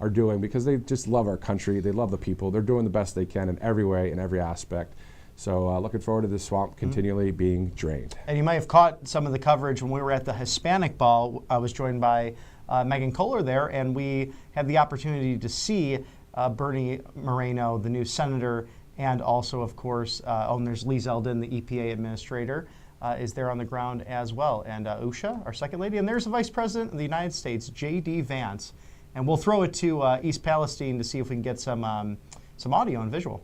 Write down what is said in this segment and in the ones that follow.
are doing, because they just love our country. They love the people. They're doing the best they can in every way, in every aspect. So looking forward to this swamp continually being drained. And you might have caught some of the coverage when we were at the Hispanic Ball. I was joined by Megan Kohler there, and we had the opportunity to see Bernie Moreno, the new senator, and also, of course, there's Lee Zeldin, the EPA administrator, is there on the ground as well. And Usha, our second lady, and there's the Vice President of the United States, JD Vance. And we'll throw it to East Palestine to see if we can get some audio and visual.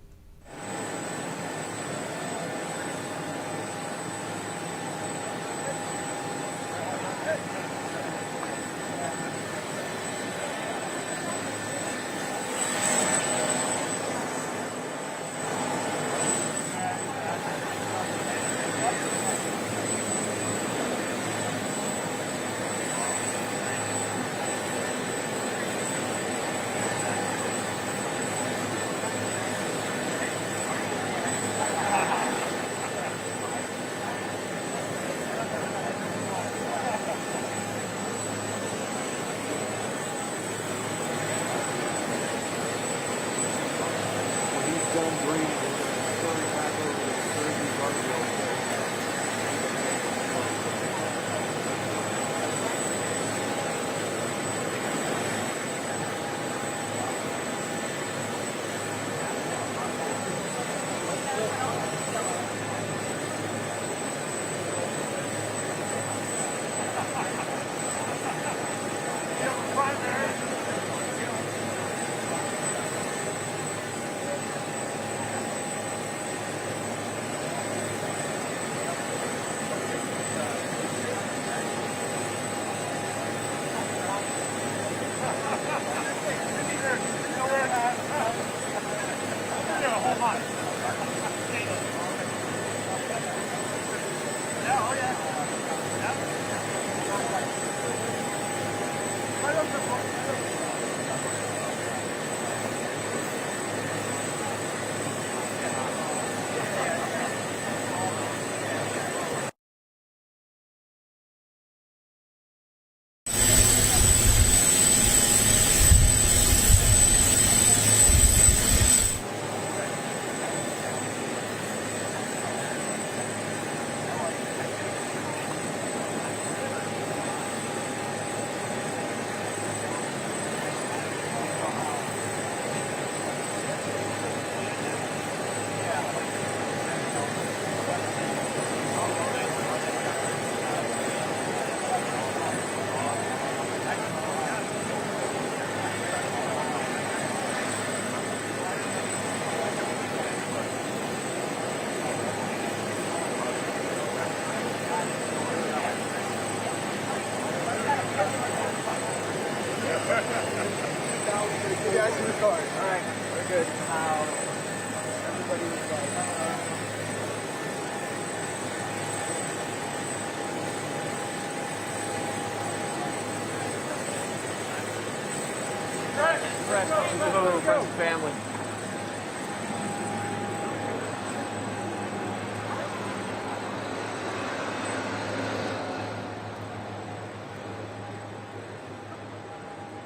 Family.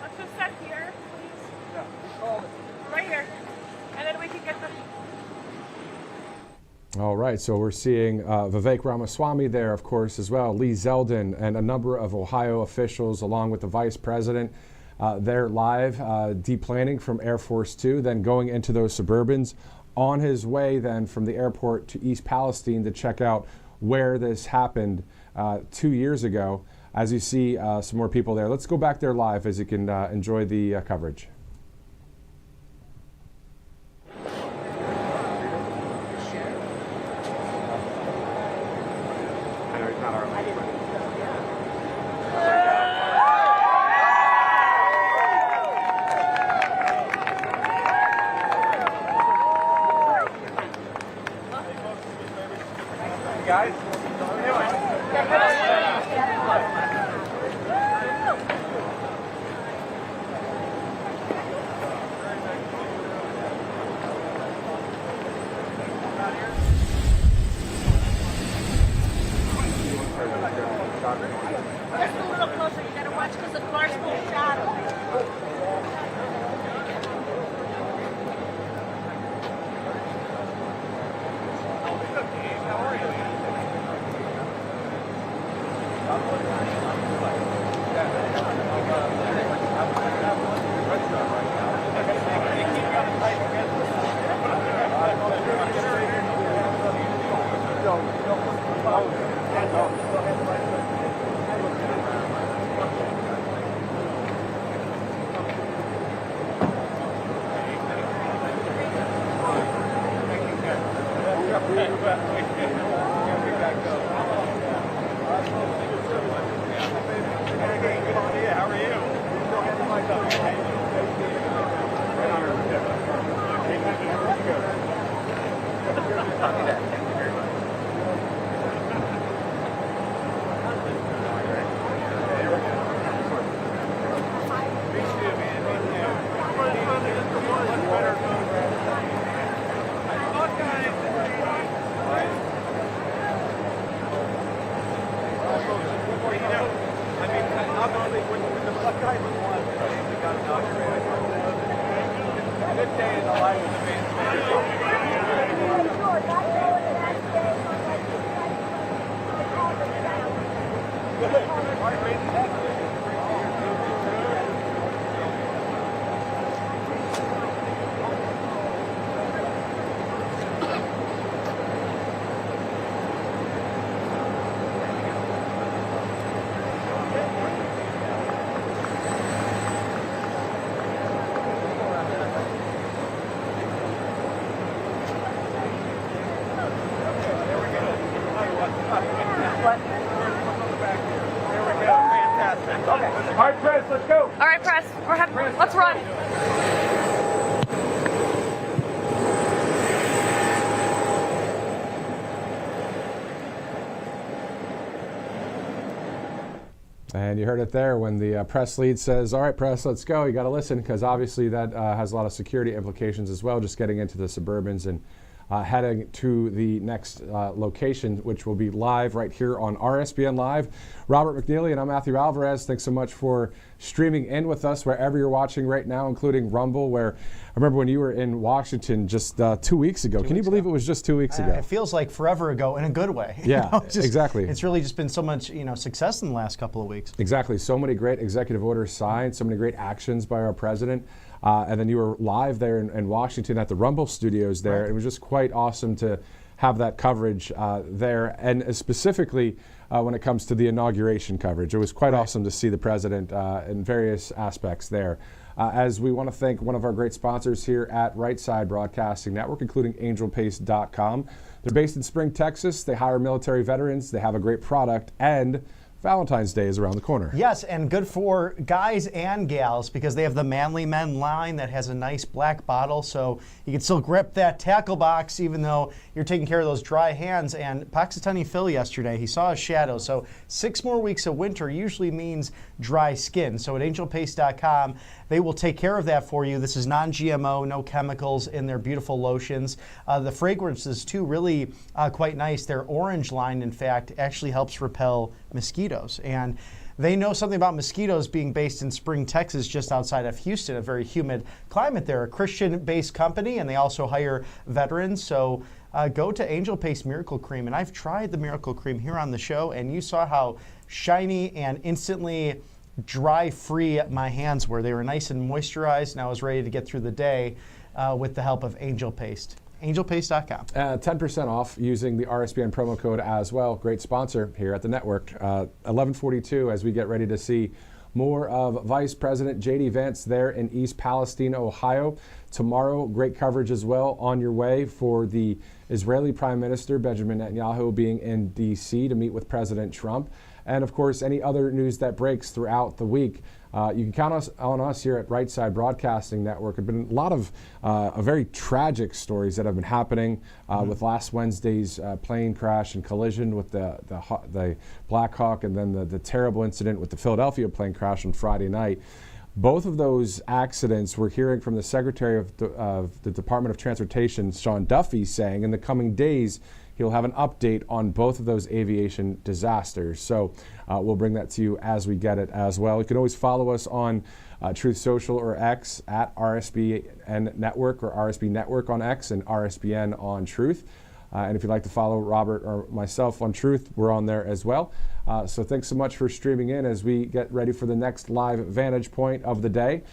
Let's just set here, please. Yeah, right here. And then we can get the... All right, so we're seeing Vivek Ramaswamy there, of course, as well, Lee Zeldin, and a number of Ohio officials, along with the Vice President. They're live, deplaning from Air Force Two, then going into those Suburbans, on his way then from the airport to East Palestine to check out where this happened 2 years ago. As you see some more people there. Let's go back there live as you can enjoy the coverage. Guys, Copy that. Thank you very much. Good day in the life of the man. All right, press, let's go. All right, press. Let's run. And you heard it there when the press lead says, all right, press, let's go. You got to listen, because obviously that has a lot of security implications as well, just getting into the Suburbans and heading to the next location, which will be live right here on RSBN Live. Robert McNeely and I'm Matthew Alvarez. Thanks so much for streaming in with us wherever you're watching right now, including Rumble, where I remember when you were in Washington just 2 weeks ago. Can you believe it was just 2 weeks ago? It feels like forever ago in a good way. Yeah, exactly. It's really just been so much, success in the last couple of weeks. Exactly. So many great executive orders signed, so many great actions by our president. And then you were live there in Washington at the Rumble studios there. Right. It was just quite awesome to have that coverage there. And specifically when it comes to the inauguration coverage, it was quite awesome to see the president in various aspects there. As we want to thank one of our great sponsors here at Right Side Broadcasting Network, including angelpace.com. They're based in Spring, Texas. They hire military veterans. They have a great product, and Valentine's Day is around the corner. Yes, and good for guys and gals, because they have the Manly Men line that has a nice black bottle, so you can still grip that tackle box even though you're taking care of those dry hands. And Paxitani Phil yesterday, he saw a shadow, so 6 more weeks of winter usually means dry skin. So at angelpace.com, they will take care of that for you. This is non-GMO, no chemicals in their beautiful lotions. The fragrances, too, really quite nice. Their orange line, in fact, actually helps repel mosquitoes. And they know something about mosquitoes, being based in Spring, Texas, just outside of Houston, a very humid climate there. A Christian-based company, and they also hire veterans. So go to Angel Pace Miracle Cream. And I've tried the Miracle Cream here on the show, and you saw how shiny and instantly dry-free my hands were. They were nice and moisturized, and I was ready to get through the day with the help of Angel Paste. angelpace.com. 10% off using the RSBN promo code as well. Great sponsor here at the network. 11:42 as we get ready to see more of Vice President JD Vance there in East Palestine, Ohio. Tomorrow, great coverage as well on your way for the Israeli Prime Minister Benjamin Netanyahu being in D.C. to meet with President Trump. And of course, any other news that breaks throughout the week. You can count on us here at Right Side Broadcasting Network. There have been a lot of very tragic stories that have been happening with last Wednesday's plane crash and collision with the Black Hawk, and then the terrible incident with the Philadelphia plane crash on Friday night. Both of those accidents, we're hearing from the Secretary of the Department of Transportation, Sean Duffy, saying in the coming days he'll have an update on both of those aviation disasters. So we'll bring that to you as we get it as well. You can always follow us on Truth Social or X at RSBN Network, or RSB Network on X, and RSBN on Truth. And if you'd like to follow Robert or myself on Truth, we're on there as well. So thanks so much for streaming in as we get ready for the next live vantage point of the day.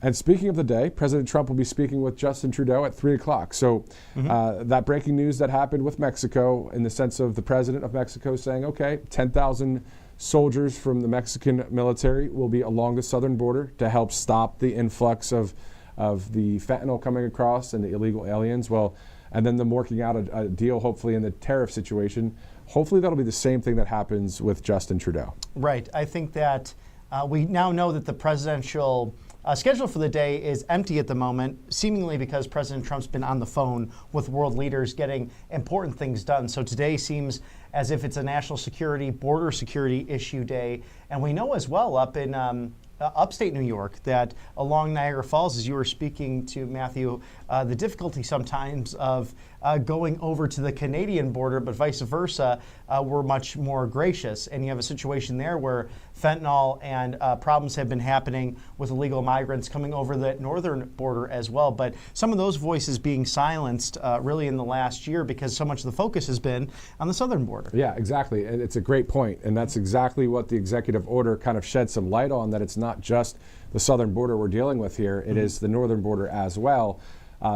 And speaking of the day, President Trump will be speaking with Justin Trudeau at 3 o'clock. So that breaking news that happened with Mexico, in the sense of the president of Mexico saying, okay, 10,000 soldiers from the Mexican military will be along the southern border to help stop the influx of the fentanyl coming across and the illegal aliens. Well, and then them working out a deal, hopefully, in the tariff situation. Hopefully that'll be the same thing that happens with Justin Trudeau. Right. I think that we now know that the presidential schedule for the day is empty at the moment, seemingly because President Trump's been on the phone with world leaders getting important things done. So today seems as if it's a national security, border security issue day. And we know as well up in upstate New York that along Niagara Falls, as you were speaking to Matthew, the difficulty sometimes of going over to the Canadian border, but vice versa, were much more gracious. And you have a situation there where fentanyl and problems have been happening with illegal migrants coming over the northern border as well. But some of those voices being silenced really in the last year because so much of the focus has been on the southern border. Yeah, exactly. And it's a great point. And that's exactly what the executive order kind of shed some light on, that it's not just the southern border we're dealing with here. It is the northern border as well.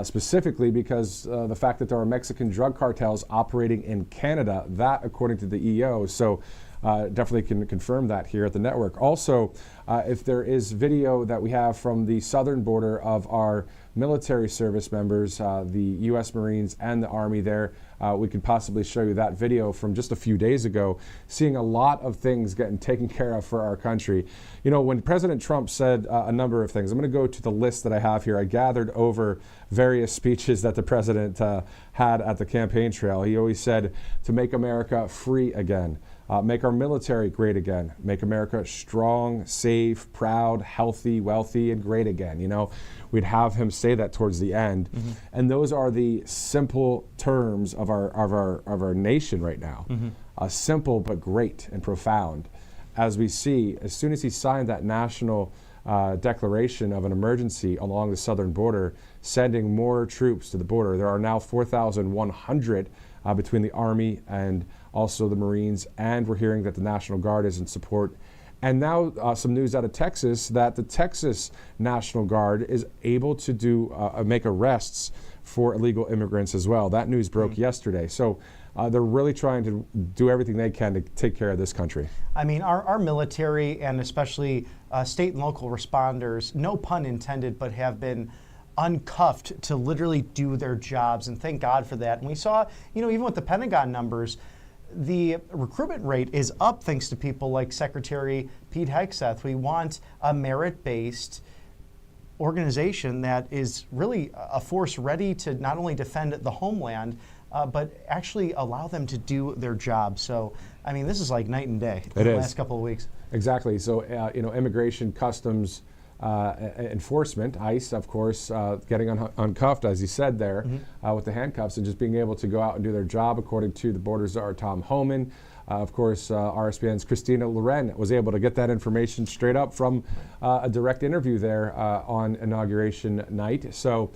Specifically because the fact that there are Mexican drug cartels operating in Canada, that according to the EO. So definitely can confirm that here at the network. Also, if there is video that we have from the southern border of our military service members, the U.S. Marines and the Army there, we could possibly show you that video from just a few days ago, seeing a lot of things getting taken care of for our country. You know, when President Trump said a number of things, I'm going to go to the list that I have here. I gathered over various speeches that the president had at the campaign trail. He always said to make America free again. Make our military great again. Make America strong, safe, proud, healthy, wealthy, and great again. You know, we'd have him say that towards the end. And those are the simple terms of our nation right now. Simple but great and profound. As we see, as soon as he signed that national declaration of an emergency along the southern border, sending more troops to the border. There are now 4,100 between the Army and also the Marines, and we're hearing that the National Guard is in support. And now some news out of Texas that the Texas National Guard is able to do make arrests for illegal immigrants as well. That news broke yesterday. So they're really trying to do everything they can to take care of this country. I mean, our military and especially state and local responders, no pun intended, but have been uncuffed to literally do their jobs, and thank God for that. And we saw, you know, even with the Pentagon numbers, the recruitment rate is up thanks to people like Secretary Pete Hegseth. We want a merit-based organization that is really a force ready to not only defend the homeland, but actually allow them to do their job. So, I mean, this is like night and day in the last couple of weeks. Exactly. So, you know, immigration, customs, enforcement, ICE, of course, getting uncuffed, as you said there, with the handcuffs, and just being able to go out and do their job, according to the border czar, Tom Homan. Of course, RSBN's Christina Loren was able to get that information straight up from a direct interview there on inauguration night. So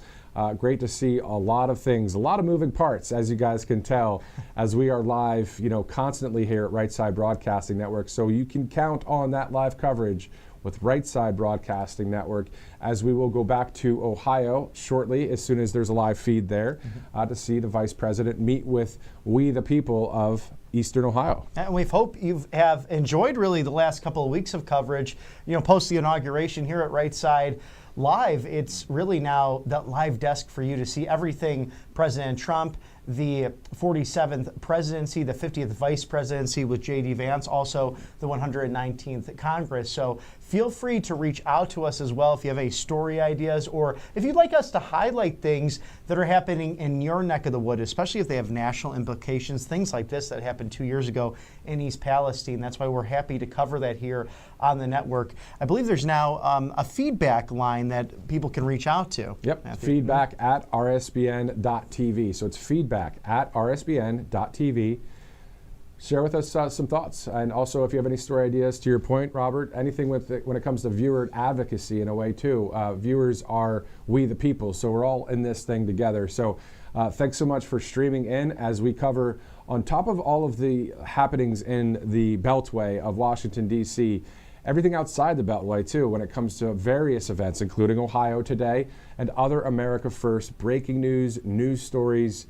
great to see a lot of things, a lot of moving parts, as you guys can tell, as we are live, you know, constantly here at Right Side Broadcasting Network. So you can count on that live coverage with Right Side Broadcasting Network, as we will go back to Ohio shortly, as soon as there's a live feed there, to see the Vice President meet with we the people of Eastern Ohio. And we hope you have enjoyed really the last couple of weeks of coverage, you know, post the inauguration here at Right Side Live. It's really now that live desk for you to see everything President Trump, the 47th presidency, the 50th vice presidency with JD Vance, also the 119th Congress. So feel free to reach out to us as well if you have any story ideas, or if you'd like us to highlight things that are happening in your neck of the wood, especially if they have national implications, things like this that happened 2 years ago in East Palestine. That's why we're happy to cover that here on the network. I believe there's now a feedback line that people can reach out to. Yep, Matthew. feedback at rsbn.tv. So it's feedback at rsbn.tv. Share with us some thoughts. And also, if you have any story ideas, to your point, Robert, anything with when it comes to viewer advocacy in a way, too. Viewers are we the people, so we're all in this thing together. So thanks so much for streaming in as we cover, on top of all of the happenings in the Beltway of Washington, D.C., everything outside the Beltway, too, when it comes to various events, including Ohio today and other America First breaking news, news stories,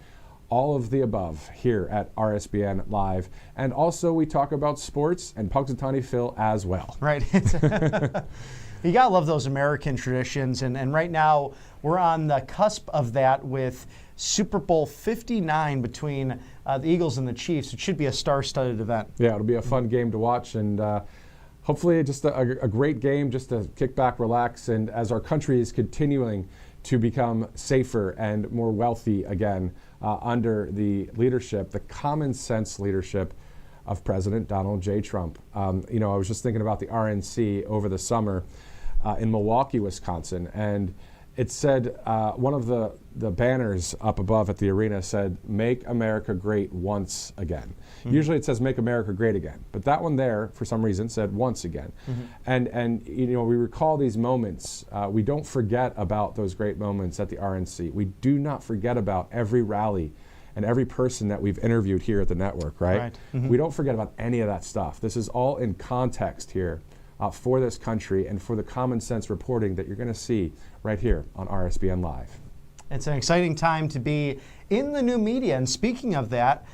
all of the above here at RSBN Live. And also we talk about sports and Punxsutawney Phil as well. Right. You gotta love those American traditions. And right now we're on the cusp of that with Super Bowl 59 between the Eagles and the Chiefs. It should be a star-studded event. Yeah, it'll be a fun game to watch. And hopefully just a great game just to kick back, relax, and as our country is continuing to become safer and more wealthy again under the leadership, the common sense leadership of President Donald J. Trump. I was just thinking about the RNC over the summer in Milwaukee, Wisconsin, and it said, one of the banners up above at the arena said, "Make America Great Once Again." Mm-hmm. Usually it says, "Make America Great Again," but that one there, for some reason, said "Once Again." Mm-hmm. And we recall these moments. We don't forget about those great moments at the RNC. We do not forget about every rally and every person that we've interviewed here at the network, right? Mm-hmm. We don't forget about any of that stuff. This is all in context here. For this country and for the common sense reporting that you're going to see right here on RSBN Live. It's an exciting time to be in the new media. And speaking of that,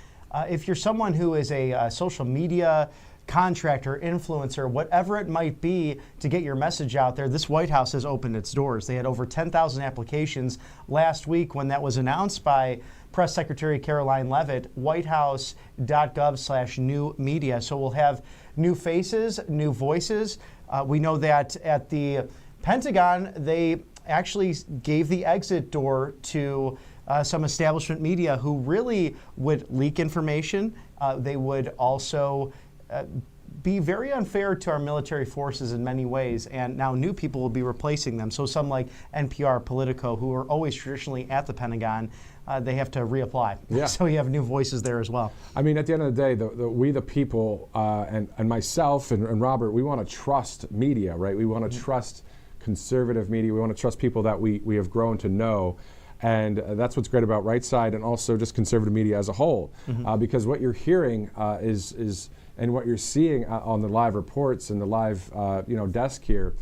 if you're someone who is a social media contractor, influencer, whatever it might be to get your message out there, this White House has opened its doors. They had over 10,000 applications last week when that was announced by Press Secretary Caroline Leavitt, whitehouse.gov/new media. So we'll have new faces, new voices. We know that at the Pentagon, they actually gave the exit door to some establishment media who really would leak information. They would also be very unfair to our military forces in many ways, and now new people will be replacing them. So some like NPR, Politico, who are always traditionally at the Pentagon, they have to reapply. Yeah. So you have new voices there as well. I mean, at the end of the day, we the people, and myself and Robert, we want to trust media, right? We want to trust conservative media. We want to trust people that we have grown to know. And that's what's great about Right Side and also just conservative media as a whole. Because what you're hearing is and what you're seeing on the live reports and the live desk here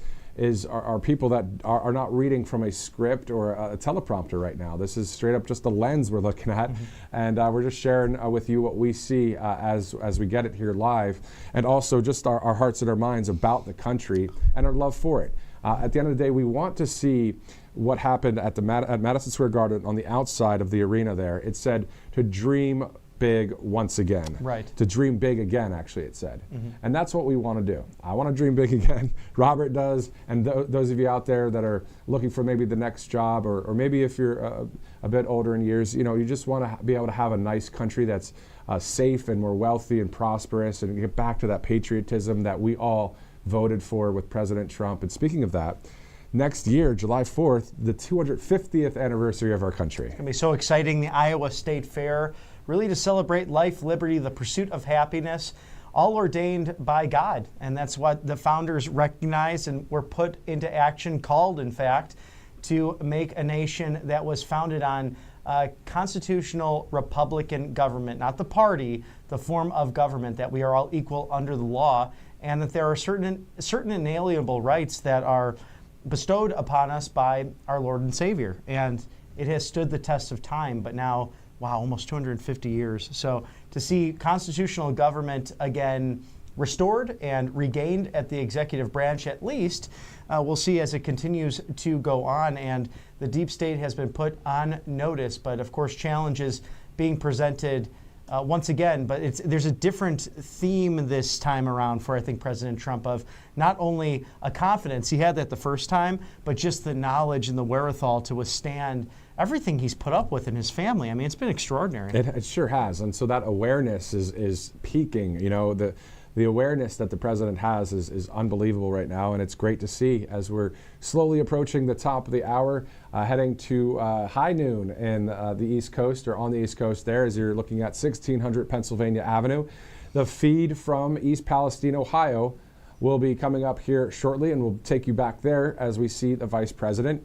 are people that are not reading from a script or a teleprompter right now. This is straight up just the lens we're looking at, and we're just sharing with you what we see as we get it here live, and also just our hearts and our minds about the country and our love for it. At the end of the day, we want to see what happened at Madison Square Garden on the outside of the arena there. It said to dream big once again. Right. To dream big again, actually, it said. And that's what we want to do. I want to dream big again. Robert does. And those of you out there that are looking for maybe the next job, or maybe if you're a bit older in years, you just want to be able to have a nice country that's safe and more wealthy and prosperous, and get back to that patriotism that we all voted for with President Trump. And speaking of that, next year, July 4th, the 250th anniversary of our country. It's going to be so exciting, the Iowa State Fair, really to celebrate life, liberty, the pursuit of happiness, all ordained by God. And that's what the founders recognized and were put into action, called, in fact, to make a nation that was founded on constitutional Republican government, not the party, the form of government, that we are all equal under the law, and that there are certain inalienable rights that are bestowed upon us by our Lord and Savior. And it has stood the test of time, but now, wow, almost 250 years. So to see constitutional government again restored and regained at the executive branch, at least, we'll see as it continues to go on. And the deep state has been put on notice, but of course challenges being presented once again. But there's a different theme this time around for, I think, President Trump, of not only a confidence, he had that the first time, but just the knowledge and the wherewithal to withstand everything he's put up with in his family. I mean, it's been extraordinary. It sure has. And so that awareness is peaking. The awareness that the president has is unbelievable right now, and it's great to see as we're slowly approaching the top of the hour, heading to high noon in the East Coast, or on the East Coast there, as you're looking at 1600 Pennsylvania Avenue. The feed from East Palestine, Ohio, will be coming up here shortly, and we'll take you back there as we see the vice president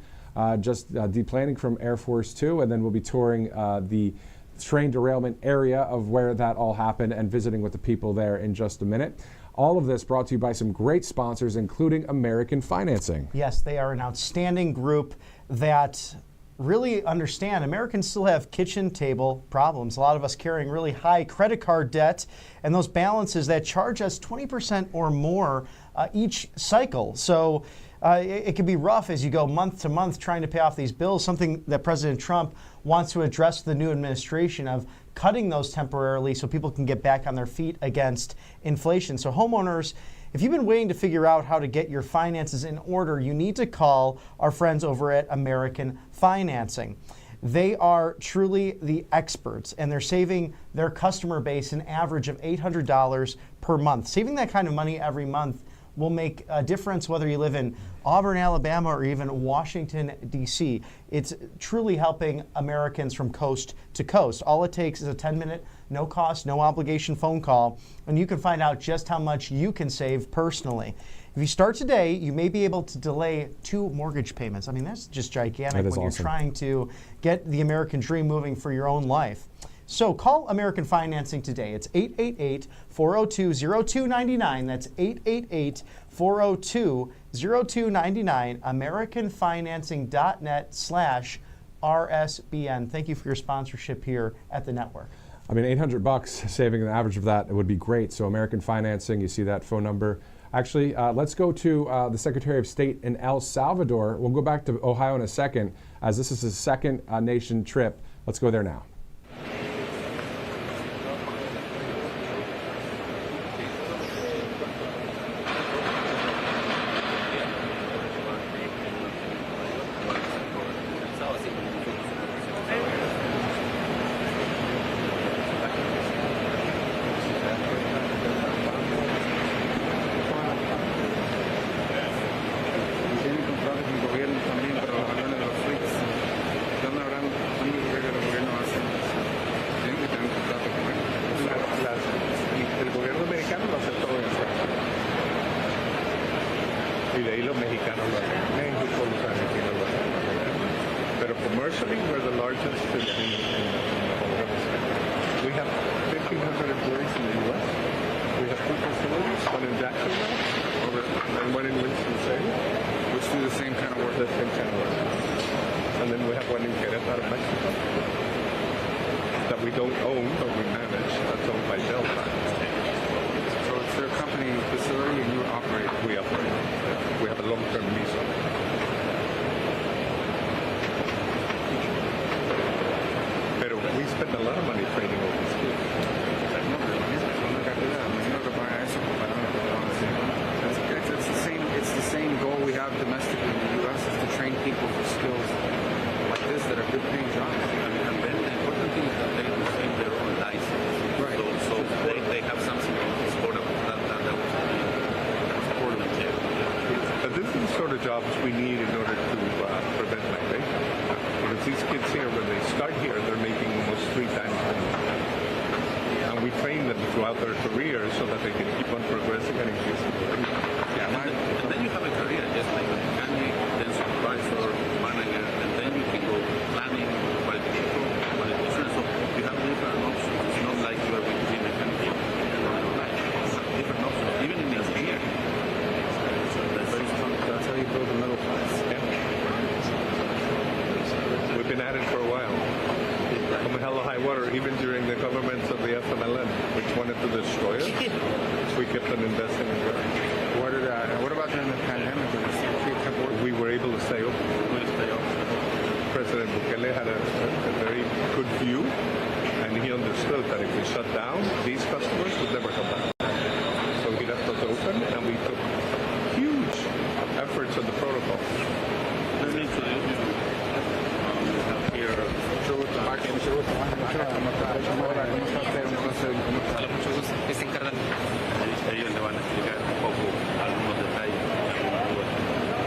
just deplaning from Air Force 2, and then we'll be touring the train derailment area of where that all happened and visiting with the people there in just a minute. All of this brought to you by some great sponsors, including American Financing. Yes, they are an outstanding group that really understand Americans still have kitchen table problems. A lot of us carrying really high credit card debt, and those balances that charge us 20% or more each cycle. So it can be rough as you go month to month trying to pay off these bills, something that President Trump wants to address the new administration of cutting those temporarily so people can get back on their feet against inflation. So homeowners If you've been waiting to figure out how to get your finances in order, you need to call our friends over at American Financing. They are truly the experts, and they're saving their customer base an average of $800 per month. Saving that kind of money every month will make a difference whether you live in Auburn, Alabama, or even Washington, D.C. It's truly helping Americans from coast to coast. All it takes is a 10-minute, no-cost, no-obligation phone call, and you can find out just how much you can save personally. If you start today, you may be able to delay 2 mortgage payments. I mean, that's just gigantic when you're trying to get the American dream moving for your own life. So call American Financing today. It's 888-402-0299. That's 888-402-0299, americanfinancing.net/RSBN. Thank you for your sponsorship here at the network. I mean, $800, saving the average of that, it would be great. So American Financing, you see that phone number. Actually, let's go to the Secretary of State in El Salvador. We'll go back to Ohio in a second, as this is his second nation trip. Let's go there now. Commercially, we're the largest in the whole hemisphere. We have 1,500 employees in the U.S. We have 2 facilities, one in Jacksonville and one in Winston-Salem, which do the same kind of work. And then we have one in Querétaro, Mexico, that we don't own, but we manage. That's owned by Delta. So it's their company facility, and you operate. We operate. We have a long-term lease on it. We spend a lot of money training over these kids. It's the same goal we have domestically in the U.S. is to train people for skills like this that are good paying jobs. And then the important thing is that they receive their own license. Right. So they have something to support them. That was support them too. But this is the sort of jobs we need in order to prevent migration. Because these kids here, when they start here, they're making almost 3 times more. And we train them throughout their career so that they can keep on progressing and increasing their income. Yeah, and then you have a career, just like a mechanic, then supervisor, manager, and then you can go planning, politician. So you have different options. It's not like you are going to be a mechanic. Different options, even in engineering. That's how you build a middle class. Yeah. We've been at it for a while. From hell or high water, even during the governments of the FMLN, which wanted to destroy us, we kept on investing in growth. What about during the pandemic? We were able to stay open. President Bukele had a very good view, and he understood that if we shut down, these customers would never come back. So he left us open, and we took huge efforts on the protocol.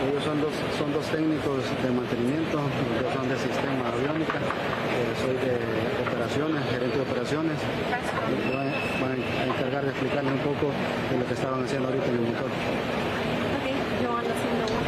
Ellos son dos técnicos de mantenimiento, yo son de sistema aviónica, soy de operaciones, gerente de operaciones. Van a encargar de explicarle un poco de lo que estaban haciendo ahorita en el motor. Okay, you want to see the one?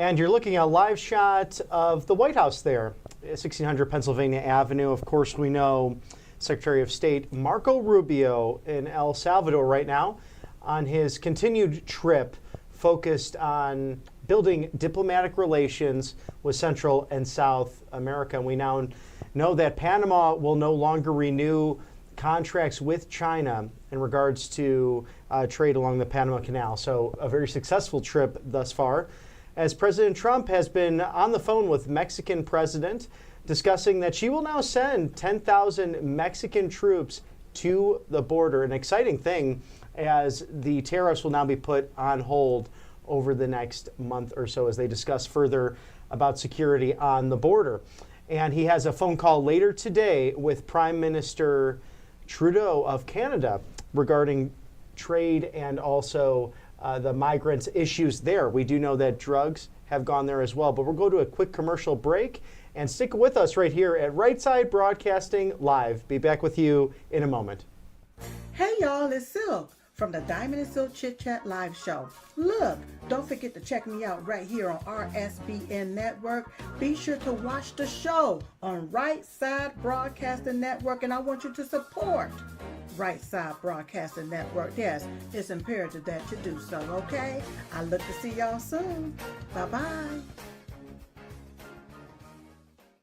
And you're looking at a live shot of the White House there, 1600 Pennsylvania Avenue. Of course, we know Secretary of State Marco Rubio in El Salvador right now on his continued trip focused on building diplomatic relations with Central and South America. And we now know that Panama will no longer renew contracts with China in regards to trade along the Panama Canal. So a very successful trip thus far, as President Trump has been on the phone with Mexican President discussing that she will now send 10,000 Mexican troops to the border. An exciting thing, as the tariffs will now be put on hold over the next month or so as they discuss further about security on the border. And he has a phone call later today with Prime Minister Trudeau of Canada regarding trade and also the migrants issues there. We do know that drugs have gone there as well, but we'll go to a quick commercial break and stick with us right here at Right Side Broadcasting Live. Be back with you in a moment. Hey y'all, it's Silk from the Diamond and Silk Chit Chat Live Show. Look, don't forget to check me out right here on RSBN Network. Be sure to watch the show on Right Side Broadcasting Network, and I want you to support Right Side Broadcasting Network. Yes, it's imperative that you do so, okay? I look to see y'all soon. Bye-bye.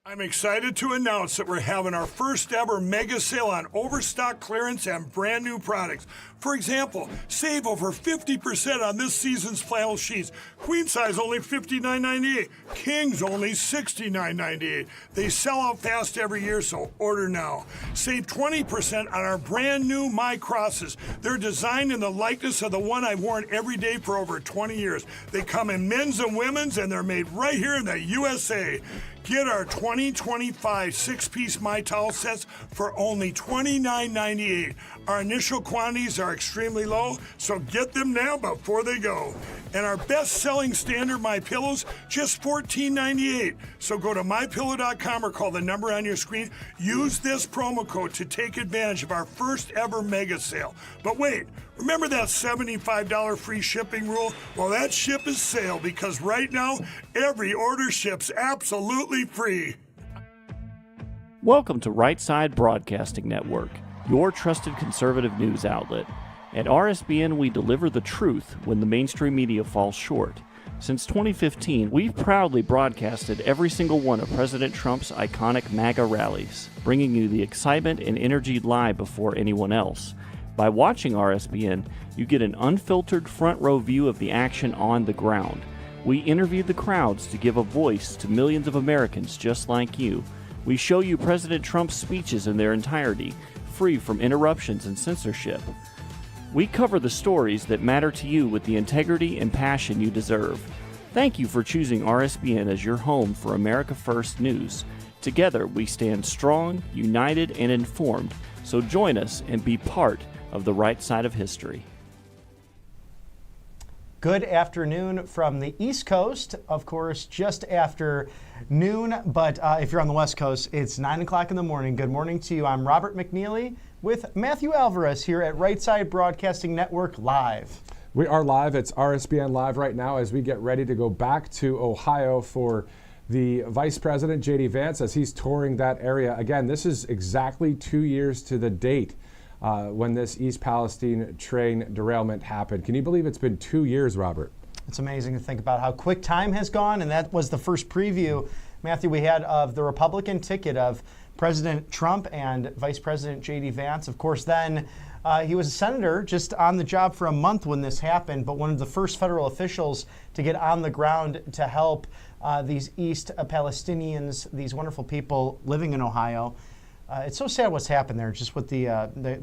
I'm excited to announce that we're having our first ever mega sale on overstock clearance and brand new products. For example, save over 50% on this season's flannel sheets. Queen size only $59.98. Kings only $69.98. They sell out fast every year, so order now. Save 20% on our brand new My Crosses. They're designed in the likeness of the one I've worn every day for over 20 years. They come in men's and women's, and they're made right here in the USA. Get our 2025 six-piece My Towel sets for only $29.98. Our initial quantities are extremely low, so get them now before they go. And our best-selling standard My Pillows, just $14.98. So go to mypillow.com or call the number on your screen. Use this promo code to take advantage of our first ever mega sale. But wait, remember that $75 free shipping rule? Well, that ship is sailed, because right now, every order ships absolutely free. Welcome to Right Side Broadcasting Network, your trusted conservative news outlet. At RSBN, we deliver the truth when the mainstream media falls short. Since 2015, we've proudly broadcasted every single one of President Trump's iconic MAGA rallies, bringing you the excitement and energy live before anyone else. By watching RSBN, you get an unfiltered front row view of the action on the ground. We interview the crowds to give a voice to millions of Americans just like you. We show you President Trump's speeches in their entirety, free from interruptions and censorship. We cover the stories that matter to you with the integrity and passion you deserve. Thank you for choosing RSBN as your home for America First News. Together, we stand strong, united, and informed. So join us and be part of the right side of history. Good afternoon from the East Coast, of course, just after noon, but if you're on the West Coast, it's 9 o'clock in the morning. Good morning to you. I'm Robert McNeely with Matthew Alvarez here at Right Side Broadcasting Network Live. We are live. It's RSBN Live right now as we get ready to go back to Ohio for the Vice President JD Vance as he's touring that area. Again, this is exactly 2 years to the date when this East Palestine train derailment happened. Can you believe it's been 2 years, Robert? It's amazing to think about how quick time has gone, and that was the first preview, Matthew, we had of the Republican ticket of President Trump and Vice President JD Vance. Of course, then he was a senator just on the job for a month when this happened, but one of the first federal officials to get on the ground to help these East Palestinians, these wonderful people living in Ohio. It's so sad what's happened there, just with the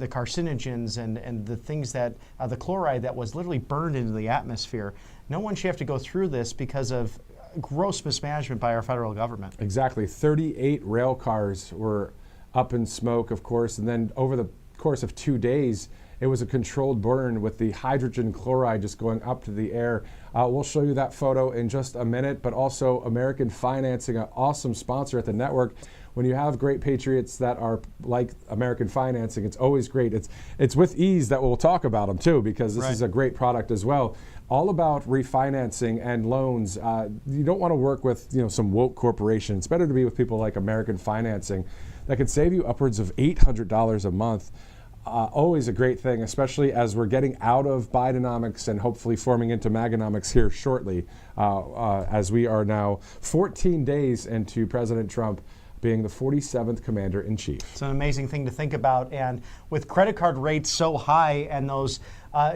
carcinogens and the things that, the chloride that was literally burned into the atmosphere. No one should have to go through this because of gross mismanagement by our federal government. Exactly. 38 rail cars were up in smoke, of course, and then over the course of 2 days, it was a controlled burn with the hydrogen chloride just going up to the air. We'll show you that photo in just a minute, but also American Financing, an awesome sponsor at the network. when you have great patriots that are like American financing, it's always great. It's with ease that we'll talk about them too, because this is a great product as well. All about refinancing and loans. You don't want to work with some woke corporation. It's better to be with people like American Financing that can save you upwards of $800 a month. Always a great thing, especially as we're getting out of Bidenomics and hopefully forming into Maganomics here shortly, as we are now 14 days into President Trump being the 47th commander-in-chief. It's an amazing thing to think about. And with credit card rates so high and those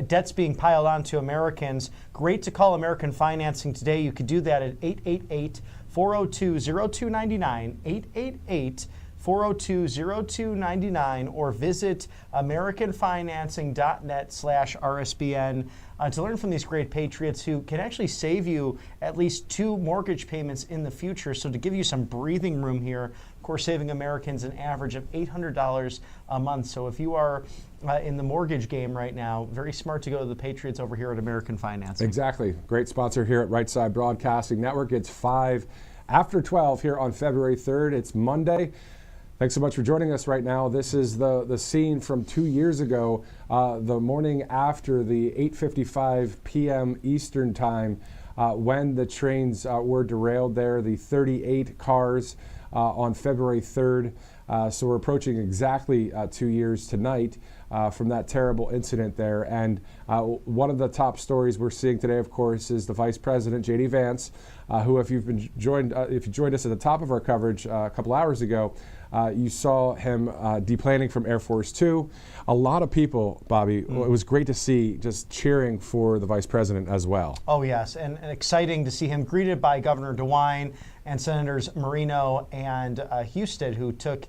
debts being piled on to Americans, great to call American Financing today. You could do that at 888-402-0299, 888-402-0299, or visit americanfinancing.net/RSBN to learn from these great patriots who can actually save you at least 2 mortgage payments in the future. So to give you some breathing room here, of course, saving Americans an average of $800 a month. So if you are in the mortgage game right now, very smart to go to the patriots over here at American Financing. Exactly. Great sponsor here at Right Side Broadcasting Network. It's 5 after 12 here on February 3rd. It's Monday. Thanks so much for joining us right now. This is the scene from 2 years ago, the morning after the 8:55 p.m. Eastern time, when the trains were derailed there, the 38 cars on February 3rd. So we're approaching exactly 2 years tonight from that terrible incident there. And one of the top stories we're seeing today, of course, is the Vice President JD Vance, who, if you joined us at the top of our coverage a couple hours ago, you saw him deplaning from Air Force 2. A lot of people, Bobby, it was great to see just cheering for the Vice President as well. Oh, yes, and exciting to see him greeted by Governor DeWine and Senators Marino and Husted, who took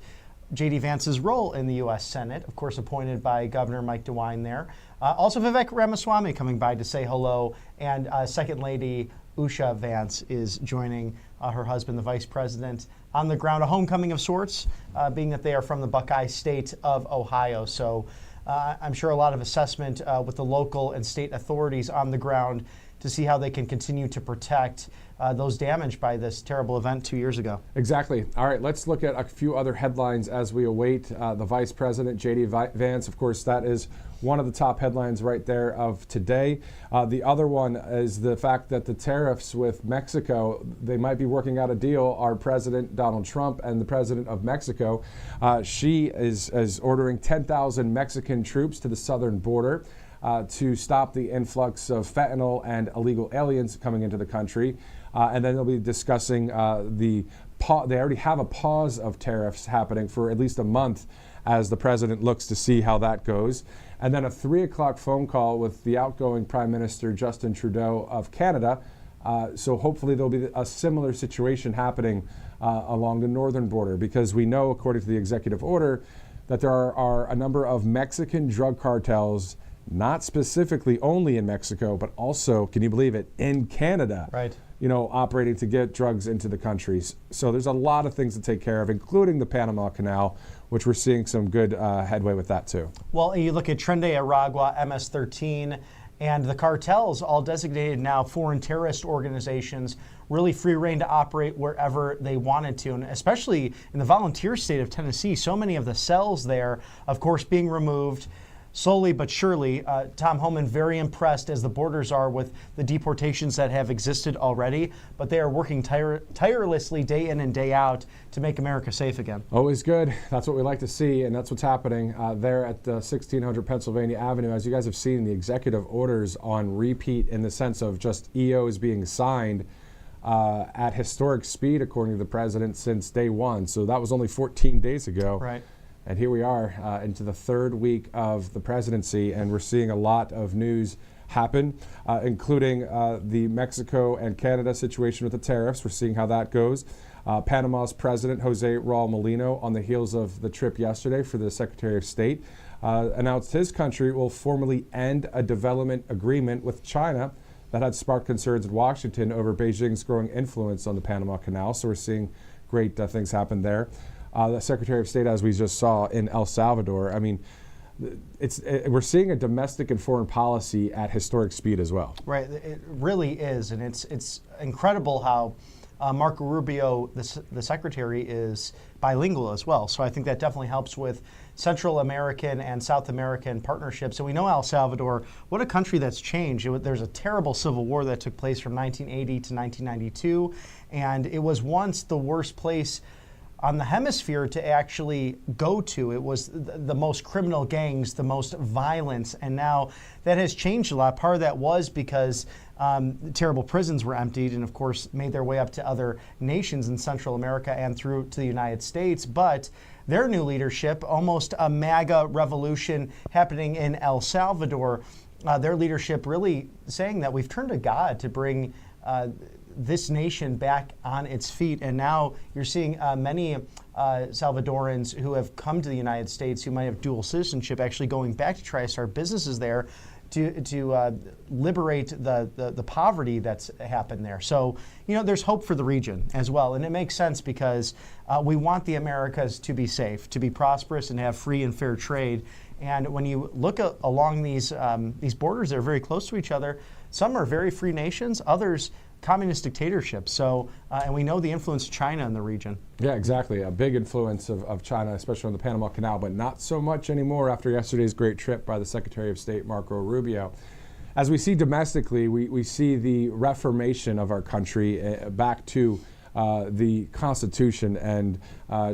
JD Vance's role in the U.S. Senate, of course, appointed by Governor Mike DeWine there. Also, Vivek Ramaswamy coming by to say hello, and Second Lady Usha Vance is joining her husband, the Vice President, on the ground, a homecoming of sorts, being that they are from the Buckeye State of Ohio. So I'm sure a lot of assessment with the local and state authorities on the ground to see how they can continue to protect those damaged by this terrible event 2 years ago. Exactly. All right, let's look at a few other headlines as we await the Vice President, JD Vance. Of course, that is one of the top headlines right there of today. The other one is the fact that the tariffs with Mexico, they might be working out a deal. Our President, Donald Trump, and the President of Mexico, she is ordering 10,000 Mexican troops to the southern border to stop the influx of fentanyl and illegal aliens coming into the country. And then they'll be discussing they already have a pause of tariffs happening for at least a month as the president looks to see how that goes. And then a 3 o'clock phone call with the outgoing Prime Minister Justin Trudeau of Canada. So hopefully there'll be a similar situation happening along the northern border, because we know, according to the executive order, that there are a number of Mexican drug cartels, not specifically only in Mexico, but also, can you believe it, in Canada, right? Operating to get drugs into the countries. So there's a lot of things to take care of, including the Panama Canal, which we're seeing some good headway with that too. Well, you look at Tren de Aragua, MS-13, and the cartels, all designated now foreign terrorist organizations, really free reign to operate wherever they wanted to, and especially in the volunteer state of Tennessee, so many of the cells there, of course, being removed slowly but surely. Tom Homan very impressed, as the borders are, with the deportations that have existed already, but they are working tirelessly day in and day out to make America safe again. Always good. That's what we like to see, and that's what's happening there at 1600 Pennsylvania Avenue. As you guys have seen, the executive orders on repeat, in the sense of just EOs being signed at historic speed, according to the president, since day one. So that was only 14 days ago. Right. And here we are into the third week of the presidency, and we're seeing a lot of news happen, including the Mexico and Canada situation with the tariffs. We're seeing how that goes. Panama's President, Jose Raul Molino, on the heels of the trip yesterday for the Secretary of State, announced his country will formally end a development agreement with China that had sparked concerns in Washington over Beijing's growing influence on the Panama Canal. So we're seeing great things happen there. The Secretary of State, as we just saw in El Salvador, I mean, we're seeing a domestic and foreign policy at historic speed as well. Right, it really is, and it's incredible how Marco Rubio, the secretary, is bilingual as well. So I think that definitely helps with Central American and South American partnerships. And we know El Salvador, what a country that's changed. There's a terrible civil war that took place from 1980 to 1992, and it was once the worst place on the hemisphere to actually go to. It was the most criminal gangs, the most violence, and now that has changed a lot. Part of that was because terrible prisons were emptied and, of course, made their way up to other nations in Central America and through to the United States. But their new leadership, almost a MAGA revolution happening in El Salvador, their leadership really saying that we've turned to God to bring this nation back on its feet. And now you're seeing many Salvadorans who have come to the United States who might have dual citizenship actually going back to try to start businesses there to liberate the poverty that's happened there. So, there's hope for the region as well. And it makes sense because we want the Americas to be safe, to be prosperous, and have free and fair trade. And when you look along these borders that are very close to each other, some are very free nations, others communist dictatorships. So, and we know the influence of China in the region. Yeah, exactly. A big influence of China, especially on the Panama Canal, but not so much anymore after yesterday's great trip by the Secretary of State, Marco Rubio. As we see domestically, we see the reformation of our country back to the Constitution and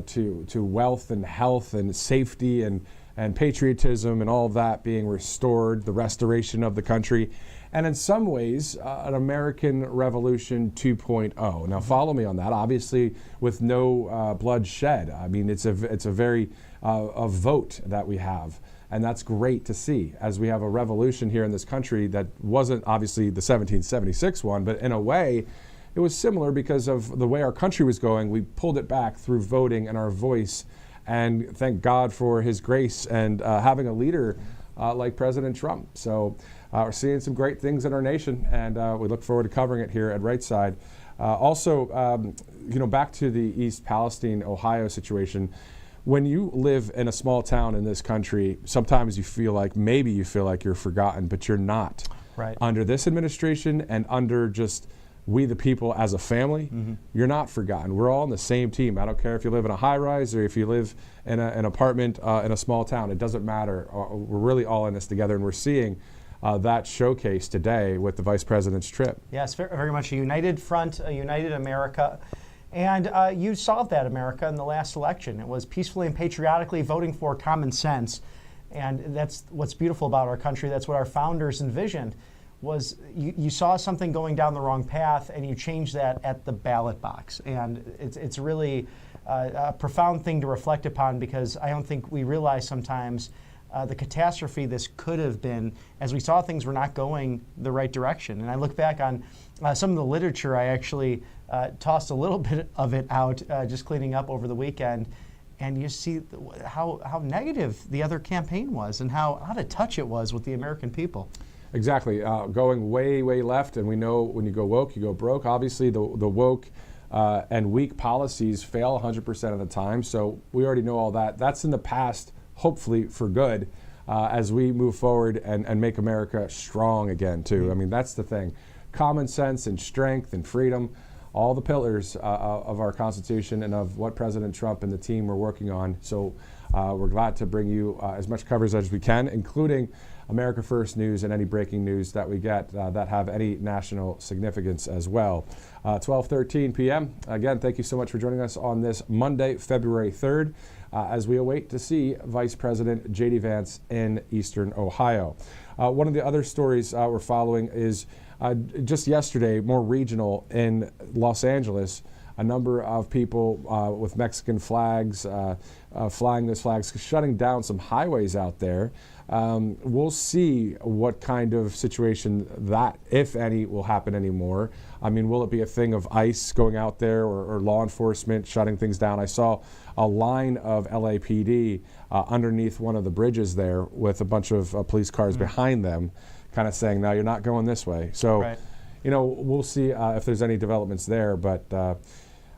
to wealth and health and safety and patriotism and all of that being restored, the restoration of the country. And in some ways, an American Revolution 2.0. Now, follow me on that. Obviously, with no blood shed. I mean, it's a very a vote that we have, and that's great to see. As we have a revolution here in this country that wasn't obviously the 1776 one, but in a way, it was similar because of the way our country was going. We pulled it back through voting and our voice, and thank God for His grace and having a leader like President Trump. So. We're seeing some great things in our nation, and we look forward to covering it here at Right Side. Also, back to the East Palestine, Ohio situation. When you live in a small town in this country, sometimes you feel like you're forgotten, but you're not. Right. Under this administration and under just we the people as a family, you're not forgotten. We're all on the same team. I don't care if you live in a high-rise or if you live in an apartment in a small town. It doesn't matter. We're really all in this together, and we're seeing that showcase today with the Vice President's trip. Yes, very much a united front, a united America. And you saw that America in the last election. It was peacefully and patriotically voting for common sense. And that's what's beautiful about our country. That's what our founders envisioned, was you saw something going down the wrong path and you changed that at the ballot box. And it's really a profound thing to reflect upon, because I don't think we realize sometimes the catastrophe this could have been, as we saw things were not going the right direction. And I look back on some of the literature. I actually tossed a little bit of it out, just cleaning up over the weekend, and you see how negative the other campaign was and how out of touch it was with the American people. Exactly. Going way, way left, and we know when you go woke, you go broke. Obviously, the woke and weak policies fail 100% of the time, so we already know all that. That's in the past, hopefully for good, as we move forward and make America strong again, too. I mean, that's the thing. Common sense and strength and freedom, all the pillars of our Constitution and of what President Trump and the team are working on. So we're glad to bring you as much coverage as we can, including America First News and any breaking news that we get that have any national significance as well. 12:13 p.m. Again, thank you so much for joining us on this Monday, February 3rd. As we await to see Vice President JD Vance in Eastern Ohio. One of the other stories we're following is just yesterday, more regional, in Los Angeles. A number of people with Mexican flags, flying those flags, shutting down some highways out there. We'll see what kind of situation that, if any, will happen anymore. I mean, will it be a thing of ICE going out there or law enforcement shutting things down? I saw a line of LAPD underneath one of the bridges there with a bunch of police cars behind them, kind of saying, no, you're not going this way. So, right. We'll see if there's any developments there, but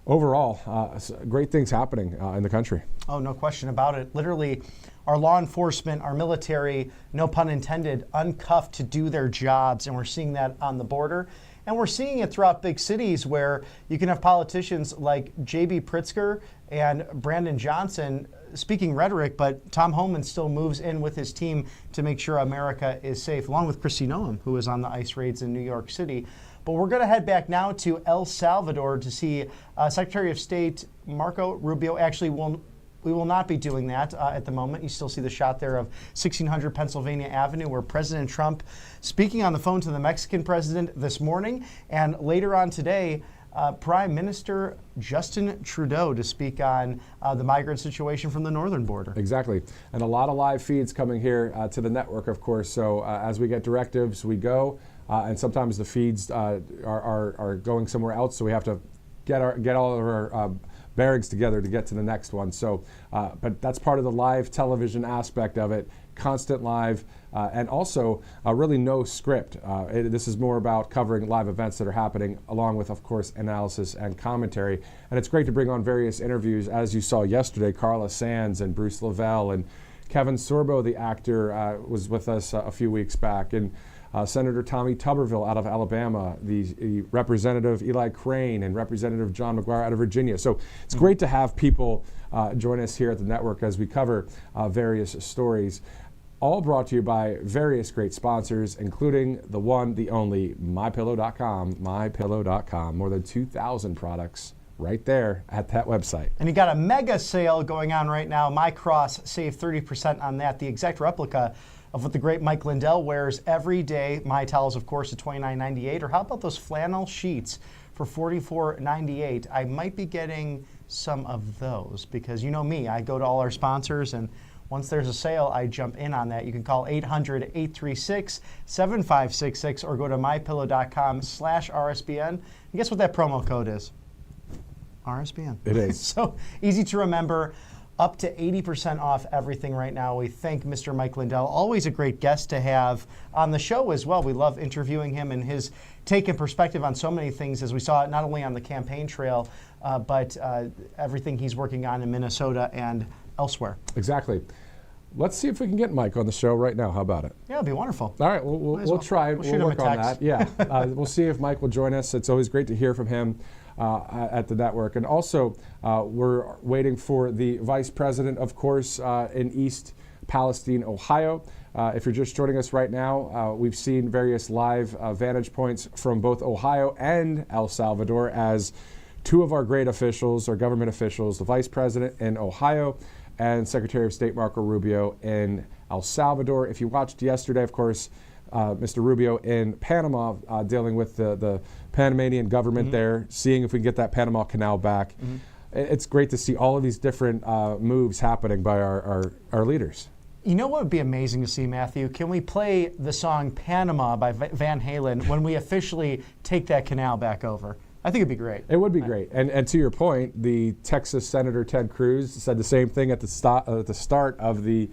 overall, great things happening in the country. Oh, no question about it. Literally, our law enforcement, our military, no pun intended, uncuffed to do their jobs. And we're seeing that on the border. And we're seeing it throughout big cities where you can have politicians like J.B. Pritzker and Brandon Johnson speaking rhetoric, but Tom Homan still moves in with his team to make sure America is safe, along with Kristi Noem, who was on the ICE raids in New York City. But we're going to head back now to El Salvador to see Secretary of State Marco Rubio. Actually, we will not be doing that at the moment. You still see the shot there of 1600 Pennsylvania Avenue, where President Trump speaking on the phone to the Mexican president this morning, and later on today, Prime Minister Justin Trudeau to speak on the migrant situation from the northern border. Exactly. And a lot of live feeds coming here to the network, of course. So as we get directives, we go. And sometimes the feeds are going somewhere else, so we have to get all of our bearings together to get to the next one. So, but that's part of the live television aspect of it, constant live, and also really no script. This is more about covering live events that are happening, along with, of course, analysis and commentary. And it's great to bring on various interviews, as you saw yesterday. Carla Sands and Bruce Lavelle and Kevin Sorbo, the actor, was with us a few weeks back. And Senator Tommy Tuberville out of Alabama, the Representative Eli Crane, and Representative John McGuire out of Virginia. So it's great to have people join us here at the network as we cover various stories, all brought to you by various great sponsors, including the one, the only, MyPillow.com. MyPillow.com. More than 2,000 products right there at that website. And you got a mega sale going on right now. My Cross, save 30% on that. The exact replica of what the great Mike Lindell wears every day. My towels, of course, at $29.98. Or how about those flannel sheets for $44.98? I might be getting some of those because you know me, I go to all our sponsors, and once there's a sale, I jump in on that. You can call 800-836-7566 or go to mypillow.com/RSBN. And guess what that promo code is? RSBN. It is. So easy to remember. Up to 80% off everything right now. We thank Mr. Mike Lindell. Always a great guest to have on the show as well. We love interviewing him and his take and perspective on so many things, as we saw not only on the campaign trail, but everything he's working on in Minnesota and elsewhere. Exactly. Let's see if we can get Mike on the show right now. How about it? Yeah, it'd be wonderful. All right, we'll try. We'll work on that. Yeah, we'll see if Mike will join us. It's always great to hear from him at the network. And also, we're waiting for the Vice President, of course, in East Palestine, Ohio. If you're just joining us right now, we've seen various live vantage points from both Ohio and El Salvador as two of our great officials, our government officials, the Vice President in Ohio and Secretary of State Marco Rubio in El Salvador. If you watched yesterday, of course, Mr. Rubio in Panama dealing with the Panamanian government there, seeing if we can get that Panama Canal back. It's great to see all of these different moves happening by our leaders. You know what would be amazing to see, Matthew? Can we play the song Panama by Van Halen when we officially take that canal back over? I think it'd be great. It would be great. And to your point, the Texas Senator Ted Cruz said the same thing at the start of the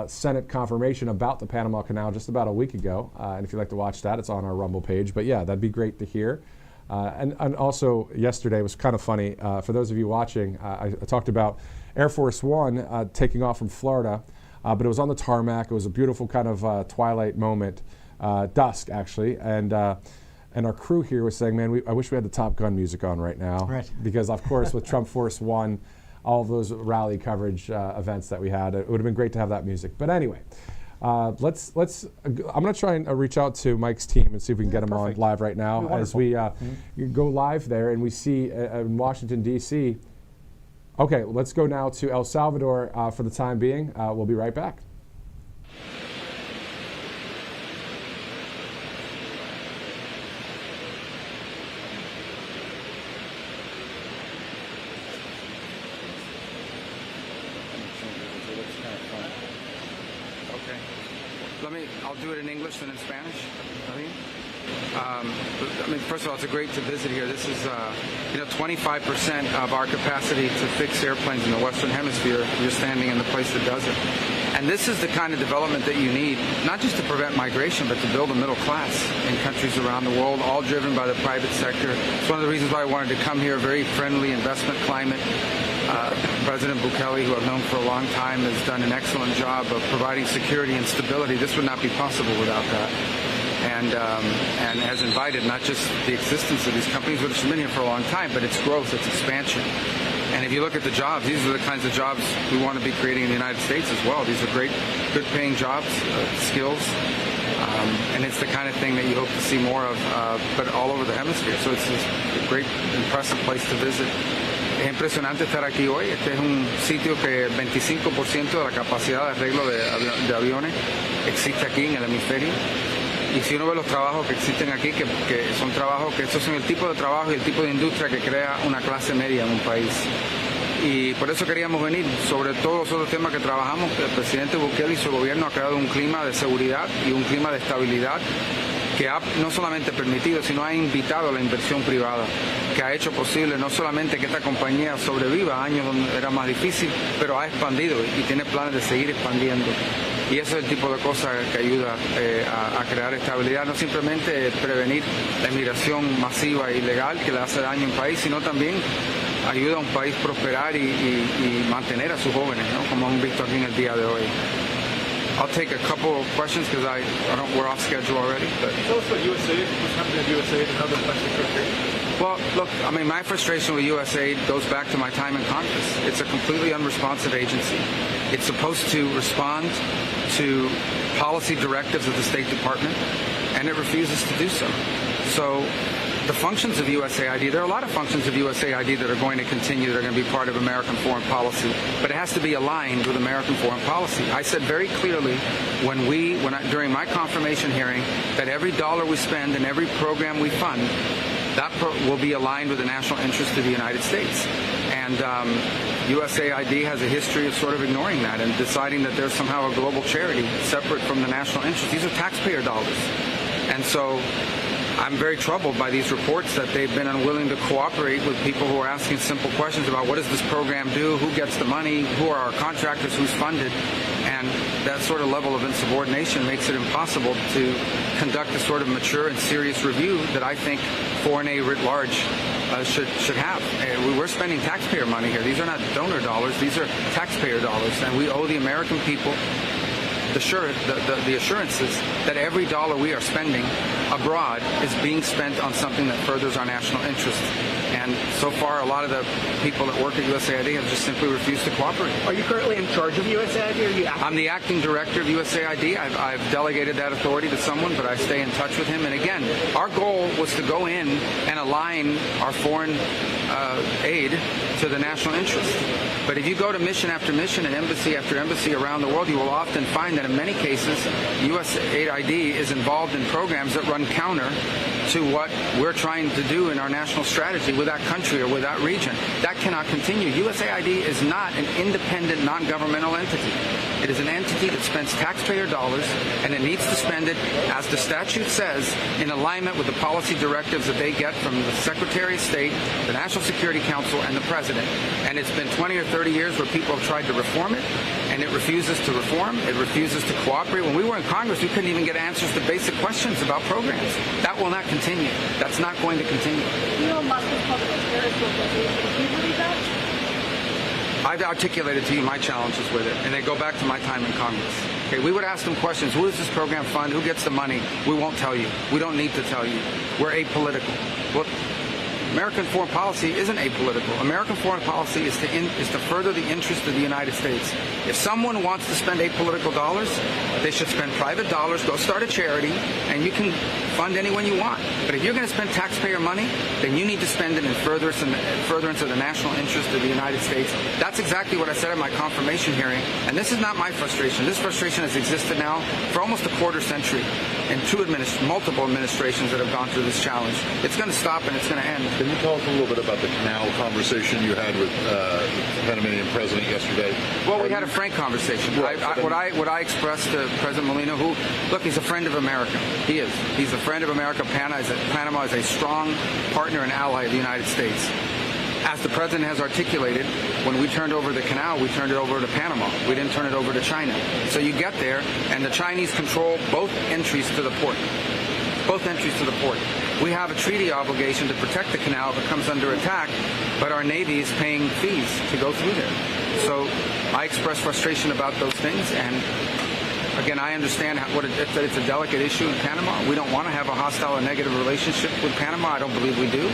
Senate confirmation about the Panama Canal just about a week ago. And if you'd like to watch that, it's on our Rumble page. But yeah, that'd be great to hear. And also yesterday was kind of funny. For those of you watching, I talked about Air Force One taking off from Florida, but it was on the tarmac. It was a beautiful kind of twilight moment, dusk actually. And our crew here was saying, man, I wish we had the Top Gun music on right now. Right. Because, of course, with Trump Force One, all of those rally coverage events that we had, it would have been great to have that music. But anyway, I'm going to try and reach out to Mike's team and see if we can get him on live right now as we go live there and we see in Washington, D.C. Okay, let's go now to El Salvador for the time being. We'll be right back. I'll do it in English and in Spanish. First of all, it's great to visit here. This is, 25% of our capacity to fix airplanes in the Western Hemisphere. You're standing in the place that does it. And And this is the kind of development that you need, not just to prevent migration, but to build a middle class in countries around the world, all driven by the private sector. It's one of the reasons why I wanted to come here, a very friendly investment climate. President Bukele, who I've known for a long time, has done an excellent job of providing security and stability. This would not be possible without that. And has invited not just the existence of these companies, which have been here for a long time, but its growth, its expansion. And if you look at the jobs, these are the kinds of jobs we want to be creating in the United States as well. These are great, good-paying jobs, skills, and it's the kind of thing that you hope to see more of, but all over the hemisphere. So it's a great, impressive place to visit. Es impresionante estar aquí hoy. Este es un sitio que 25% de la capacidad de arreglo de aviones existe aquí en el hemisferio. Y si uno ve los trabajos que existen aquí, que son trabajos, que estos son el tipo de trabajo y el tipo de industria que crea una clase media en un país. Y por eso queríamos venir. Sobre todos los otros temas que trabajamos, el presidente Bukele y su gobierno ha creado un clima de seguridad y un clima de estabilidad que ha no solamente permitido, sino ha invitado a la inversión privada, que ha hecho posible no solamente que esta compañía sobreviva años donde era más difícil, pero ha expandido y tiene planes de seguir expandiendo. Y eso es el tipo de cosas que ayuda a crear estabilidad, no simplemente prevenir la inmigración masiva e ilegal que le hace daño a un país, sino también ayuda a un país prosperar y mantener a sus jóvenes, ¿no? Como hemos visto aquí en el día de hoy. I'll take a couple of questions because we're off schedule already. But. Tell us what USAID, what's happening at USAID and how the domestic frustration. Well, look, I mean, my frustration with USAID goes back to my time in Congress. It's a completely unresponsive agency. It's supposed to respond to policy directives of the State Department, and it refuses to do so. So the functions of USAID, there are a lot of functions of USAID that are going to continue, that are going to be part of American foreign policy, but it has to be aligned with American foreign policy. I said very clearly during my confirmation hearing that every dollar we spend and every program we fund, that will be aligned with the national interest of the United States. And USAID has a history of sort of ignoring that and deciding that there's somehow a global charity separate from the national interest. These are taxpayer dollars. And so I'm very troubled by these reports that they've been unwilling to cooperate with people who are asking simple questions about what does this program do, who gets the money, who are our contractors, who's funded. And that sort of level of insubordination makes it impossible to conduct a sort of mature and serious review that I think foreign aid writ large should have. We're spending taxpayer money here. These are not donor dollars. These are taxpayer dollars. And we owe the American people the assurances that every dollar we are spending abroad is being spent on something that furthers our national interest. And so far, a lot of the people that work at USAID have just simply refused to cooperate. Are you currently in charge of USAID, or are you acting? I'm the acting director of USAID. I've delegated that authority to someone, but I stay in touch with him. And again, our goal was to go in and align our foreign aid to the national interest. But if you go to mission after mission and embassy after embassy around the world, you will often find that in many cases, USAID is involved in programs that run counter to what we're trying to do in our national strategy with that country or with that region. That cannot continue. USAID is not an independent, non-governmental entity. It is an entity that spends taxpayer dollars, and it needs to spend it, as the statute says, in alignment with the policy directives that they get from the Secretary of State, the National Security Council, and the President. And it's been 20 or 30 years where people have tried to reform it, and it refuses to reform. It refuses to cooperate. When we were in Congress, we couldn't even get answers to basic questions about programs. That will not continue. That's not going to continue. Elon Musk is called a terrorist organization. Do you believe that? I've articulated to you my challenges with it, and they go back to my time in Congress. Okay, we would ask them questions. Who does this program fund? Who gets the money? We won't tell you. We don't need to tell you. We're apolitical. Well, American foreign policy isn't apolitical. American foreign policy is to further the interest of the United States. If someone wants to spend apolitical dollars, they should spend private dollars, go start a charity, and you can fund anyone you want. But if you're going to spend taxpayer money, then you need to spend it in furtherance of the national interest of the United States. That's exactly what I said at my confirmation hearing. And this is not my frustration. This frustration has existed now for almost a quarter century in multiple administrations that have gone through this challenge. It's going to stop and it's going to end. Can you tell us a little bit about the canal conversation you had with the Panamanian president yesterday? Well, we had a frank conversation. Right. What I expressed to President Molino, look, he's a friend of America. He is. He's a friend of America. Panama is a strong partner and ally of the United States. as the president has articulated, when we turned over the canal, we turned it over to Panama. We didn't turn it over to China. So you get there, and the Chinese control both entries to the port. Both entries to the port. We have a treaty obligation to protect the canal if it comes under attack, but our Navy is paying fees to go through there. So I express frustration about those things, and again, I understand that it's a delicate issue in Panama. We don't want to have a hostile or negative relationship with Panama. I don't believe we do.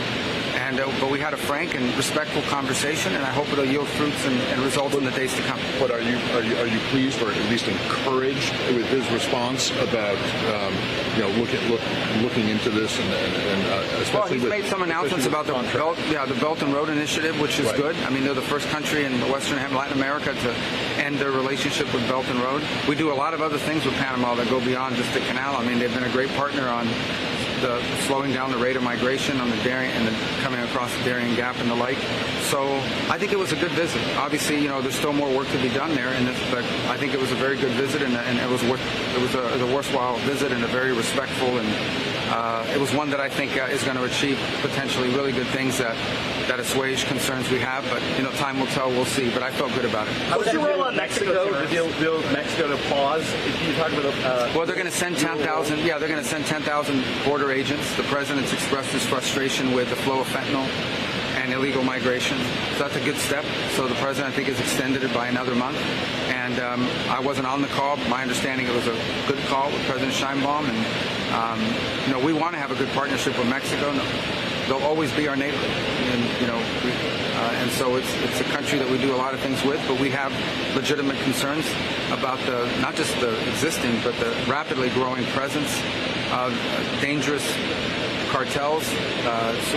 But we had a frank and respectful conversation, and I hope it'll yield fruits and results in the days to come. But are you pleased or at least encouraged with his response about looking into this and especially? Well, he's made some announcements about the Belt and Road Initiative, which is good. I mean, they're the first country in Western and Latin America to end their relationship with Belt and Road. We do a lot of other things with Panama that go beyond just the canal. I mean, they've been a great partner on the slowing down the rate of migration on the Darien and coming across the Darien Gap and the like. So I think it was a good visit. Obviously, there's still more work to be done there, but I think it was a very good visit, and it was a worthwhile visit and a very respectful, and it was one that I think is going to achieve potentially really good things that assuage concerns we have. But time will tell. We'll see. But I felt good about it. What's your role on Mexico? Deal Mexico to pause? If you talk about well, they're going to send 10,000. Yeah, they're going to send 10,000 border agents. The president's expressed his frustration with the flow of fentanyl and illegal migration. So that's a good step. So the president, I think, has extended it by another month. And I wasn't on the call, but my understanding it was a good call with President Sheinbaum. And we want to have a good partnership with Mexico. They'll always be our neighbor, and so it's a country that we do a lot of things with, but we have legitimate concerns about not just the existing, but the rapidly growing presence of dangerous cartels,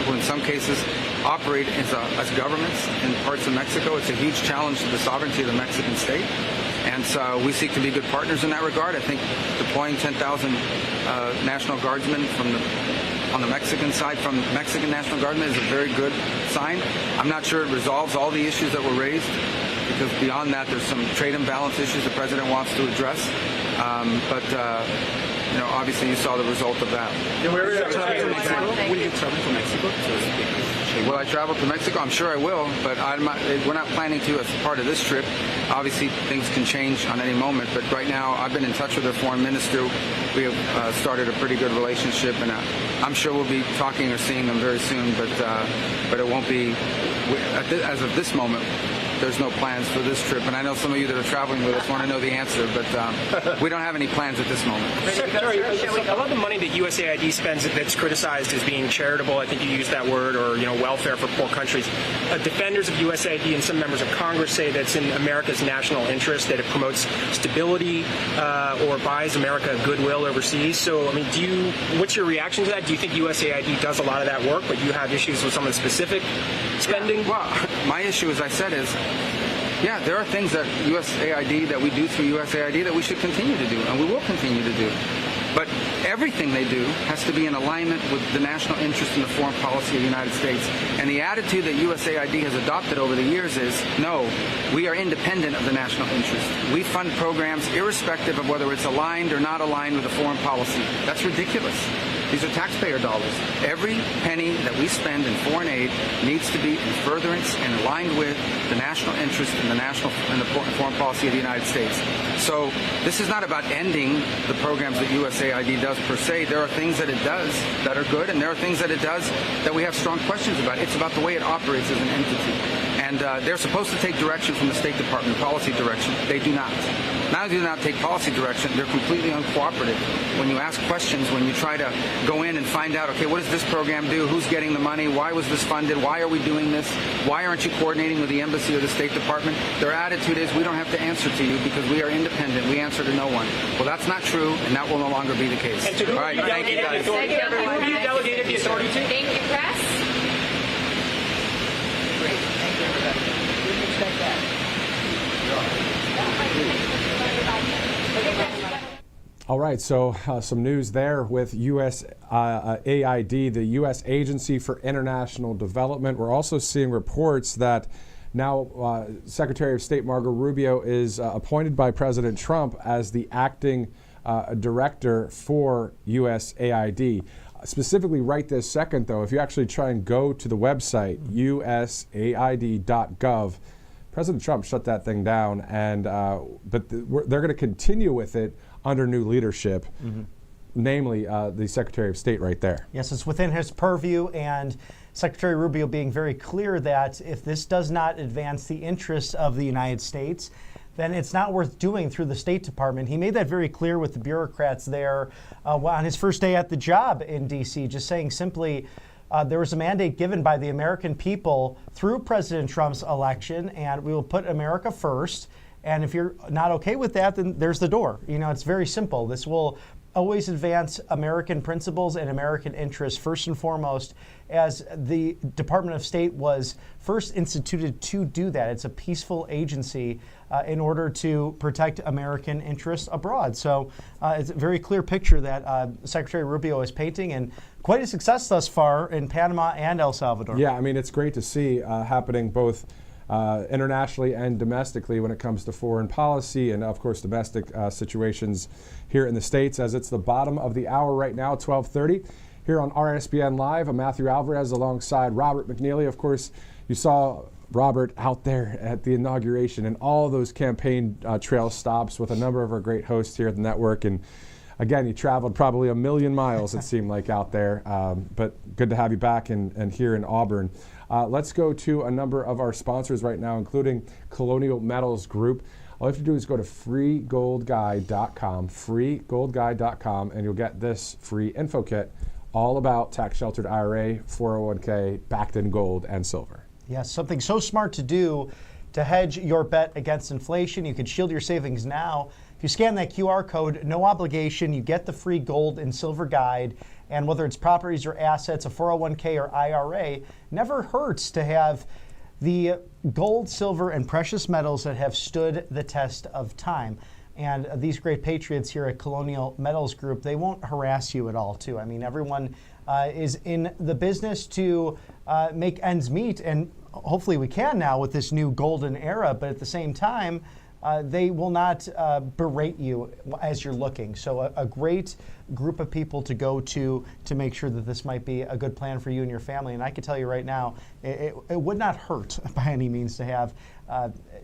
who in some cases operate as governments in parts of Mexico. It's a huge challenge to the sovereignty of the Mexican state. And so we seek to be good partners in that regard. I think deploying 10,000 National Guardsmen on the Mexican side from Mexican National Guardsmen is a very good sign. I'm not sure it resolves all the issues that were raised, because beyond that there's some trade imbalance issues the president wants to address. But obviously you saw the result of that. Will you travel to Mexico? Will I travel to Mexico? I'm sure I will, but we're not planning to as part of this trip. Obviously, things can change on any moment, but right now I've been in touch with their foreign minister. We have started a pretty good relationship, and I'm sure we'll be talking or seeing them very soon, but it won't be, as of this moment, there's no plans for this trip. And I know some of you that are traveling with us want to know the answer, but we don't have any plans at this moment. Secretary, a lot of the money that USAID spends that's criticized as being charitable, I think you used that word, or welfare for poor countries. Defenders of USAID and some members of Congress say that it's in America's national interest, that it promotes stability or buys America goodwill overseas. So, I mean, what's your reaction to that? Do you think USAID does a lot of that work, but you have issues with some of the specific spending? Yeah, well, my issue, as I said, is there are things that we do through USAID that we should continue to do, and we will continue to do. But everything they do has to be in alignment with the national interest in the foreign policy of the United States. And the attitude that USAID has adopted over the years is, no, we are independent of the national interest. We fund programs irrespective of whether it's aligned or not aligned with the foreign policy. That's ridiculous. These are taxpayer dollars. Every penny that we spend in foreign aid needs to be in furtherance and aligned with the national interest in the foreign policy of the United States. So this is not about ending the programs that USAID does per se. There are things that it does that are good, and there are things that it does that we have strong questions about. It's about the way it operates as an entity. And they're supposed to take direction from the State Department, policy direction. They do not. Not only do they not take policy direction, they're completely uncooperative. When you ask questions, when you try to go in and find out, okay, what does this program do? Who's getting the money? Why was this funded? Why are we doing this? Why aren't you coordinating with the embassy or the State Department? Their attitude is, we don't have to answer to you because we are independent. We answer to no one. Well, that's not true, and that will no longer be the case. And to who all right, thank you, guys. Who have you delegated the authority to? Thank you, press. Great. Thank you, everybody. Didn't expect that. All right, so some news there with USAID, the U.S. Agency for International Development. We're also seeing reports that now Secretary of State Marco Rubio is appointed by President Trump as the acting director for USAID. Specifically right this second, though, if you actually try and go to the website, usaid.gov, President Trump shut that thing down, and but they're going to continue with it under new leadership, namely the Secretary of State right there. Yes, it's within his purview, and Secretary Rubio being very clear that if this does not advance the interests of the United States, then it's not worth doing through the State Department. He made that very clear with the bureaucrats there on his first day at the job in D.C., just saying simply, there was a mandate given by the American people through President Trump's election, and we will put America first. And if you're not okay with that, then there's the door. You know, it's very simple. This will always advance American principles and American interests first and foremost, as the Department of State was first instituted to do that. It's a peaceful agency in order to protect American interests abroad. So it's a very clear picture that Secretary Rubio is painting, and quite a success thus far in Panama and El Salvador. Yeah, I mean, it's great to see happening both internationally and domestically when it comes to foreign policy and, of course, domestic situations here in the States, as it's the bottom of the hour right now, 12:30. Here on RSBN Live, I'm Matthew Alvarez alongside Robert McNeely. Of course, you saw Robert out there at the inauguration and all those campaign trail stops with a number of our great hosts here at the network. And again, you traveled probably 1,000,000 miles, it seemed like, out there. But good to have you back and here in Auburn. Let's go to a number of our sponsors right now, including Colonial Metals Group. All you have to do is go to freegoldguide.com, freegoldguide.com, and you'll get this free info kit all about tax-sheltered IRA, 401k, backed in gold and silver. Yes, something so smart to do to hedge your bet against inflation. You can shield your savings now. If you scan that QR code, no obligation, you get the free gold and silver guide. And whether it's properties or assets, a 401k or IRA, never hurts to have the gold, silver, and precious metals that have stood the test of time. And these great patriots here at Colonial Metals Group, they won't harass you at all, too. I mean, everyone is in the business to make ends meet, and hopefully we can now with this new golden era, but at the same time, they will not berate you as you're looking. So a great group of people to go to make sure that this might be a good plan for you and your family. And I can tell you right now, it would not hurt by any means to have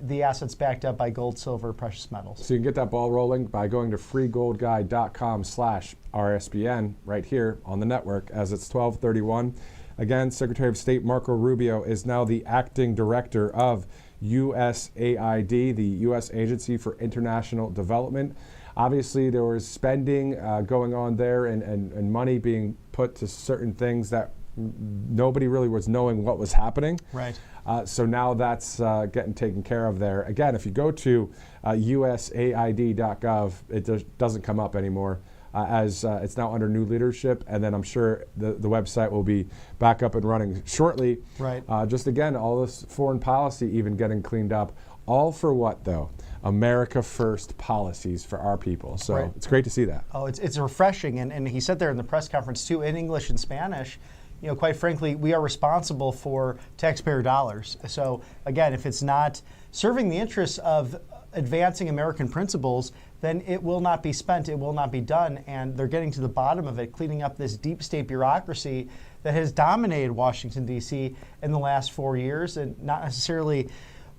the assets backed up by gold, silver, precious metals. So you can get that ball rolling by going to freegoldguide.com/RSBN right here on the network as it's 12:31. Again, Secretary of State Marco Rubio is now the acting director of USAID, the U.S. Agency for International Development. Obviously, there was spending going on there and money being put to certain things that nobody really was knowing what was happening. Right. So now that's getting taken care of there. Again, if you go to usaid.gov, it doesn't come up anymore. As it's now under new leadership, and then I'm sure the website will be back up and running shortly. Right. Just again, all this foreign policy even getting cleaned up. All for what, though? America first policies for our people. So right. It's great to see that. Oh, it's refreshing. And he said there in the press conference, too, in English and Spanish, you know, quite frankly, we are responsible for taxpayer dollars. So, again, if it's not serving the interests of advancing American principles, then it will not be spent, it will not be done. And they're getting to the bottom of it, cleaning up this deep state bureaucracy that has dominated Washington, D.C. in the last 4 years, and not necessarily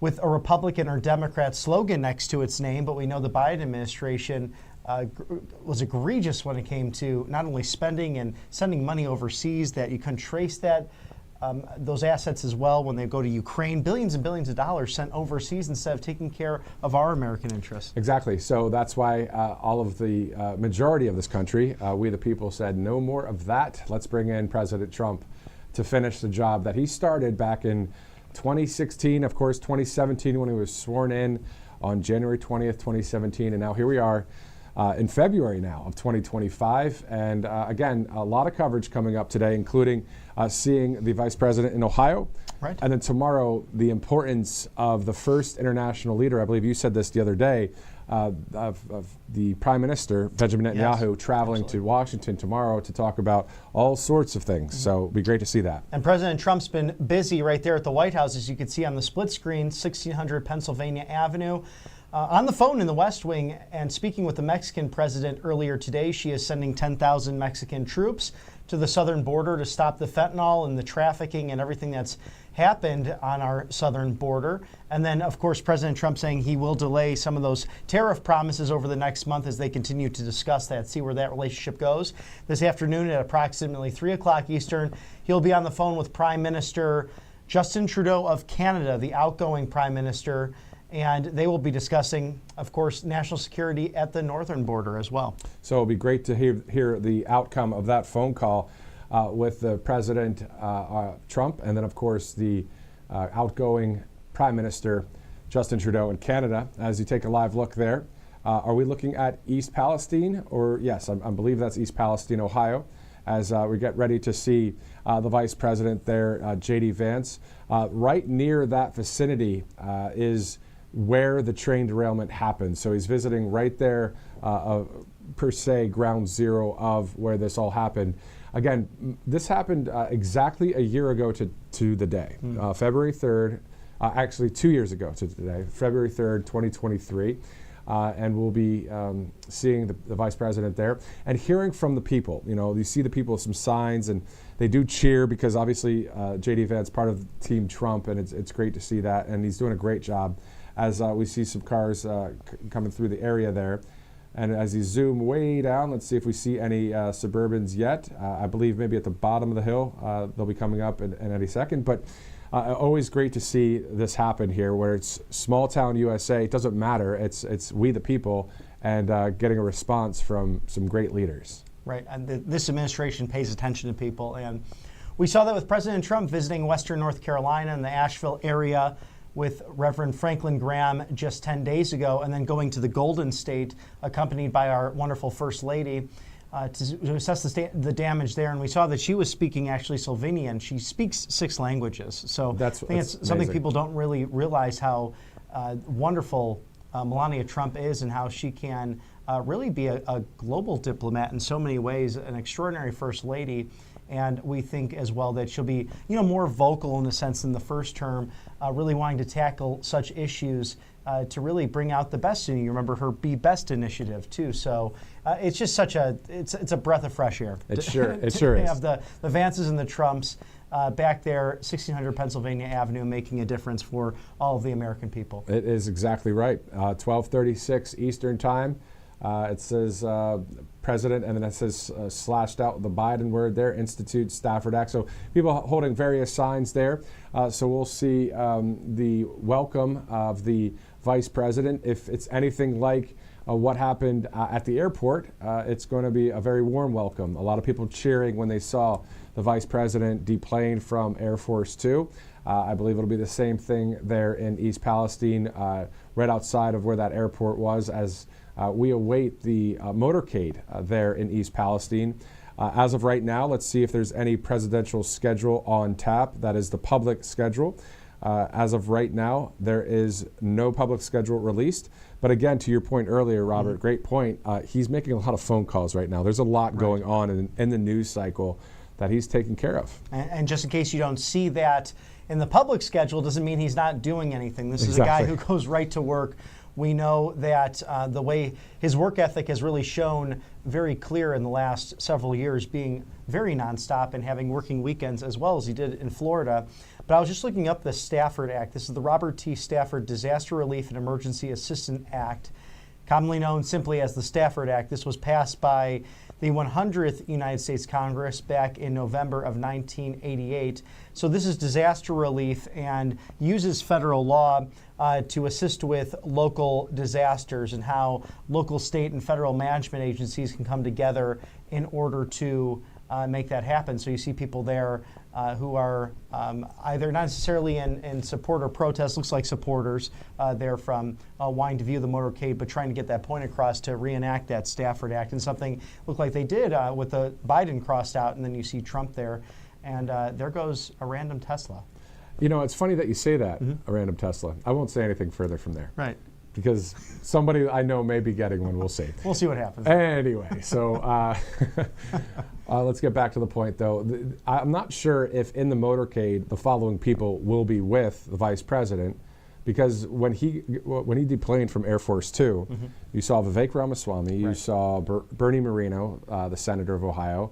with a Republican or Democrat slogan next to its name, but we know the Biden administration was egregious when it came to not only spending and sending money overseas, that you can trace that those assets as well when they go to Ukraine, billions and billions of dollars sent overseas instead of taking care of our American interests. Exactly. So that's why all of the majority of this country, we the people, said no more of that. Let's bring in President Trump to finish the job that he started back in 2016, of course, 2017 when he was sworn in on January 20th, 2017. And now here we are in February now of 2025. And again, a lot of coverage coming up today, including seeing the Vice President in Ohio. Right. And then tomorrow, the importance of the first international leader, I believe you said this the other day, of the Prime Minister, Benjamin Netanyahu, traveling to Washington tomorrow to talk about all sorts of things. So it'll be great to see that. And President Trump's been busy right there at the White House, as you can see on the split screen, 1600 Pennsylvania Avenue. On the phone in the West Wing and speaking with the Mexican president earlier today, she is sending 10,000 Mexican troops to the southern border to stop the fentanyl and the trafficking and everything that's happened on our southern border. And then, of course, President Trump saying he will delay some of those tariff promises over the next month as they continue to discuss that, see where that relationship goes. This afternoon at approximately 3 o'clock Eastern, he'll be on the phone with Prime Minister Justin Trudeau of Canada, the outgoing Prime Minister, and they will be discussing, of course, national security at the northern border as well. So it'll be great to hear the outcome of that phone call with the President Trump, and then, of course, the outgoing Prime Minister Justin Trudeau in Canada. As you take a live look there, are we looking at East Palestine? Or yes, I believe that's East Palestine, Ohio, as we get ready to see the Vice President there, JD Vance. Right near that vicinity is where the train derailment happened. So he's visiting right there, per se, ground zero of where this all happened. Again, this happened exactly a year ago to the day, February 3rd, actually 2 years ago to today, February 3rd, 2023. And we'll be seeing the Vice President there and hearing from the people. You know, you see the people with some signs, and they do cheer because obviously JD Vance part of Team Trump, and it's great to see that, and he's doing a great job as we see some cars coming through the area there. And as you zoom way down, let's see if we see any Suburbans yet. I believe maybe at the bottom of the hill, they'll be coming up in any second. But always great to see this happen here, where it's small town USA. It doesn't matter. It's we the people, and getting a response from some great leaders. Right, and this administration pays attention to people, and we saw that with President Trump visiting Western North Carolina and the Asheville area with Reverend Franklin Graham just 10 days ago, and then going to the Golden State, accompanied by our wonderful First Lady, to assess the damage there. And we saw that she was speaking actually Slovenian. She speaks 6 languages. So I think it's something people don't really realize how wonderful Melania Trump is, and how she can really be a global diplomat in so many ways, an extraordinary First Lady. And we think as well that she'll be, more vocal in a sense than the first term, really wanting to tackle such issues to really bring out the best in you. You remember her Be Best initiative too. So it's just such it's a breath of fresh air. It sure is. Have the Vances and the Trumps back there, 1600 Pennsylvania Avenue, making a difference for all of the American people. It is exactly right. 12:36 Eastern Time. It says President, and then it says slashed out the Biden word there, Institute, Stafford Act. So people holding various signs there. So we'll see the welcome of the Vice President. If it's anything like what happened at the airport, it's going to be a very warm welcome. A lot of people cheering when they saw the Vice President deplane from Air Force Two. I believe it'll be the same thing there in East Palestine, right outside of where that airport was, as we await the motorcade there in East Palestine. As of right now, let's see if there's any presidential schedule on tap. That is the public schedule. As of right now, there is no public schedule released. But again, to your point earlier, Robert, great point. He's making a lot of phone calls right now. There's a lot going on in the news cycle that he's taking care of. And just in case you don't see that in the public schedule, doesn't mean he's not doing anything. This is a guy who goes right to work. We know that the way his work ethic has really shown very clear in the last several years, being very nonstop and having working weekends as well as he did in Florida. But I was just looking up the Stafford Act. This is the Robert T. Stafford Disaster Relief and Emergency Assistance Act, commonly known simply as the Stafford Act. This was passed by the 100th United States Congress back in November of 1988. So this is disaster relief and uses federal law to assist with local disasters, and how local, state, and federal management agencies can come together in order to make that happen. So you see people there who are either not necessarily in support or protest, looks like supporters there from wanting to view the motorcade, but trying to get that point across to reenact that Stafford Act, and something looked like they did with the Biden crossed out, and then you see Trump there, and there goes a random Tesla. You know, it's funny that you say that, a random Tesla. I won't say anything further from there. Right. Because somebody I know may be getting one. We'll see. We'll see what happens. Anyway, so let's get back to the point, though. I'm not sure if in the motorcade the following people will be with the Vice President. because when he deplaned from Air Force Two, you saw Vivek Ramaswamy, you saw Bernie Moreno, the senator of Ohio,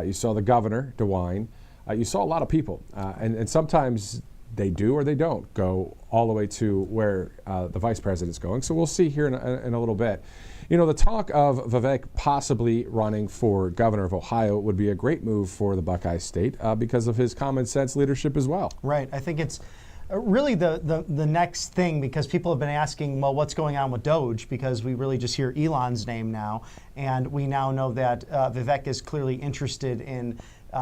you saw the governor DeWine, you saw a lot of people, and sometimes they do or they don't go all the way to where the vice president's going. So we'll see here in a little bit. You know, the talk of Vivek possibly running for governor of Ohio would be a great move for the Buckeye State because of his common sense leadership as well. Right. I think it's really the next thing, because people have been asking, well, what's going on with Doge? Because we really just hear Elon's name now. And we now know that Vivek is clearly interested in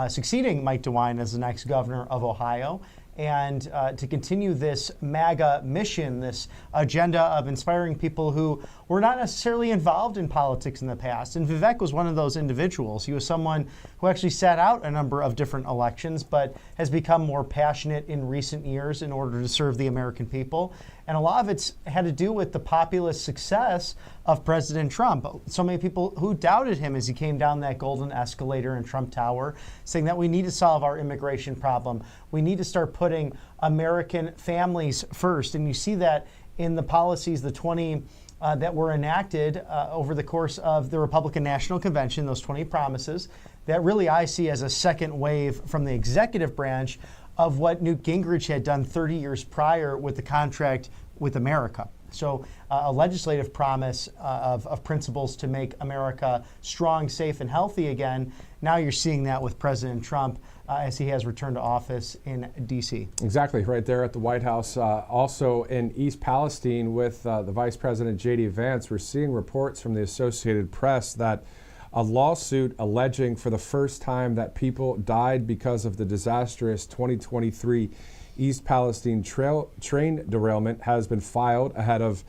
succeeding Mike DeWine as the next governor of Ohio, and to continue this MAGA mission, this agenda of inspiring people who were not necessarily involved in politics in the past. And Vivek was one of those individuals. He was someone who actually sat out a number of different elections, but has become more passionate in recent years in order to serve the American people. And a lot of it's had to do with the populist success of President Trump. So many people who doubted him as he came down that golden escalator in Trump Tower, saying that we need to solve our immigration problem. We need to start putting American families first. And you see that in the policies, the 20 that were enacted over the course of the Republican National Convention, those 20 promises, that really I see as a second wave from the executive branch of what Newt Gingrich had done 30 years prior with the contract with America. So a legislative promise of principles to make America strong, safe, and healthy again. Now you're seeing that with President Trump as he has returned to office in D.C. Exactly, right there at the White House. Also in East Palestine with the Vice President JD Vance, we're seeing reports from the Associated Press that a lawsuit alleging for the first time that people died because of the disastrous 2023 East Palestine train derailment has been filed ahead of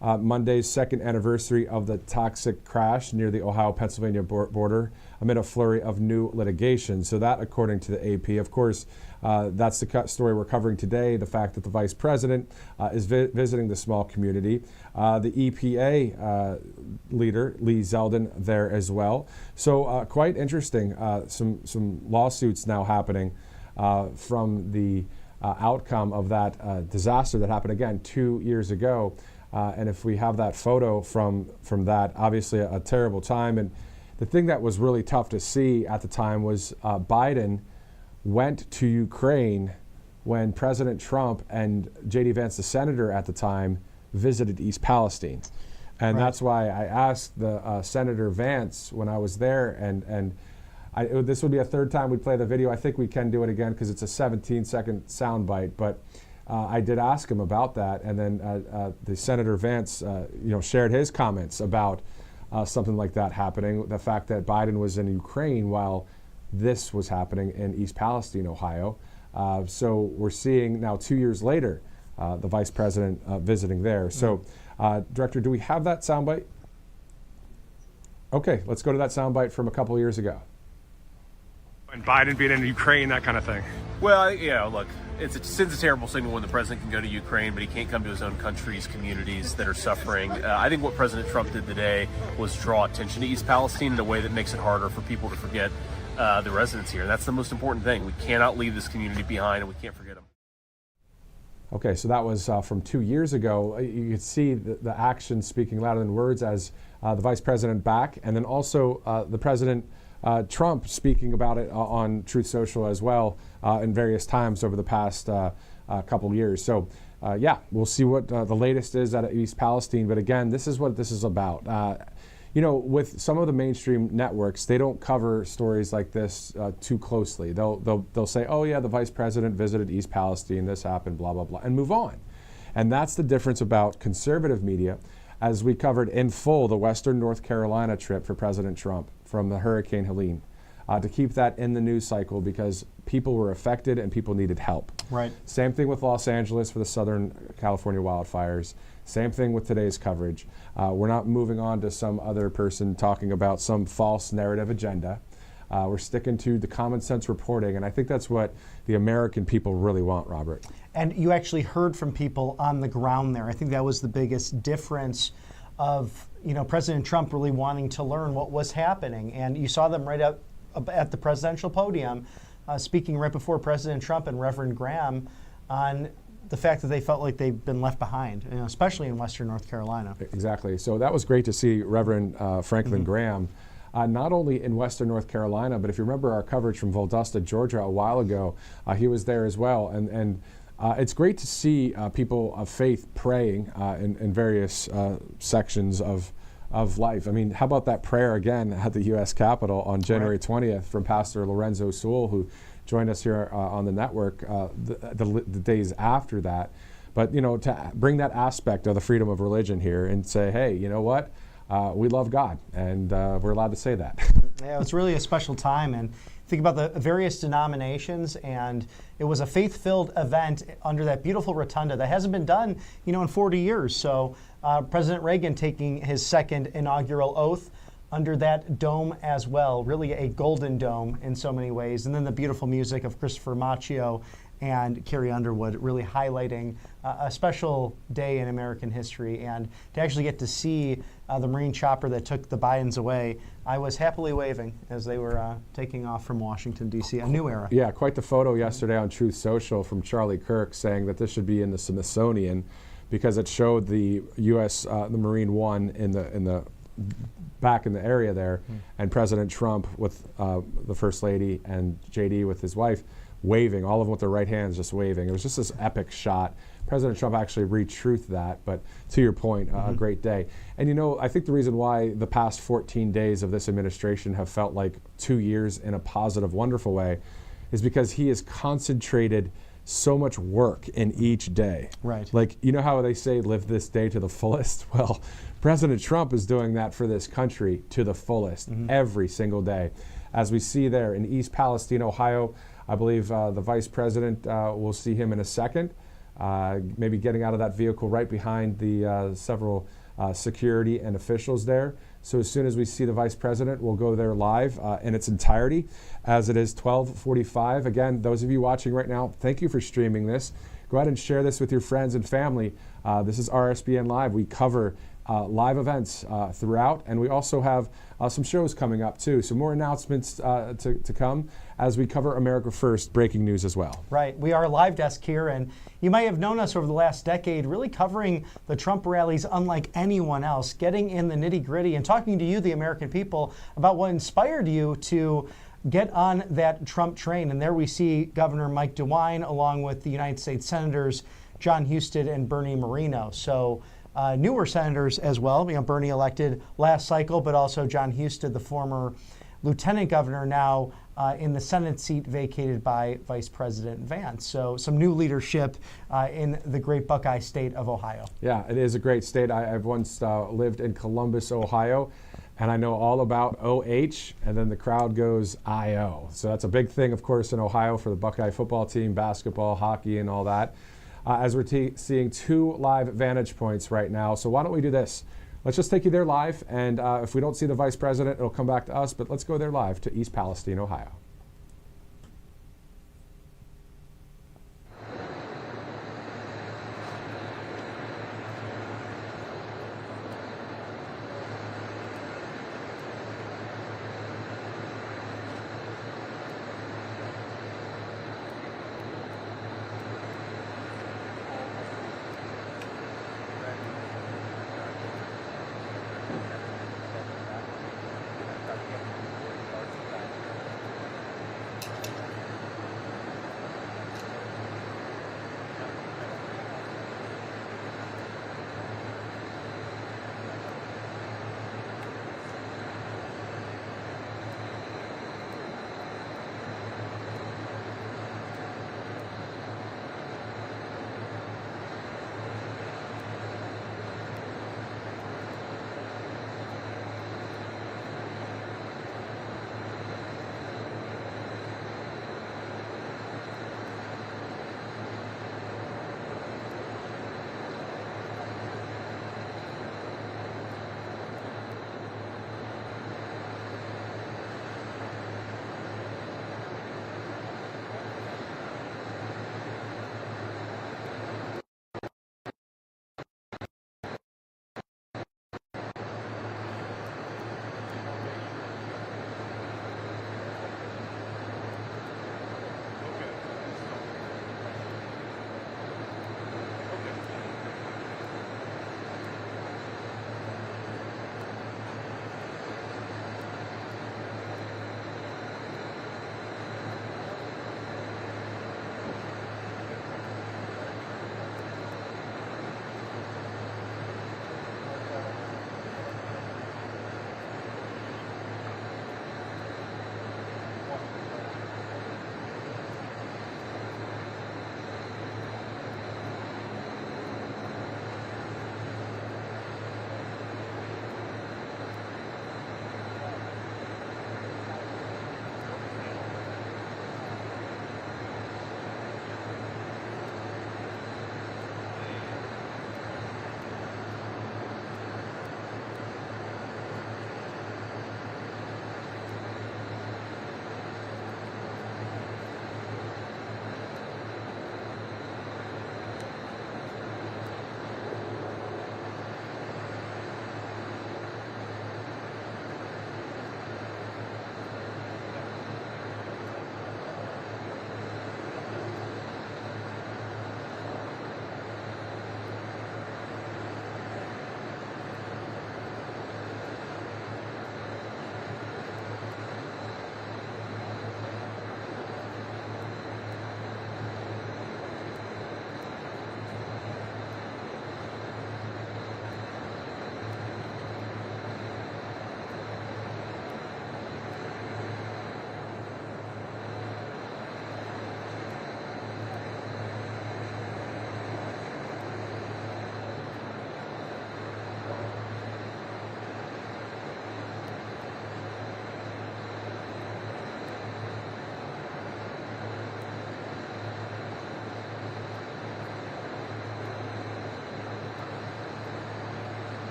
Monday's second anniversary of the toxic crash near the Ohio-Pennsylvania border amid a flurry of new litigation. So that, according to the AP, of course, that's the story we're covering today, the fact that the vice president is visiting the small community. The EPA leader, Lee Zeldin, there as well. So quite interesting, some lawsuits now happening from the outcome of that disaster that happened, again, 2 years ago. And if we have that photo from that, obviously a terrible time. And the thing that was really tough to see at the time was Biden went to Ukraine when President Trump and JD Vance, the senator at the time, visited East Palestine. And that's why I asked the Senator Vance when I was there, and this would be a third time we play the video. I think we can do it again because it's a 17-second soundbite, but I did ask him about that, and then the Senator Vance, shared his comments about something like that happening. The fact that Biden was in Ukraine while this was happening in East Palestine, Ohio. So we're seeing now 2 years later the vice president visiting there. So, Director, do we have that soundbite? Okay, let's go to that soundbite from a couple of years ago. And Biden being in Ukraine, that kind of thing. Well, yeah, look, it sends a terrible signal when the president can go to Ukraine, but he can't come to his own country's communities that are suffering. I think what President Trump did today was draw attention to East Palestine in a way that makes it harder for people to forget the residents here. That's the most important thing. We cannot leave this community behind, and we can't forget them. Okay, so that was from 2 years ago. You could see the action speaking louder than words as the vice president back, and then also the president Trump speaking about it on Truth Social as well in various times over the past couple years. So we'll see what the latest is out of East Palestine. But again, this is what this is about. With some of the mainstream networks, they don't cover stories like this too closely. They'll say, oh yeah, the vice president visited East Palestine, this happened, blah, blah, blah, and move on. And that's the difference about conservative media, as we covered in full the Western North Carolina trip for President Trump from the Hurricane Helene, to keep that in the news cycle because people were affected and people needed help. Right. Same thing with Los Angeles for the Southern California wildfires. Same thing with today's coverage. We're not moving on to some other person talking about some false narrative agenda. We're sticking to the common sense reporting, and I think that's what the American people really want, Robert. And you actually heard from people on the ground there. I think that was the biggest difference of President Trump really wanting to learn what was happening. And you saw them right up at the presidential podium speaking right before President Trump and Reverend Graham on the fact that they felt like they've been left behind, especially in Western North Carolina. Exactly. So that was great to see Reverend Franklin Graham, not only in Western North Carolina, but if you remember our coverage from Valdosta, Georgia a while ago, he was there as well. And it's great to see people of faith praying in various sections of life. I mean, how about that prayer again at the U.S. Capitol on January 20th from Pastor Lorenzo Sewell, who joined us here on the network the days after that. But, to bring that aspect of the freedom of religion here and say, hey, you know what? We love God, and we're allowed to say that. Yeah, it's really a special time. And think about the various denominations, and it was a faith-filled event under that beautiful rotunda that hasn't been done, in 40 years. So President Reagan taking his second inaugural oath under that dome as well, really a golden dome in so many ways. And then the beautiful music of Christopher Macchio and Carrie Underwood really highlighting a special day in American history. And to actually get to see the Marine chopper that took the Bidens away, I was happily waving as they were taking off from Washington, D.C., a new era. Yeah, quite the photo yesterday on Truth Social from Charlie Kirk saying that this should be in the Smithsonian because it showed the U.S., the Marine One in the back in the area there, and President Trump with the First Lady and JD with his wife waving, all of them with their right hands just waving. It was just this epic shot. President Trump actually retruthed that, but to your point, a great day. And I think the reason why the past 14 days of this administration have felt like 2 years in a positive, wonderful way is because he has concentrated so much work in each day. Right. Like, how they say live this day to the fullest? Well, President Trump is doing that for this country to the fullest every single day. As we see there in East Palestine, Ohio, I believe the vice president, we'll see him in a second, maybe getting out of that vehicle right behind the several security and officials there. So as soon as we see the vice president, we'll go there live in its entirety as it is 12:45. Again, those of you watching right now, thank you for streaming this. Go ahead and share this with your friends and family. This is RSBN Live. We cover live events throughout, and we also have some shows coming up too. So more announcements to come as we cover America First breaking news as well. Right. We are a live desk here, and you might have known us over the last decade really covering the Trump rallies unlike anyone else, getting in the nitty-gritty and talking to you, the American people, about what inspired you to get on that Trump train. And there we see Governor Mike DeWine along with the United States Senators John Husted and Bernie Moreno. So newer senators as well. Bernie elected last cycle, but also John Husted, the former lieutenant governor, now in the Senate seat vacated by Vice President Vance. So some new leadership in the great Buckeye state of Ohio. Yeah, it is a great state. I've once lived in Columbus, Ohio, and I know all about OH, and then the crowd goes IO. So that's a big thing, of course, in Ohio for the Buckeye football team, basketball, hockey, and all that. As we're seeing two live vantage points right now. So why don't we do this? Let's just take you there live, and if we don't see the vice president, it'll come back to us, but let's go there live to East Palestine, Ohio.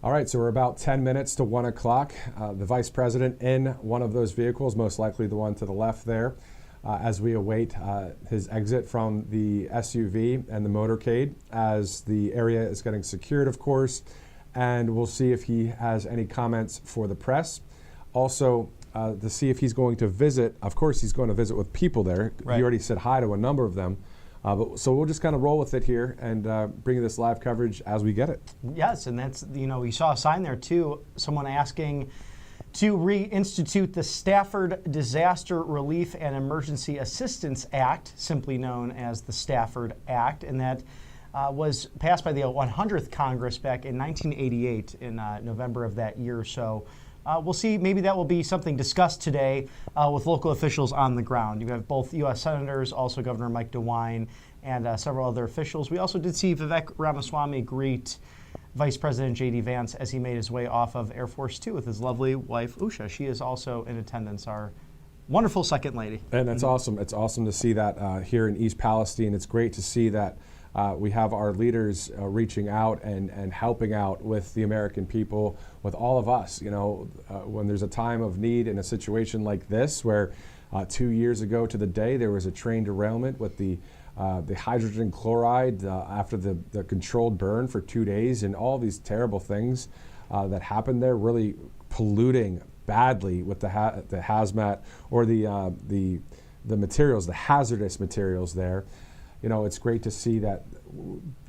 All right, so we're about 10 minutes to 1 o'clock. The Vice President in one of those vehicles, most likely the one to the left there, as we await his exit from the SUV and the motorcade as the area is getting secured, of course. And we'll see if he has any comments for the press. Also, to see if he's going to visit. Of course, he's going to visit with people there. Right. He already said hi to a number of them. So we'll just kind of roll with it here and bring you this live coverage as we get it. Yes, and that's, we saw a sign there too, someone asking to reinstitute the Stafford Disaster Relief and Emergency Assistance Act, simply known as the Stafford Act, and that was passed by the 100th Congress back in 1988 in November of that year. So we'll see, maybe that will be something discussed today with local officials on the ground. You have both U.S. senators, also Governor Mike DeWine, and several other officials. We also did see Vivek Ramaswamy greet Vice President JD Vance as he made his way off of Air Force Two with his lovely wife, Usha. She is also in attendance, our wonderful second lady. And that's awesome. It's awesome to see that here in East Palestine. It's great to see that we have our leaders reaching out and helping out with the American people, with all of us. When there's a time of need in a situation like this, where 2 years ago to the day there was a train derailment with the hydrogen chloride after the controlled burn for 2 days, and all these terrible things that happened there, really polluting badly with the hazmat or the materials, the hazardous materials there. It's great to see that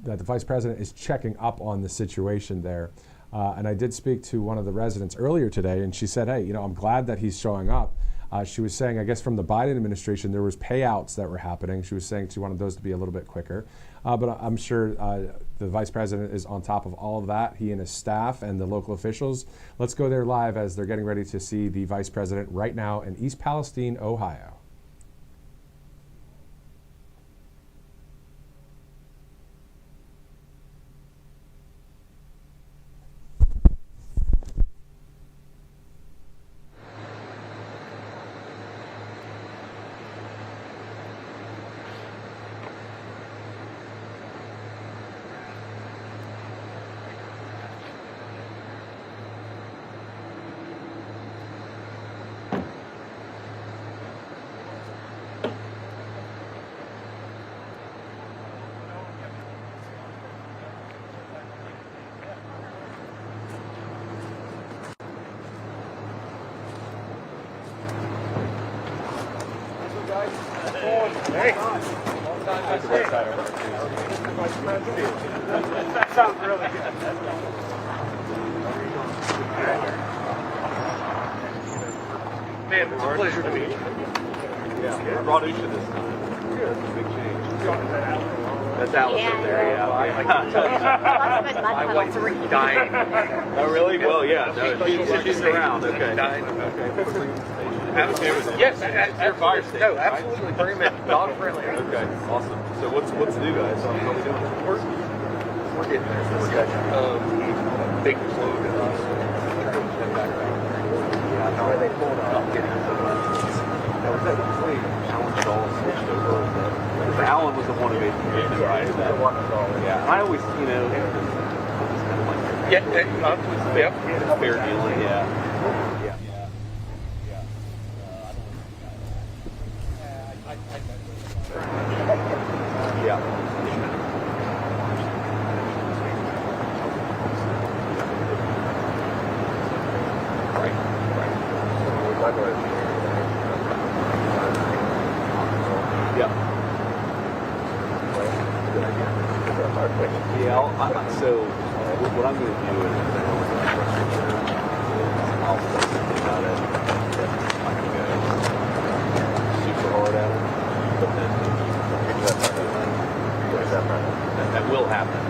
the Vice President is checking up on the situation there. And I did speak to one of the residents earlier today, and she said, hey, I'm glad that he's showing up. She was saying, I guess from the Biden administration, there was payouts that were happening. She was saying she wanted those to be a little bit quicker. But I'm sure the Vice President is on top of all of that, he and his staff and the local officials. Let's go there live as they're getting ready to see the Vice President right now in East Palestine, Ohio. Hey. That sounds really good. Man, it's a pleasure to meet you. Yeah, I brought you to this. Good. It's a big change. That's Alice up there, yeah. My wife's dying. Oh, really? Well, yeah. No, she's around. Okay. Dying. Okay. Yes, your fire station. No, absolutely. Bring them in. Dog friendly. Okay, awesome. So what's new, guys? How are we doing? We're getting there. Big slow. Yeah, how are they pulled out? That was between Alan Stahl switched over. Because Alan was the one who made the decision, right? Yeah, I always, it was kind of like fair dealing. Yeah. So what I'm going to do is I'll think about it. I'm going to go super hard at it, but then that will happen.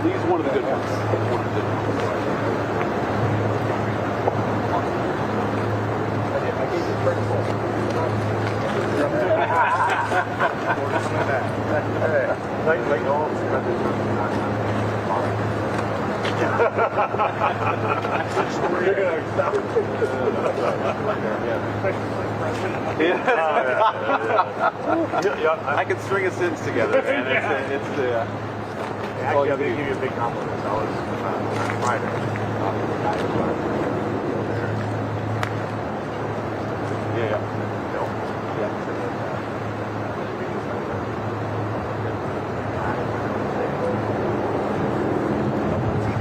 He's one of the good ones. I can string a sentence together, man. It's actually, I'll give you a big compliment. I was Friday.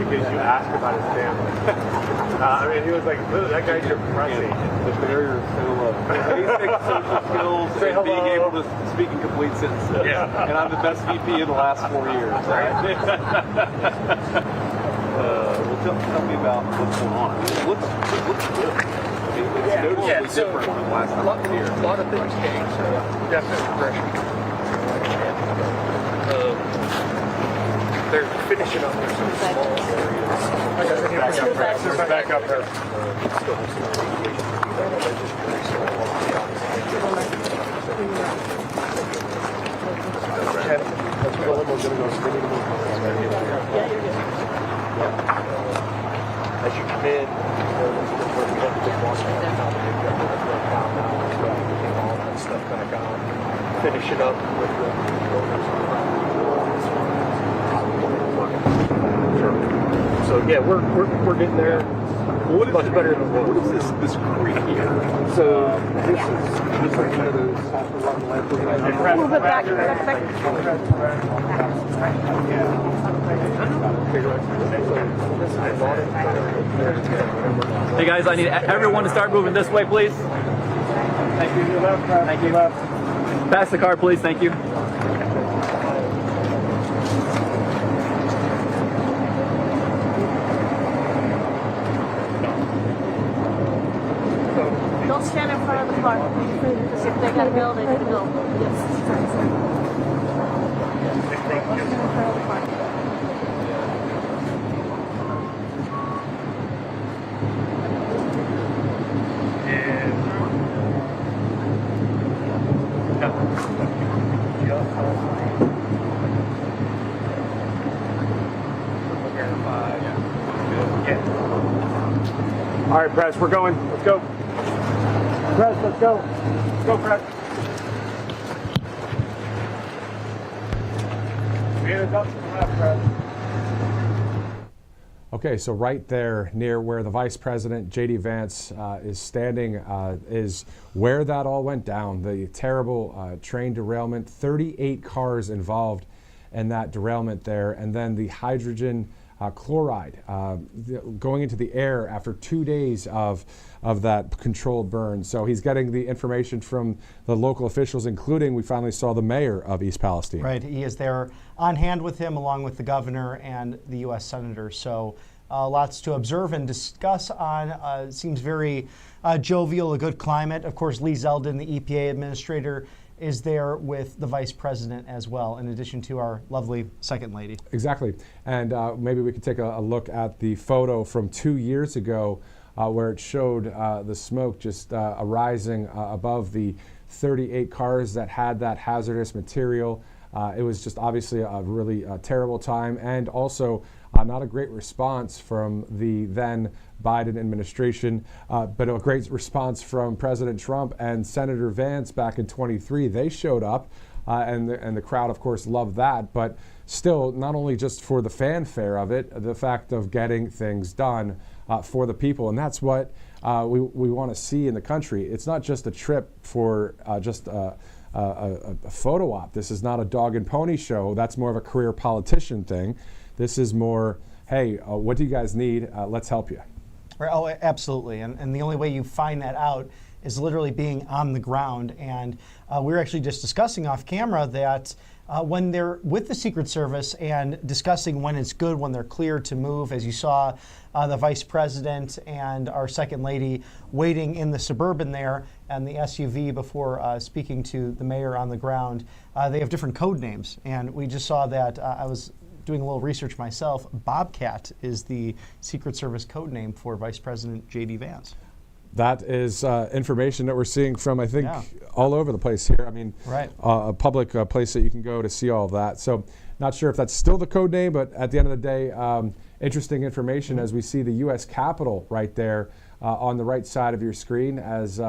Because you asked about his family. I mean, he was like, that guy's depressing. The barrier of basic social skills and being able to speak in complete sentences. Yeah. And I'm the best VP in the last 4 years. Right? Well, tell me about what's going on. It looks good. I mean, it's noticeably different from last time I was here. A lot of things changed. Definite progression. They're finishing up some small areas. Back up there. That's where the limo's going to go. So they need to move. As you come in, we have the big boss man down all that stuff back on. Finish it up with the owners on the ground. So yeah, we're getting there. What is much better than what is this creek here? So this is one of those. Move it back. Hey guys, I need everyone to start moving this way, please. Thank you. Thank you. Pass the car, please. Thank you. Don't stand in front of the car. Because if they gotta go, they gotta go. All right, press, we're going. Let's go. Press, let's go. Let's go, press. Hands up to the left, press. Okay, so right there near where the Vice President JD Vance is standing is where that all went down. The terrible train derailment, 38 cars involved in that derailment there, and then the hydrogen chloride going into the air after 2 days of that controlled burn. So he's getting the information from the local officials, including we finally saw the mayor of East Palestine. Right, he is there on hand with him along with the governor and the U.S. senator. So lots to observe and discuss on. Seems very jovial, a good climate. Of course, Lee Zeldin, the EPA administrator, is there with the vice president as well, in addition to our lovely second lady. Exactly. And maybe we could take a look at the photo from 2 years ago where it showed the smoke just arising above the 38 cars that had that hazardous material. It was just obviously a really terrible time, and also not a great response from the then Biden administration, but a great response from President Trump and Senator Vance back in 23. They showed up, and the crowd, of course, loved that. But still, not only just for the fanfare of it, the fact of getting things done for the people, and that's what we want to see in the country. It's not just a trip for just a photo op. This is not a dog and pony show. That's more of a career politician thing. This is more, hey, what do you guys need? Let's help you. Oh, absolutely. And the only way you find that out is literally being on the ground. And we were actually just discussing off camera that when they're with the Secret Service and discussing when it's good, when they're clear to move, as you saw the Vice President and our Second Lady waiting in the Suburban there and the SUV before speaking to the mayor on the ground, they have different code names. And we just saw that. I was doing a little research myself. Bobcat is the Secret Service code name for Vice President JD Vance. that is information that we're seeing from, I think, all over the place here. I mean, a public place that you can go to see all of that. So not sure if that's still the code name, but at the end of the day, interesting information as we see the U.S. Capitol right there on the right side of your screen, as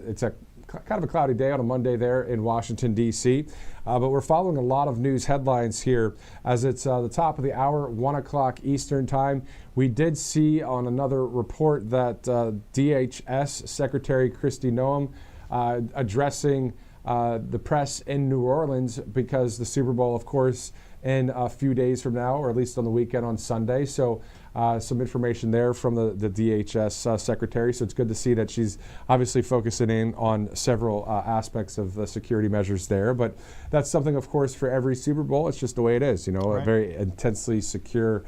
it's a kind of a cloudy day on a Monday there in Washington, D.C. But we're following a lot of news headlines here as it's the top of the hour, 1 o'clock Eastern time. We did see on another report that DHS Secretary Kristi Noem addressing the press in New Orleans, because the Super Bowl, of course, in a few days from now, or at least on the weekend on Sunday. So some information there from the DHS secretary. So it's good to see that she's obviously focusing in on several aspects of the security measures there. But that's something, of course, for every Super Bowl. It's just the way it is, a very intensely secure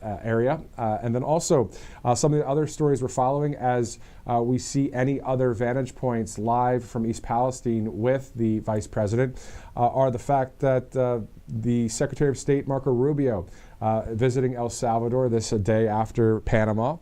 area. And then also some of the other stories we're following as we see any other vantage points live from East Palestine with the vice president are the fact that the Secretary of State, Marco Rubio, visiting El Salvador this day after Panama.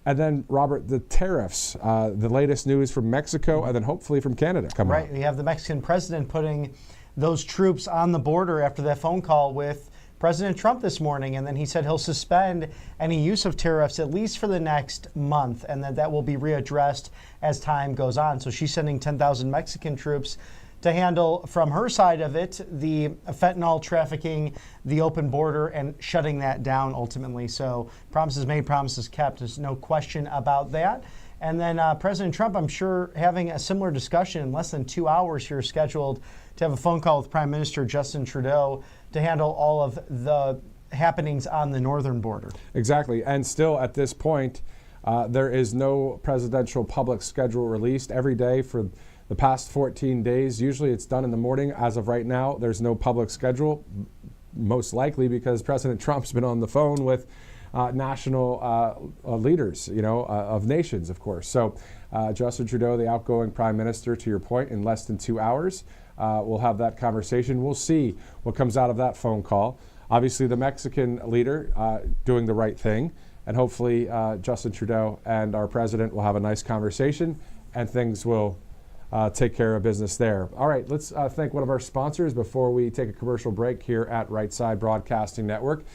And then, Robert, the tariffs, the latest news from Mexico and then hopefully from Canada coming up. Right. You have the Mexican president putting those troops on the border after that phone call with President Trump this morning, and then he said he'll suspend any use of tariffs at least for the next month, and that will be readdressed as time goes on. So she's sending 10,000 Mexican troops to handle, from her side of it, the fentanyl trafficking, the open border, and shutting that down ultimately. So promises made, promises kept. There's no question about that. And then President Trump, I'm sure, having a similar discussion in less than 2 hours here, scheduled to have a phone call with Prime Minister Justin Trudeau to handle all of the happenings on the northern border. Exactly. And still at this point, there is no presidential public schedule released every day for the past 14 days. Usually it's done in the morning. As of right now, there's no public schedule, most likely because President Trump's been on the phone with national leaders, of nations, of course. So Justin Trudeau, the outgoing prime minister, to your point, in less than 2 hours, we'll have that conversation. We'll see what comes out of that phone call. Obviously, the Mexican leader doing the right thing, and hopefully Justin Trudeau and our president will have a nice conversation, and things will take care of business there. All right, let's thank one of our sponsors before we take a commercial break here at Right Side Broadcasting Network.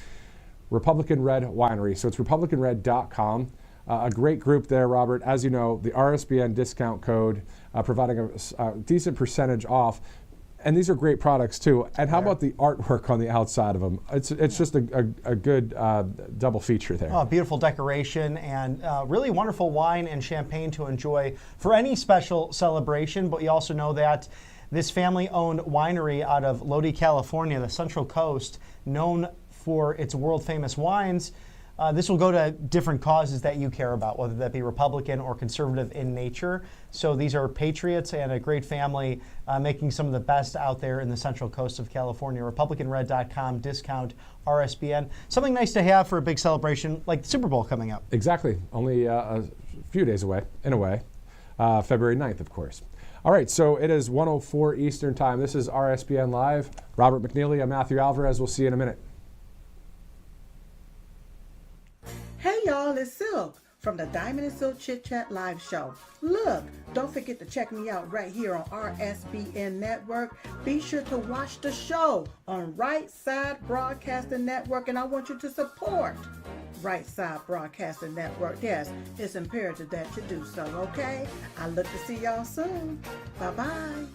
Republican Red Winery. So it's republicanred.com. A great group there, Robert. As you know, the RSBN discount code providing a decent percentage off. And these are great products, too. And how about the artwork on the outside of them? It's just a good double feature there. Oh, beautiful decoration and really wonderful wine and champagne to enjoy for any special celebration. But you also know that this family-owned winery out of Lodi, California, the Central Coast, known for its world-famous wines, this will go to different causes that you care about, whether that be Republican or conservative in nature. So these are patriots and a great family making some of the best out there in the Central Coast of California. RepublicanRed.com, discount RSBN. Something nice to have for a big celebration like the Super Bowl coming up. Exactly. Only a few days away, in a way. February 9th, of course. All right, so it is 1:04 Eastern Time. This is RSBN Live. Robert McNeely, I'm Matthew Alvarez. We'll see you in a minute. Hey y'all, it's Silk from the Diamond and Silk Chit Chat Live Show. Look, don't forget to check me out right here on RSBN Network. Be sure to watch the show on Right Side Broadcasting Network, and I want you to support Right Side Broadcasting Network. Yes, it's imperative that you do so, okay? I look to see y'all soon. Bye-bye.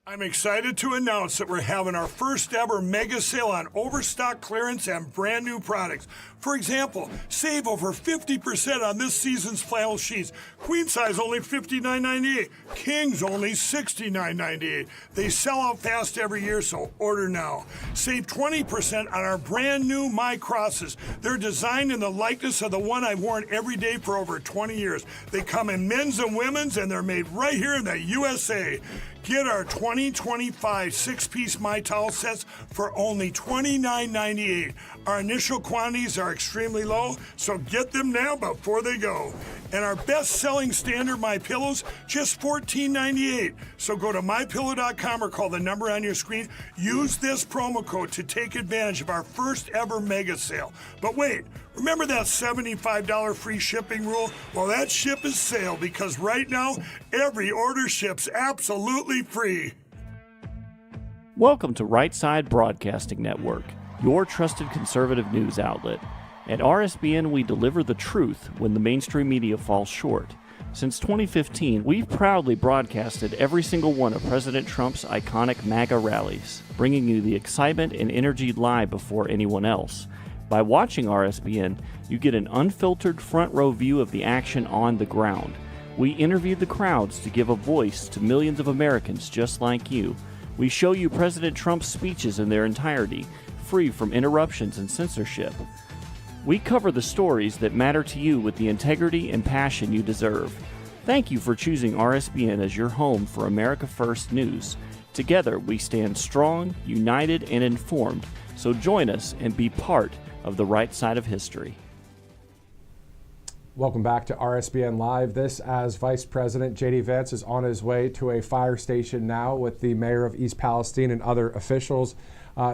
I'm excited to announce that we're having our first ever mega sale on overstock clearance and brand new products. For example, save over 50% on this season's flannel sheets. Queen size only $59.98. Kings only $69.98. They sell out fast every year, so order now. Save 20% on our brand new My Crosses. They're designed in the likeness of the one I've worn every day for over 20 years. They come in men's and women's, and they're made right here in the USA. Get our 2025 six-piece My Towel sets for only $29.98. Our initial quantities are extremely low, so get them now before they go. And our best-selling standard My Pillows, just $14.98. So go to MyPillow.com or call the number on your screen. Use this promo code to take advantage of our first ever mega sale. But wait, Remember that $75 free shipping rule? Well, that ship has sailed because right now, every order ships absolutely free. Welcome to Right Side Broadcasting Network, your trusted conservative news outlet. At RSBN, we deliver the truth when the mainstream media falls short. Since 2015, we've proudly broadcasted every single one of President Trump's iconic MAGA rallies, bringing you the excitement and energy live before anyone else. By watching RSBN, you get an unfiltered front row view of the action on the ground. We interview the crowds to give a voice to millions of Americans just like you. We show you President Trump's speeches in their entirety, free from interruptions and censorship. We cover the stories that matter to you with the integrity and passion you deserve. Thank you for choosing RSBN as your home for America First News. Together, we stand strong, united, and informed. So join us and be part of the right side of history. Welcome back to RSBN Live. This as Vice President JD Vance is on his way to a fire station now with the mayor of East Palestine and other officials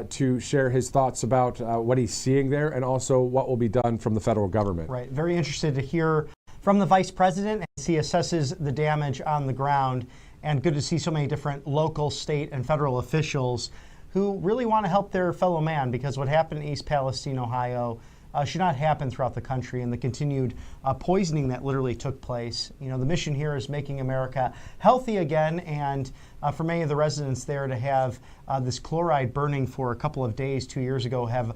to share his thoughts about what he's seeing there and also what will be done from the federal government. Right. Very interested to hear from the vice president as he assesses the damage on the ground, and good to see so many different local, state, and federal officials who really want to help their fellow man, because what happened in East Palestine, Ohio, should not happen throughout the country, and the continued poisoning that literally took place. You know, the mission here is making America healthy again, and for many of the residents there to have this chloride burning for a couple of days 2 years ago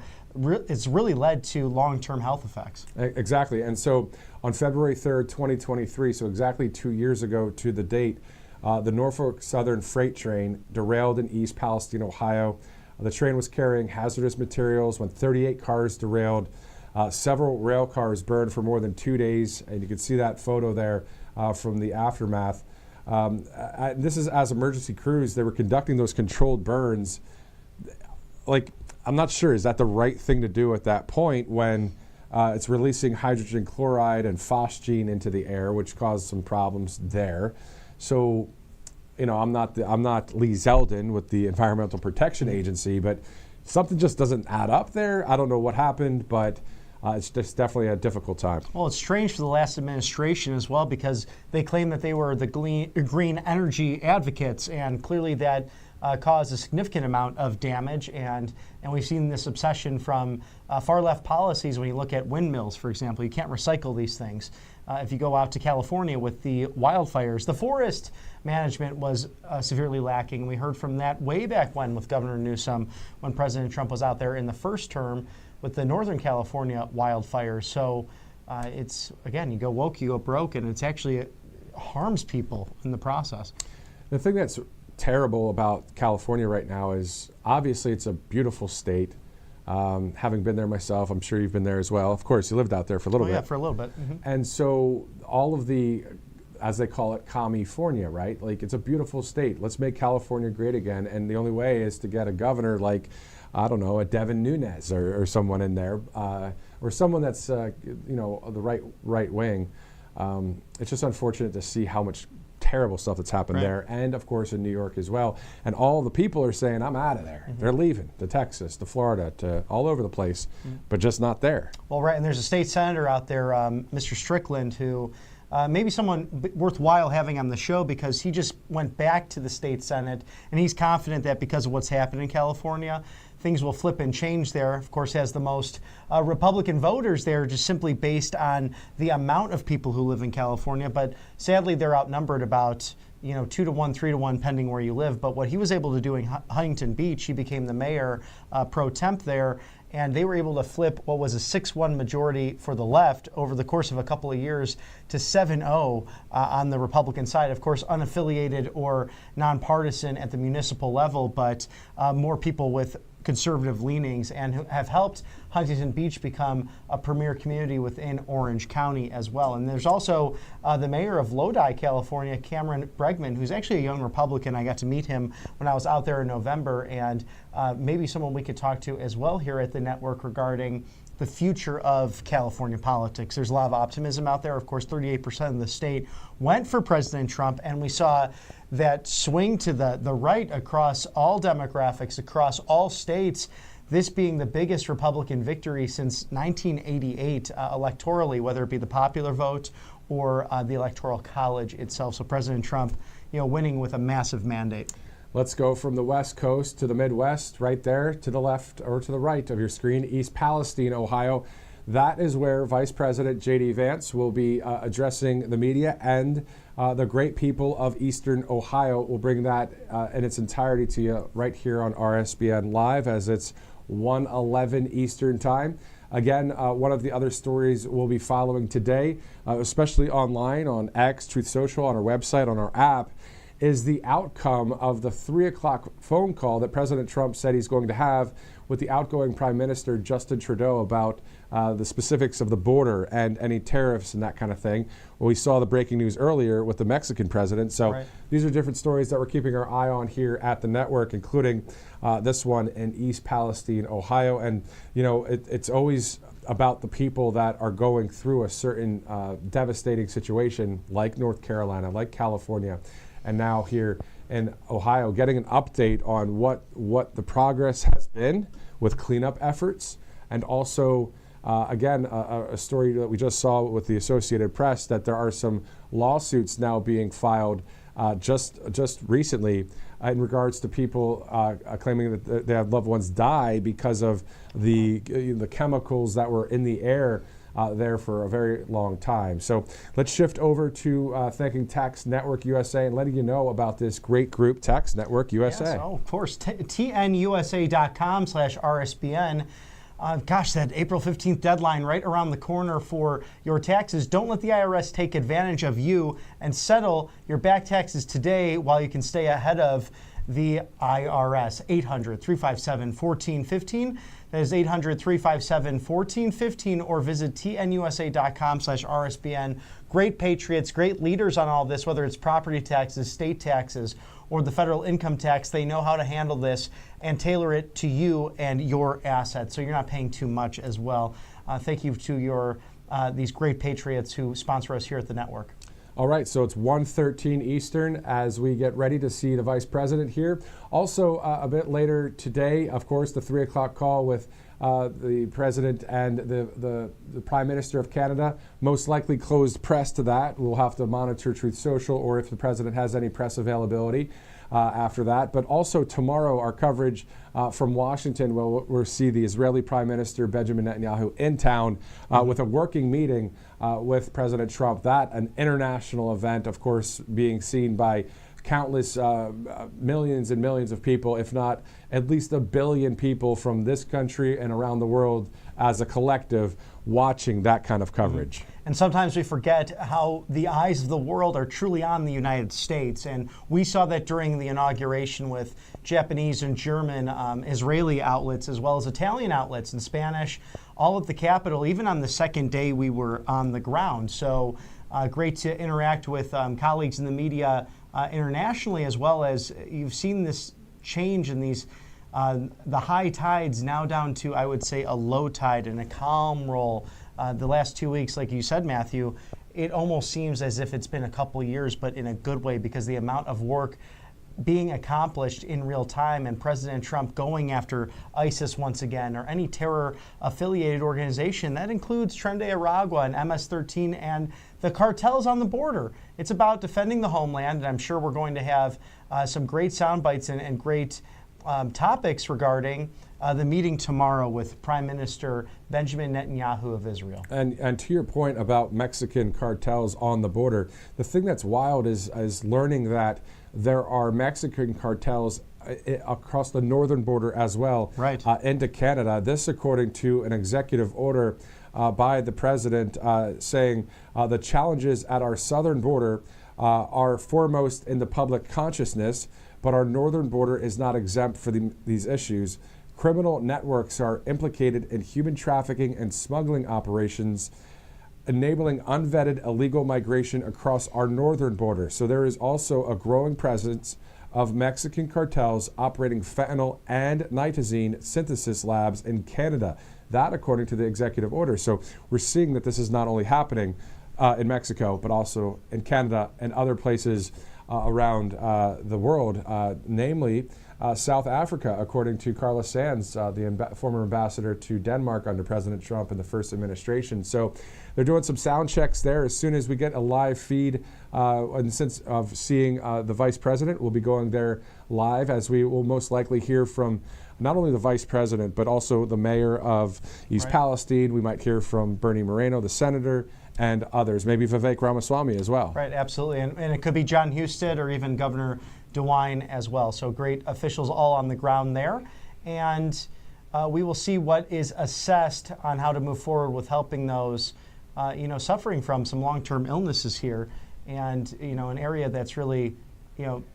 it's really led to long-term health effects. Exactly, and so on February 3rd, 2023, so exactly 2 years ago to the date, the Norfolk Southern freight train derailed in East Palestine, Ohio. The train was carrying hazardous materials when 38 cars derailed. Several rail cars burned for more than 2 days, and you can see that photo there from the aftermath. This is as emergency crews, they were conducting those controlled burns. Like, I'm not sure, is that the right thing to do at that point when it's releasing hydrogen chloride and phosgene into the air, which caused some problems there. So, you know, I'm not Lee Zeldin with the Environmental Protection Agency, but something just doesn't add up there. I don't know what happened, but it's just definitely a difficult time. Well, it's strange for the last administration as well, because they claim that they were the green energy advocates, and clearly that caused a significant amount of damage. And we've seen this obsession from far left policies. When you look at windmills, for example, you can't recycle these things. If you go out to California with the wildfires, the forest management was severely lacking. We heard from that way back when with Governor Newsom, when President Trump was out there in the first term with the Northern California wildfires. So it's, again, you go woke, you go broke, and it's actually harms people in the process. The thing that's terrible about California right now is obviously it's a beautiful state. Having been there myself, I'm sure you've been there as well. Of course, you lived out there for a little bit. Yeah, for a little bit. Mm-hmm. And so all of the, as they call it, California, right? Like, it's a beautiful state. Let's make California great again. And the only way is to get a governor like, I don't know, a Devin Nunes or someone in there, or someone that's, you know, the right wing. It's just unfortunate to see how much terrible stuff that's happened there, and of course in New York as well. And all the people are saying, I'm out of there. Mm-hmm. They're leaving to Texas, to Florida, to all over the place, but just not there. Well, right, and there's a state senator out there, Mr. Strickland, who maybe someone worthwhile having on the show, because he just went back to the state Senate, and he's confident that because of what's happened in California, things will flip and change there. Of course, has the most Republican voters there, just simply based on the amount of people who live in California. But sadly, they're outnumbered about 2 to 1, 3 to 1, depending where you live. But what he was able to do in Huntington Beach, he became the mayor pro temp there, and they were able to flip what was a 6-1 majority for the left over the course of a couple of years to 7-0 on the Republican side. Of course, unaffiliated or nonpartisan at the municipal level, but more people with conservative leanings, and who have helped Huntington Beach become a premier community within Orange County as well. And there's also the mayor of Lodi, California, Cameron Bregman, who's actually a young Republican. I got to meet him when I was out there in November, and maybe someone we could talk to as well here at the network regarding the future of California politics. There's a lot of optimism out there. Of course, 38% of the state went for President Trump, and we saw that swing to the right across all demographics, across all states. this being the biggest Republican victory since 1988 electorally, whether it be the popular vote or the Electoral College itself. So President Trump, winning with a massive mandate. Let's go from the West Coast to the Midwest, right there to the left or to the right of your screen, East Palestine, Ohio. That is where Vice President JD Vance will be addressing the media, and the great people of Eastern Ohio. Will bring that in its entirety to you right here on RSBN Live as it's 1:11 Eastern Time. Again, one of the other stories we'll be following today, especially online on X, Truth Social, on our website, on our app, is the outcome of the 3 o'clock phone call that President Trump said he's going to have with the outgoing Prime Minister Justin Trudeau about the specifics of the border and any tariffs and that kind of thing. Well, we saw the breaking news earlier with the Mexican president. So these are different stories that we're keeping our eye on here at the network, including this one in East Palestine, Ohio. And, it's always about the people that are going through a certain devastating situation like North Carolina, like California, and now here in Ohio, getting an update on what the progress has been with cleanup efforts, and also, again, a story that we just saw with the Associated Press that there are some lawsuits now being filed just recently in regards to people claiming that they have loved ones die because of the chemicals that were in the air there for a very long time. So let's shift over to thanking Tax Network USA and letting you know about this great group, Tax Network USA. Yes, of course, tnusa.com/RSBN. Gosh, that April 15th deadline right around the corner for your taxes. Don't let the IRS take advantage of you, and settle your back taxes today while you can stay ahead of the IRS. 800-357-1415. That is 800-357-1415, or visit tnusa.com/RSBN. Great patriots, great leaders on all this, whether it's property taxes, state taxes, or the federal income tax. They know how to handle this and tailor it to you and your assets, so you're not paying too much as well. Thank you to these great patriots who sponsor us here at the network. All right, so it's 1:13 Eastern as we get ready to see the Vice President here. Also, a bit later today, of course, the 3 o'clock call with the President and the Prime Minister of Canada. Most likely closed press to that. We'll have to monitor Truth Social or if the President has any press availability after that. But also tomorrow, our coverage from Washington, we'll see the Israeli Prime Minister Benjamin Netanyahu in town with a working meeting with President Trump. That, an international event, of course, being seen by countless millions and millions of people, if not at least 1 billion people from this country and around the world as a collective watching that kind of coverage. And sometimes we forget how the eyes of the world are truly on the United States. And we saw that during the inauguration with Japanese and German Israeli outlets, as well as Italian outlets and Spanish, all at the Capitol. Even on the second day, we were on the ground. So great to interact with colleagues in the media internationally, as well as you've seen this change in these the high tides now down to, I would say, a low tide and a calm roll. The last 2 weeks, like you said, Matthew, it almost seems as if it's been a couple years, but in a good way, because the amount of work being accomplished in real time, and President Trump going after ISIS once again, or any terror-affiliated organization. That includes Tren de Aragua and MS-13 and the cartels on the border. It's about defending the homeland, and I'm sure we're going to have some great sound bites and great topics regarding the meeting tomorrow with Prime Minister Benjamin Netanyahu of Israel. And to your point about Mexican cartels on the border, the thing that's wild is learning that there are Mexican cartels across the northern border as well, into Canada. This according to an executive order by the president saying the challenges at our southern border are foremost in the public consciousness, but our northern border is not exempt for these issues. Criminal networks are implicated in human trafficking and smuggling operations, enabling unvetted illegal migration across our northern border. So there is also a growing presence of Mexican cartels operating fentanyl and nitazene synthesis labs in Canada. That according to the executive order. So we're seeing that this is not only happening in Mexico, but also in Canada and other places around the world, namely South Africa, according to Carlos Sands, the former ambassador to Denmark under President Trump in the first administration. So they're doing some sound checks there. As soon as we get a live feed, in the sense of seeing the vice president, we'll be going there live, as we will most likely hear from not only the vice president, but also the mayor of East Palestine. We might hear from Bernie Moreno, the senator, and others, maybe Vivek Ramaswamy as well. Right, absolutely. And it could be John Husted or even Governor DeWine as well. So great officials all on the ground there. And we will see what is assessed on how to move forward with helping those suffering from some long-term illnesses here. And, an area that's really,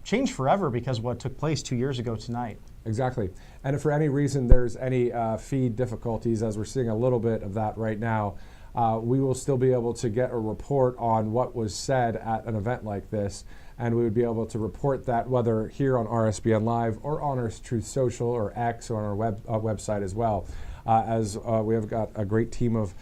changed forever because of what took place 2 years ago tonight. Exactly. And if for any reason there's any feed difficulties, as we're seeing a little bit of that right now, we will still be able to get a report on what was said at an event like this. And we would be able to report that whether here on RSBN Live or on our Truth Social or X or on our website as well, as we have got a great team of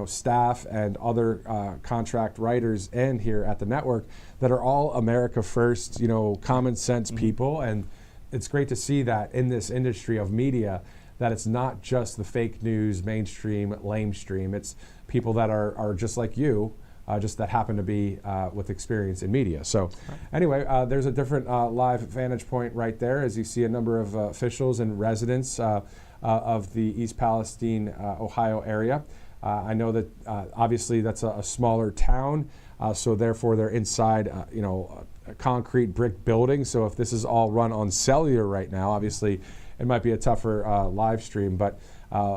staff and other contract writers in here at the network that are all America First, common sense people. And it's great to see that in this industry of media, that it's not just the fake news, mainstream, lamestream. It's people that are just like you, just that happen to be with experience in media. So anyway, there's a different live vantage point right there, as you see a number of officials and residents of the East Palestine, Ohio area. I know that obviously that's a smaller town, so therefore they're inside, a concrete brick building. So if this is all run on cellular right now, obviously it might be a tougher live stream, but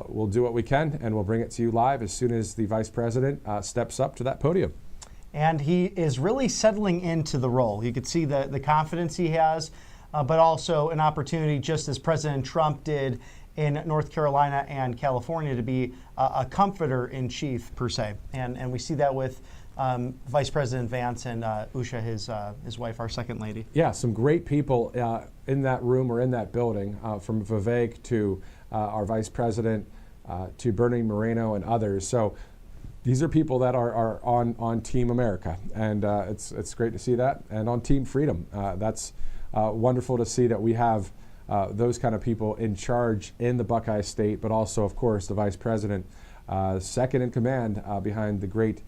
we'll do what we can, and we'll bring it to you live as soon as the vice president steps up to that podium. And he is really settling into the role. You could see the confidence he has, but also an opportunity, just as President Trump did in North Carolina and California, to be a comforter in chief, per se. And we see that with Vice President Vance and Usha, his wife, our second lady. Yeah, some great people in that room or in that building, from Vivek to our vice president to Bernie Moreno and others. So these are people that are on Team America, and it's great to see that. And on Team Freedom, that's wonderful to see that we have those kind of people in charge in the Buckeye State, but also, of course, the vice president, second in command behind the great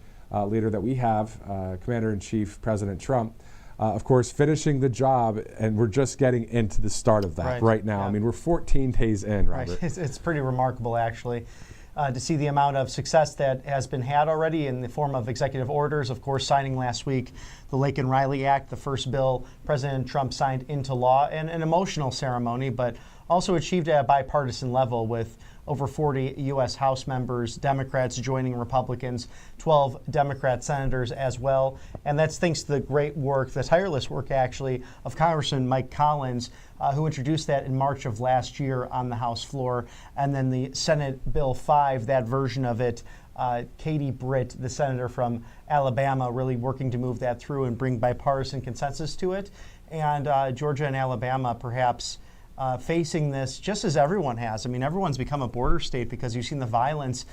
leader that we have, Commander-in-Chief President Trump, of course, finishing the job, and we're just getting into the start of that right now. Yeah. I mean, we're 14 days in, Robert. Right. It's pretty remarkable, actually, to see the amount of success that has been had already in the form of executive orders. Of course, signing last week the Laken Riley Act, the first bill President Trump signed into law, and an emotional ceremony, but also achieved at a bipartisan level with over 40 U.S. House members, Democrats joining Republicans, 12 Democrat senators as well. And that's thanks to the great work, the tireless work, actually, of Congressman Mike Collins, who introduced that in March of last year on the House floor. And then the Senate Bill 5, that version of it, Katie Britt, the senator from Alabama, really working to move that through and bring bipartisan consensus to it. And Georgia and Alabama, perhaps, facing this just as everyone has. I mean, everyone's become a border state because you've seen the violence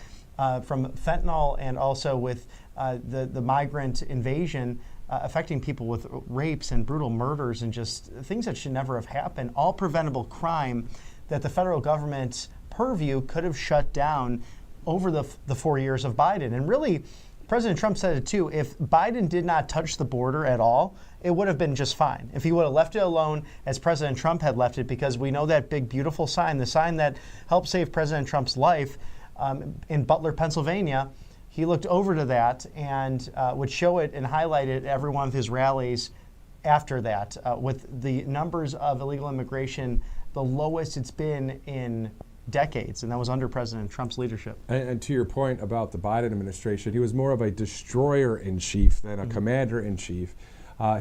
from fentanyl, and also with the migrant invasion affecting people with rapes and brutal murders and just things that should never have happened. All preventable crime that the federal government's purview could have shut down over the 4 years of Biden. And really, President Trump said it too, if Biden did not touch the border at all, it would have been just fine. If he would have left it alone as President Trump had left it, because we know that big, beautiful sign, the sign that helped save President Trump's life in Butler, Pennsylvania, he looked over to that and would show it and highlight it at every one of his rallies after that, with the numbers of illegal immigration the lowest it's been in decades, and that was under President Trump's leadership. And to your point about the Biden administration, he was more of a destroyer-in-chief than a commander-in-chief.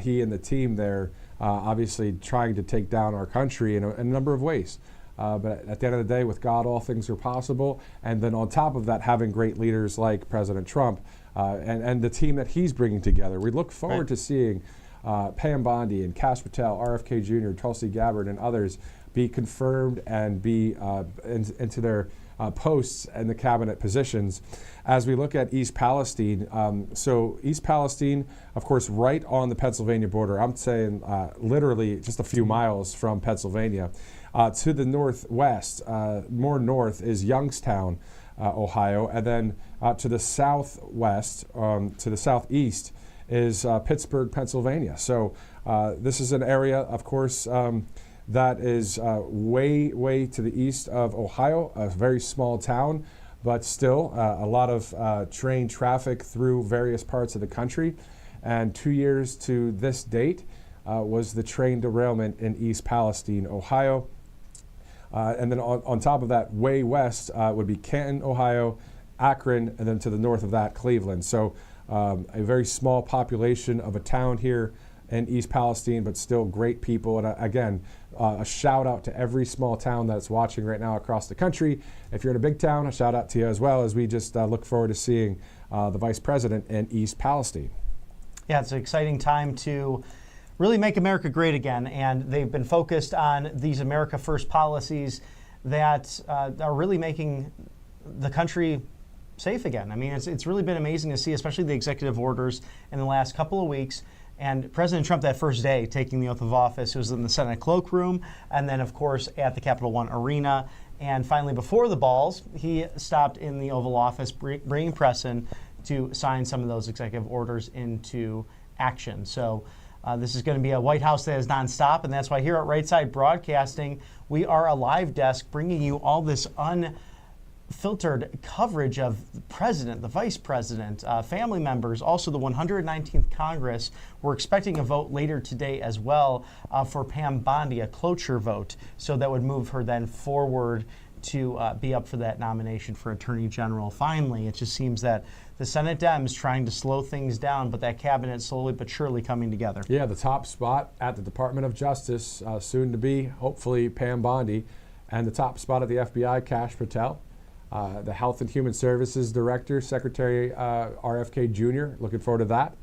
He and the team there obviously trying to take down our country in a number of ways. But at the end of the day, with God, all things are possible. And then on top of that, having great leaders like President Trump and the team that he's bringing together. We look forward to seeing Pam Bondi and Kash Patel, RFK Jr., Tulsi Gabbard, and others be confirmed and be into their posts and the cabinet positions. As we look at East Palestine, so East Palestine, of course, right on the Pennsylvania border. I'm saying literally just a few miles from Pennsylvania. To the northwest, more north, is Youngstown, Ohio, and then to the southwest, to the southeast, is Pittsburgh, Pennsylvania. So this is an area, of course, that is way to the east of Ohio, a very small town, but still a lot of train traffic through various parts of the country. And 2 years to this date was the train derailment in East Palestine, Ohio. And then on top of that, way west would be Canton, Ohio, Akron, and then to the north of that, Cleveland. So a very small population of a town here in East Palestine, but still great people. And again, a shout out to every small town that's watching right now across the country. If you're in a big town, a shout out to you as well, as we just look forward to seeing the Vice President in East Palestine. Yeah, it's an exciting time to really make America great again. And they've been focused on these America First policies that are really making the country safe again. I mean, it's really been amazing to see, especially the executive orders in the last couple of weeks. And President Trump, that first day taking the oath of office, was in the Senate cloakroom, and then, of course, at the Capital One Arena. And finally, before the balls, he stopped in the Oval Office, bringing press in to sign some of those executive orders into action. So this is going to be a White House that is nonstop, and that's why here at Right Side Broadcasting, we are a live desk bringing you all this unfiltered coverage of the president, the vice president, family members, also the 119th Congress. We're expecting a vote later today as well for Pam Bondi, a cloture vote. So that would move her then forward to be up for that nomination for Attorney General. Finally, it just seems that the Senate Dems trying to slow things down, but that cabinet slowly but surely coming together. Yeah, the top spot at the Department of Justice, soon to be, hopefully, Pam Bondi, and the top spot at the FBI, Kash Patel. The Health and Human Services Director, Secretary RFK Jr., looking forward to that.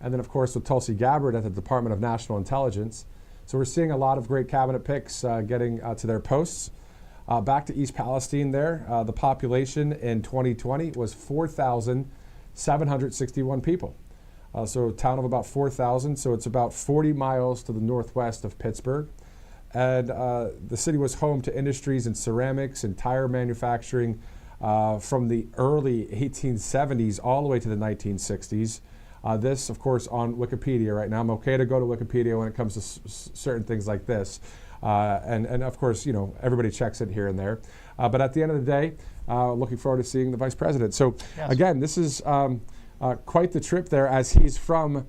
And then, of course, with Tulsi Gabbard at the Department of National Intelligence. So we're seeing a lot of great cabinet picks getting to their posts. Back to East Palestine there, the population in 2020 was 4,761 people. So a town of about 4,000, so it's about 40 miles to the northwest of Pittsburgh. And the city was home to industries in ceramics and tire manufacturing from the early 1870s all the way to the 1960s. This, of course, on Wikipedia right now. I'm okay to go to Wikipedia when it comes to certain things like this. And of course, you know, everybody checks it here and there. But at the end of the day, looking forward to seeing the Vice President. So yes. Again, this is quite the trip there, as he's from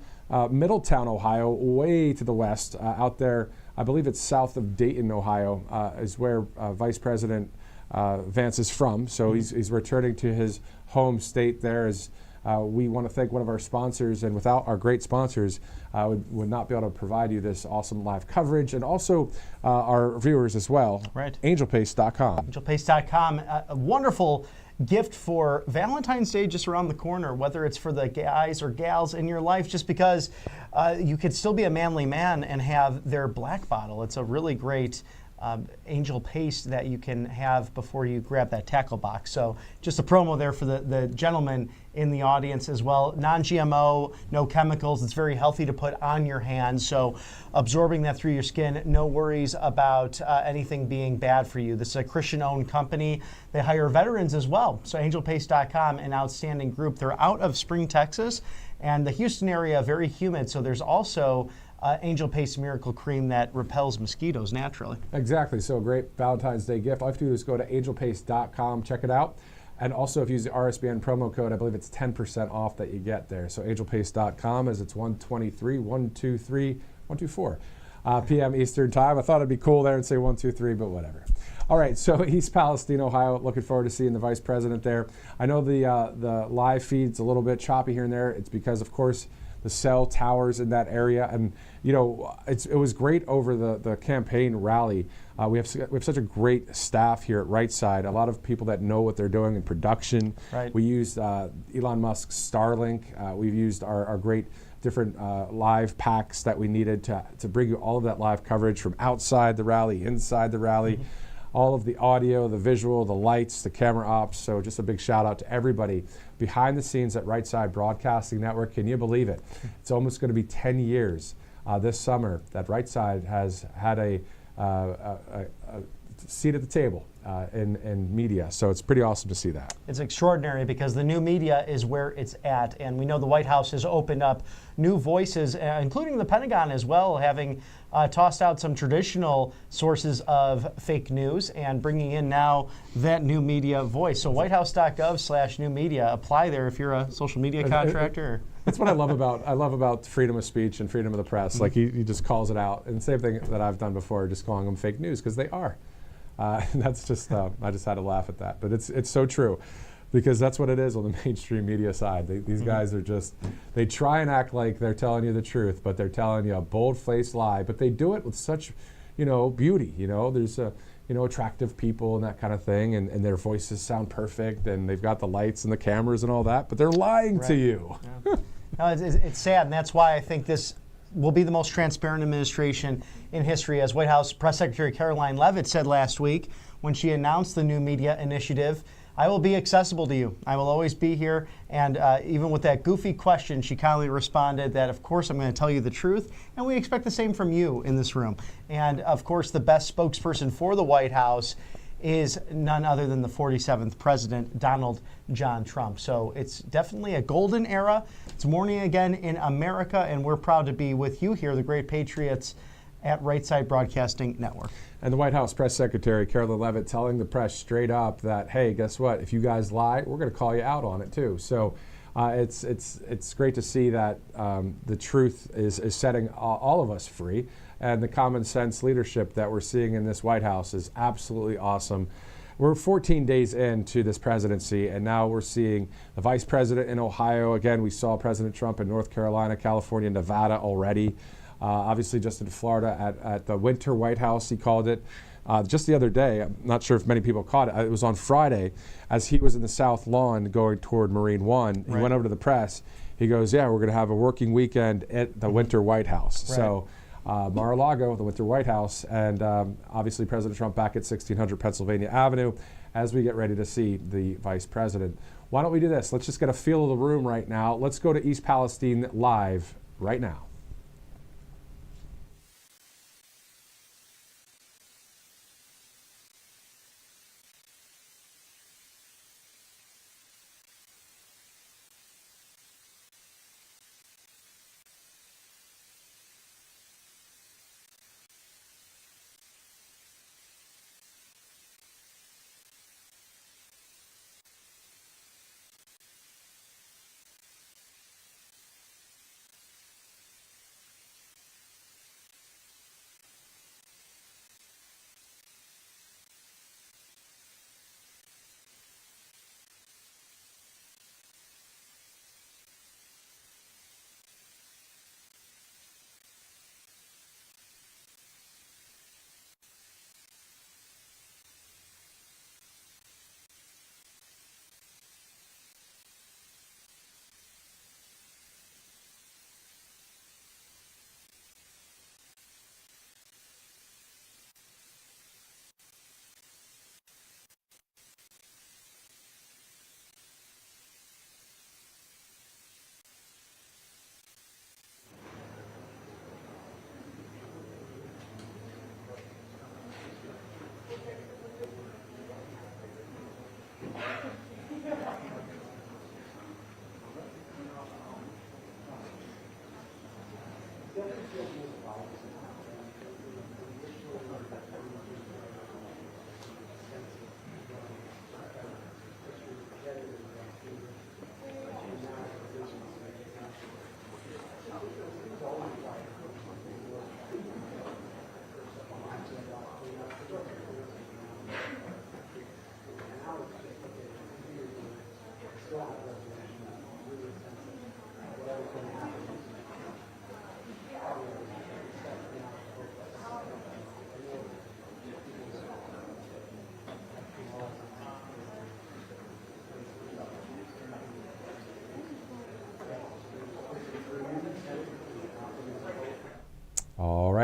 Middletown, Ohio, way to the west, out there. I believe it's south of Dayton, Ohio, is where Vice President Vance is from. So he's returning to his home state there. As we want to thank one of our sponsors, and without our great sponsors, would not be able to provide you this awesome live coverage, and also our viewers as well. Right. Angelpace.com. Angelpace.com, a wonderful gift for Valentine's Day just around the corner, whether it's for the guys or gals in your life, just because you could still be a manly man and have their black bottle. It's a really great angel paste that you can have before you grab that tackle box. So just a promo there for the gentleman in the audience as well. Non-GMO, no chemicals. It's very healthy to put on your hands. So absorbing that through your skin, no worries about anything being bad for you. This is a Christian-owned company. They hire veterans as well. So angelpace.com, an outstanding group. They're out of Spring, Texas, and the Houston area, very humid. So there's also Angel Pace Miracle Cream that repels mosquitoes naturally. Exactly. So a great Valentine's Day gift. All you have to do is go to angelpace.com, check it out. And also, if you use the RSBN promo code, I believe it's 10% off that you get there. So angelpace.com, as it's 1:24 p.m. Eastern Time. I thought it'd be cool there and say 1:23, but whatever. All right, so East Palestine, Ohio. Looking forward to seeing the Vice President there. I know the live feed's a little bit choppy here and there. It's because, of course, the cell towers in that area, and you know, it was great over the campaign rally. We have such a great staff here at Right Side. A lot of people that know what they're doing in production. Right. We used Elon Musk's Starlink. We've used our great different live packs that we needed to bring you all of that live coverage from outside the rally, inside the rally. all of the audio, the visual, the lights, the camera ops. So just a big shout out to everybody behind the scenes at Right Side Broadcasting Network. Can you believe it? It's almost going to be 10 years this summer that Right Side has had a seat at the table in media. So it's pretty awesome to see that. It's extraordinary because the new media is where it's at. And we know the White House has opened up new voices, including the Pentagon as well, having tossed out some traditional sources of fake news and bringing in now that new media voice. So whitehouse.gov/new media. Apply there if you're a social media contractor. That's what I love about freedom of speech and freedom of the press. Mm-hmm. Like he just calls it out. And same thing that I've done before, just calling them fake news, because they are. And that's just, I just had to laugh at that. But it's so true, because that's what it is on the mainstream media side. These guys are just, they try and act like they're telling you the truth, but they're telling you a bold-faced lie. But they do it with such, beauty. There's attractive people and that kind of thing, and their voices sound perfect, and they've got the lights and the cameras and all that, but they're lying to you. Yeah. No, it's sad, and that's why I think this will be the most transparent administration in history. As White House Press Secretary Caroline Leavitt said last week when she announced the new media initiative, I will be accessible to you. I will always be here. And even with that goofy question, she kindly responded that, of course, I'm going to tell you the truth. And we expect the same from you in this room. And, of course, the best spokesperson for the White House is none other than the 47th President, Donald John Trump. So it's definitely a golden era. It's morning again in America, and we're proud to be with you here, the great patriots at Right Side Broadcasting Network. And the White House Press Secretary, Caroline Leavitt, telling the press straight up that, hey, guess what? If you guys lie, we're going to call you out on it too. So it's great to see that the truth is setting all of us free. And the common sense leadership that we're seeing in this White House is absolutely awesome. We're 14 days into this presidency, and now we're seeing the vice president in Ohio. Again, we saw President Trump in North Carolina, California, Nevada already. Obviously, just in Florida at the Winter White House, he called it. Just the other day, I'm not sure if many people caught it. It was on Friday, as he was in the South Lawn going toward Marine One. He went over to the press. He goes, yeah, we're going to have a working weekend at the Winter White House. Right. So Mar-a-Lago, the Winter White House, and obviously President Trump back at 1600 Pennsylvania Avenue as we get ready to see the vice president. Why don't we do this? Let's just get a feel of the room right now. Let's go to East Palestine live right now.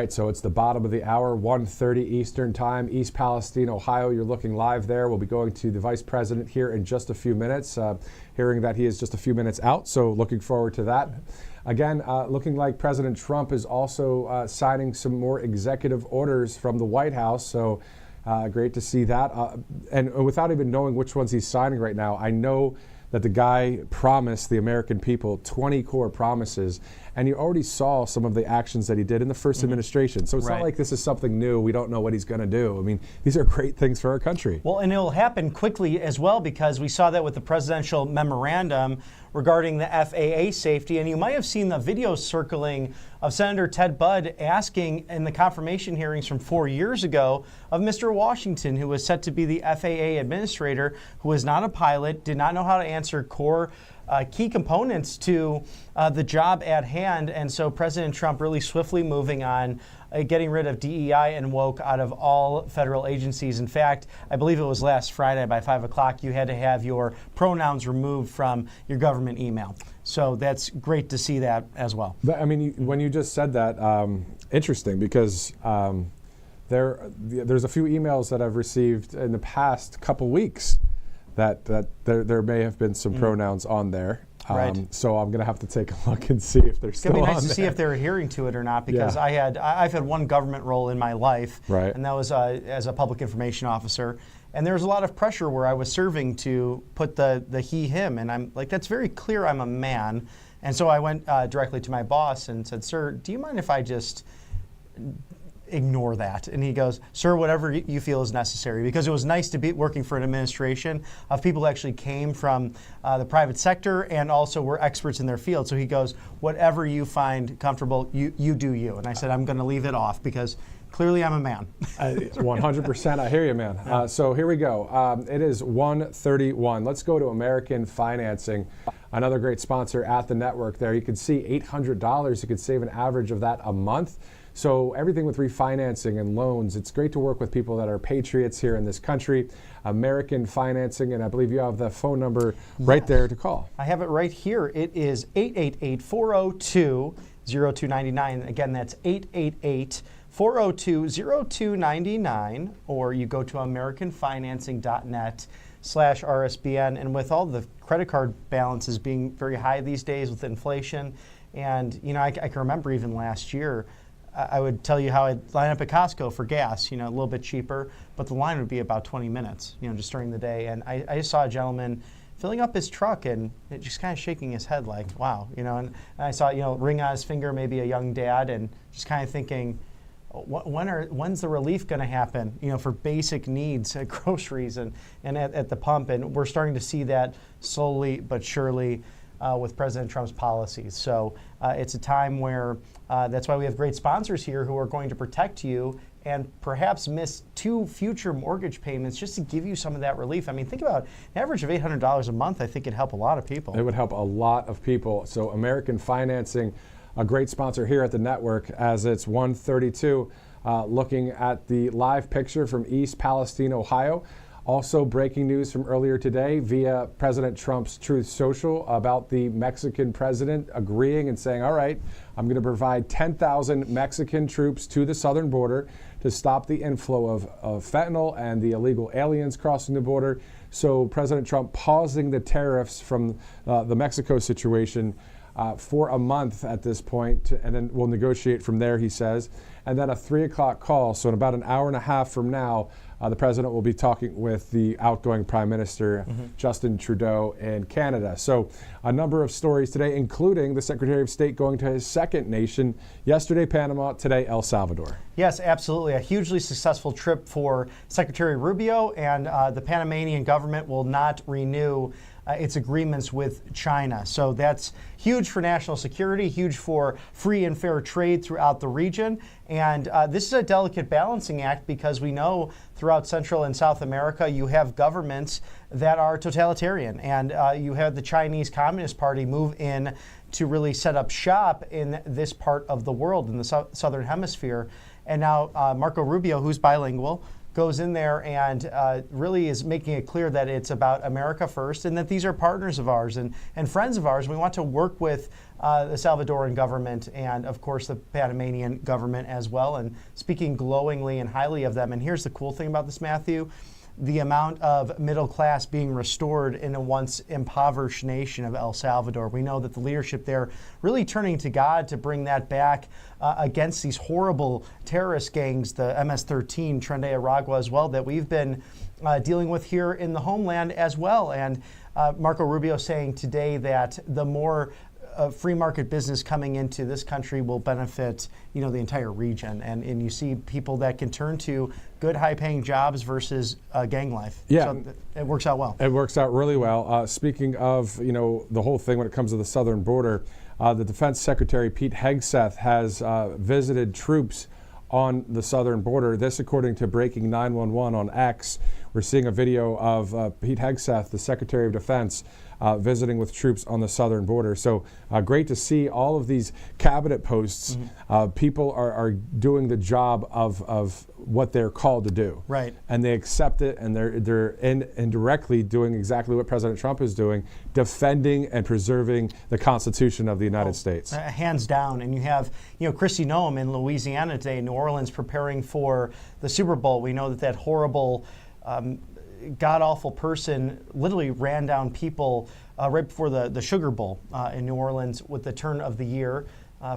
right, so it's the bottom of the hour, 1:30 Eastern Time, East Palestine, Ohio. You're looking live there. We'll be going to the Vice President here in just a few minutes, hearing that he is just a few minutes out, so looking forward to that. Again, looking like President Trump is also signing some more executive orders from the White House, so great to see that. And without even knowing which ones he's signing right now, I know that the guy promised the American people 20 core promises, and you already saw some of the actions that he did in the first administration. So it's not like this is something new. We don't know what he's going to do. I mean, these are great things for our country. Well, and it'll happen quickly as well, because we saw that with the presidential memorandum regarding the FAA safety. And you might have seen the video circling of Senator Ted Budd asking in the confirmation hearings from 4 years ago of Mr. Washington, who was set to be the FAA administrator, who was not a pilot, did not know how to answer core key components to the job at hand. And so President Trump really swiftly moving on, getting rid of DEI and woke out of all federal agencies. In fact, I believe it was last Friday by 5 o'clock, you had to have your pronouns removed from your government email. So that's great to see that as well. But, I mean, when you just said that, interesting, because there's a few emails that I've received in the past couple weeks that there may have been some pronouns on there. So I'm going to have to take a look and see if they're still on there. It's going to be nice to see if they're adhering to it or not, because I've had one government role in my life, and that was as a public information officer. And there was a lot of pressure where I was serving to put the he, him, and I'm like, that's very clear I'm a man. And so I went directly to my boss and said, sir, do you mind if I just ignore that? And he goes, sir, whatever you feel is necessary, because it was nice to be working for an administration of people who actually came from the private sector and also were experts in their field. So he goes, whatever you find comfortable, you do you. And I said, I'm going to leave it off, because clearly I'm a man. 100%. I hear you, man. So here we go. It is 1:31. Let's go to American Financing, another great sponsor at the network there. You can see $800. You could save an average of that a month. So everything with refinancing and loans, it's great to work with people that are patriots here in this country. American Financing, and I believe you have the phone number right there to call. I have it right here. It is 888-402-0299. Again, that's 888-402-0299, or you go to americanfinancing.net/RSBN. And with all the credit card balances being very high these days with inflation, and I can remember even last year, I would tell you how I'd line up at Costco for gas, a little bit cheaper, but the line would be about 20 minutes, just during the day. And I just saw a gentleman filling up his truck and just kind of shaking his head like, wow, and I saw, ring on his finger, maybe a young dad, and just kind of thinking, when's the relief going to happen, for basic needs, groceries and at the pump. And we're starting to see that slowly but surely with President Trump's policies. So it's a time where that's why we have great sponsors here who are going to protect you and perhaps miss 2 future mortgage payments just to give you some of that relief. I mean, think about an average of $800 a month. I think it'd help a lot of people. It would help a lot of people. So American Financing, a great sponsor here at the network, as it's 1:32, looking at the live picture from East Palestine, Ohio. Also, breaking news from earlier today via President Trump's Truth Social about the Mexican president agreeing and saying, all right, I'm going to provide 10,000 Mexican troops to the southern border to stop the inflow of fentanyl and the illegal aliens crossing the border. So President Trump pausing the tariffs from the Mexico situation for a month at this point, and then we'll negotiate from there, he says. And then a 3 o'clock call, so in about an hour and a half from now, the president will be talking with the outgoing Prime Minister, Justin Trudeau, in Canada. So a number of stories today, including the Secretary of State going to his second nation, yesterday Panama, today El Salvador. Yes, absolutely. A hugely successful trip for Secretary Rubio, and the Panamanian government will not renew its agreements with China. So that's huge for national security, huge for free and fair trade throughout the region. And this is a delicate balancing act, because we know throughout Central and South America you have governments that are totalitarian, and you have the Chinese Communist Party move in to really set up shop in this part of the world, in the Southern Hemisphere. And now Marco Rubio, who's bilingual, goes in there and really is making it clear that it's about America first and that these are partners of ours and friends of ours. We want to work with the Salvadoran government and, of course, the Panamanian government as well, and speaking glowingly and highly of them. And here's the cool thing about this, Matthew. The amount of middle class being restored in a once impoverished nation of El Salvador. We know that the leadership there really turning to God to bring that back against these horrible terrorist gangs, the MS-13, Tren de Aragua as well, that we've been dealing with here in the homeland as well. And Marco Rubio saying today that the more free market business coming into this country will benefit, the entire region. And you see people that can turn to good, high-paying jobs versus gang life. Yeah. So it works out well. It works out really well. Speaking of, the whole thing when it comes to the southern border, the Defense Secretary Pete Hegseth has visited troops on the southern border. This, according to Breaking 911 on X. We're seeing a video of Pete Hegseth, the Secretary of Defense, visiting with troops on the southern border. So great to see all of these cabinet posts. People are doing the job of what they're called to do. Right. And they accept it, and they're indirectly doing exactly what President Trump is doing, defending and preserving the Constitution of the United States. Hands down. And you have, Kristi Noem in Louisiana today, New Orleans, preparing for the Super Bowl. We know that horrible god-awful person literally ran down people right before the Sugar Bowl in New Orleans with the turn of the year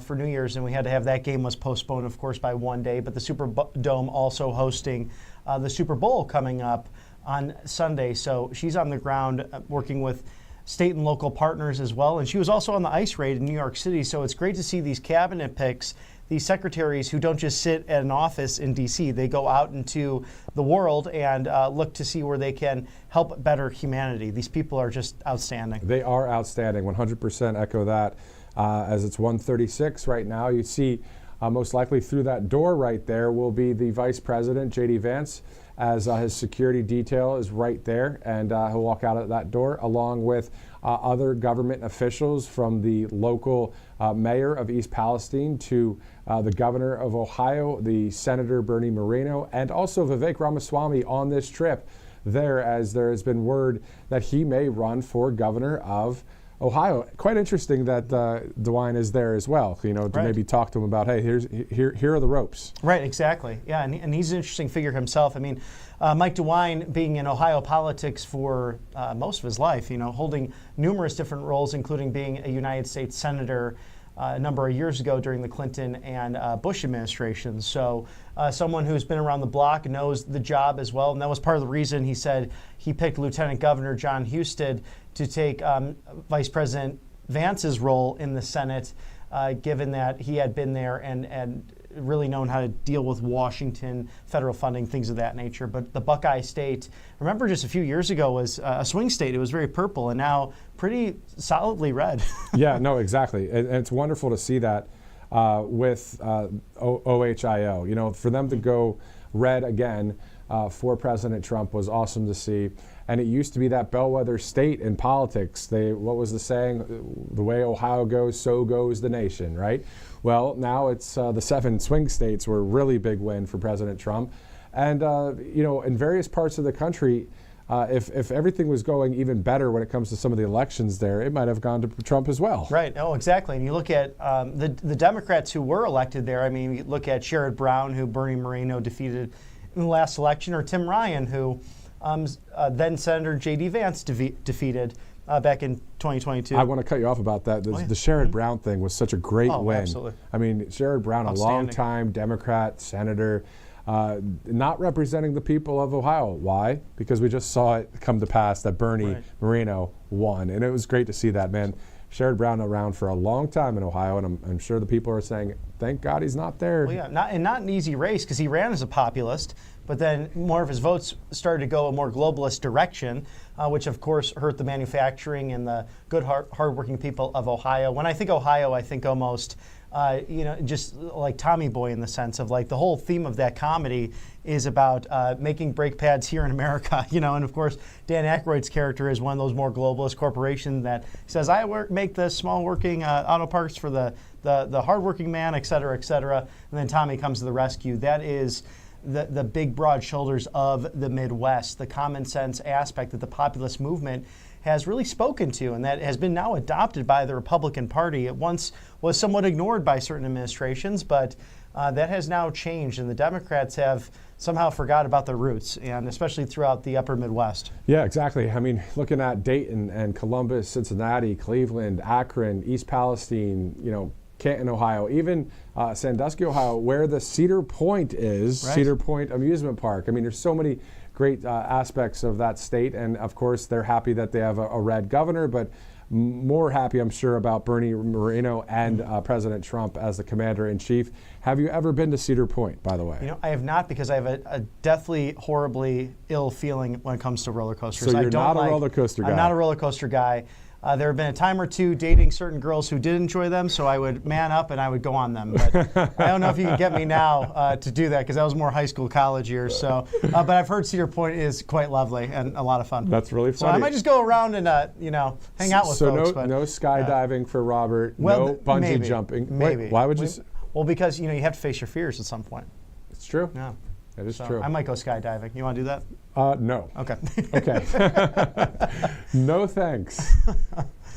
for New Year's, and we had to have that game was postponed, of course, by one day. But the Superdome also hosting the Super Bowl coming up on Sunday. So she's on the ground working with state and local partners as well. And she was also on the ICE raid in New York City. So it's great to see these cabinet picks, these secretaries who don't just sit at an office in D.C. They go out into the world and look to see where they can help better humanity. These people are just outstanding. They are outstanding. 100% echo that. As it's 1:36 right now, you see most likely through that door right there will be the Vice President, JD Vance, as his security detail is right there, and he'll walk out of that door along with other government officials, from the local mayor of East Palestine to the governor of Ohio, the Senator Bernie Moreno, and also Vivek Ramaswamy on this trip there, as there has been word that he may run for governor of Ohio. Quite interesting that DeWine is there as well, to maybe talk to him about, hey, here are the ropes. Right, exactly. Yeah, and he's an interesting figure himself. I mean, Mike DeWine being in Ohio politics for most of his life, holding numerous different roles, including being a United States Senator a number of years ago during the Clinton and Bush administrations. So someone who's been around the block, knows the job as well. And that was part of the reason he said he picked Lieutenant Governor John Husted to take Vice President Vance's role in the Senate, given that he had been there and really known how to deal with Washington, federal funding, things of that nature. But the Buckeye State, remember just a few years ago, was a swing state. It was very purple, and now pretty solidly red. Yeah, no, exactly. And it's wonderful to see that with OHIO. For them to go red again for President Trump was awesome to see. And it used to be that bellwether state in politics. What was the saying? The way Ohio goes, so goes the nation, right? Well, now it's the 7 swing states were a really big win for President Trump. And, in various parts of the country, if everything was going even better when it comes to some of the elections there, it might have gone to Trump as well. Right. Oh, exactly. And you look at the Democrats who were elected there. I mean, you look at Sherrod Brown, who Bernie Moreno defeated in the last election, or Tim Ryan, who then Senator JD Vance defeated back in 2022. I want to cut you off about that. The Sherrod Brown thing was such a great win. Absolutely. I mean, Sherrod Brown, a long-time Democrat senator, not representing the people of Ohio. Why? Because we just saw it come to pass that Bernie Moreno won, and it was great to see that, man. Sherrod Brown around for a long time in Ohio, and I'm sure the people are saying, thank God he's not there. Well, yeah, not an easy race, because he ran as a populist, but then more of his votes started to go a more globalist direction, which of course hurt the manufacturing and the good, hardworking people of Ohio. When I think Ohio, I think almost, just like Tommy Boy, in the sense of like the whole theme of that comedy is about making brake pads here in America, and of course Dan Aykroyd's character is one of those more globalist corporations that says, I make the small working auto parts for the hardworking man, et cetera, et cetera. And then Tommy comes to the rescue. That is the big broad shoulders of the Midwest, the common sense aspect that the populist movement has really spoken to, and that has been now adopted by the Republican Party. It once was somewhat ignored by certain administrations, but that has now changed, and the Democrats have somehow forgot about their roots, and especially throughout the upper Midwest. Yeah, exactly. I mean, looking at Dayton and Columbus, Cincinnati, Cleveland, Akron, East Palestine, Canton, Ohio, even Sandusky, Ohio, where the Cedar Point is, right. Cedar Point Amusement Park. I mean, there's so many great aspects of that state, and of course, they're happy that they have a red governor, but more happy, I'm sure, about Bernie Moreno and President Trump as the commander-in-chief. Have you ever been to Cedar Point, by the way? I have not, because I have a deathly, horribly ill feeling when it comes to roller coasters. So you're not a roller coaster guy? I'm not a roller coaster guy. There have been a time or two dating certain girls who did enjoy them, so I would man up and I would go on them. But I don't know if you can get me now to do that, because that was more high school, college years. So, but I've heard Cedar Point is quite lovely and a lot of fun. That's really funny. So I might just go around and hang out with folks. So no skydiving for Robert. No bungee jumping. Maybe. Wait, why would you? Well, because you have to face your fears at some point. It's true. Yeah. That is true. I might go skydiving. You want to do that? No. Okay. Okay. No thanks.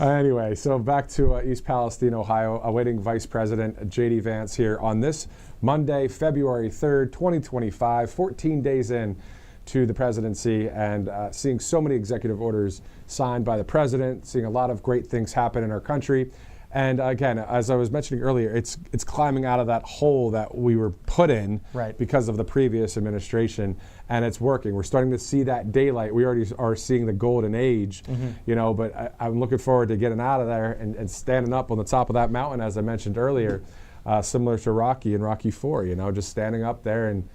Anyway, so back to East Palestine, Ohio, awaiting Vice President JD Vance here on this Monday, February 3rd, 2025, 14 days in to the presidency, and seeing so many executive orders signed by the president, seeing a lot of great things happen in our country. And again, as I was mentioning earlier, it's climbing out of that hole that we were put in because of the previous administration, and it's working. We're starting to see that daylight. We already are seeing the golden age, but I'm looking forward to getting out of there and standing up on the top of that mountain, as I mentioned earlier, similar to Rocky in Rocky IV, just standing up there and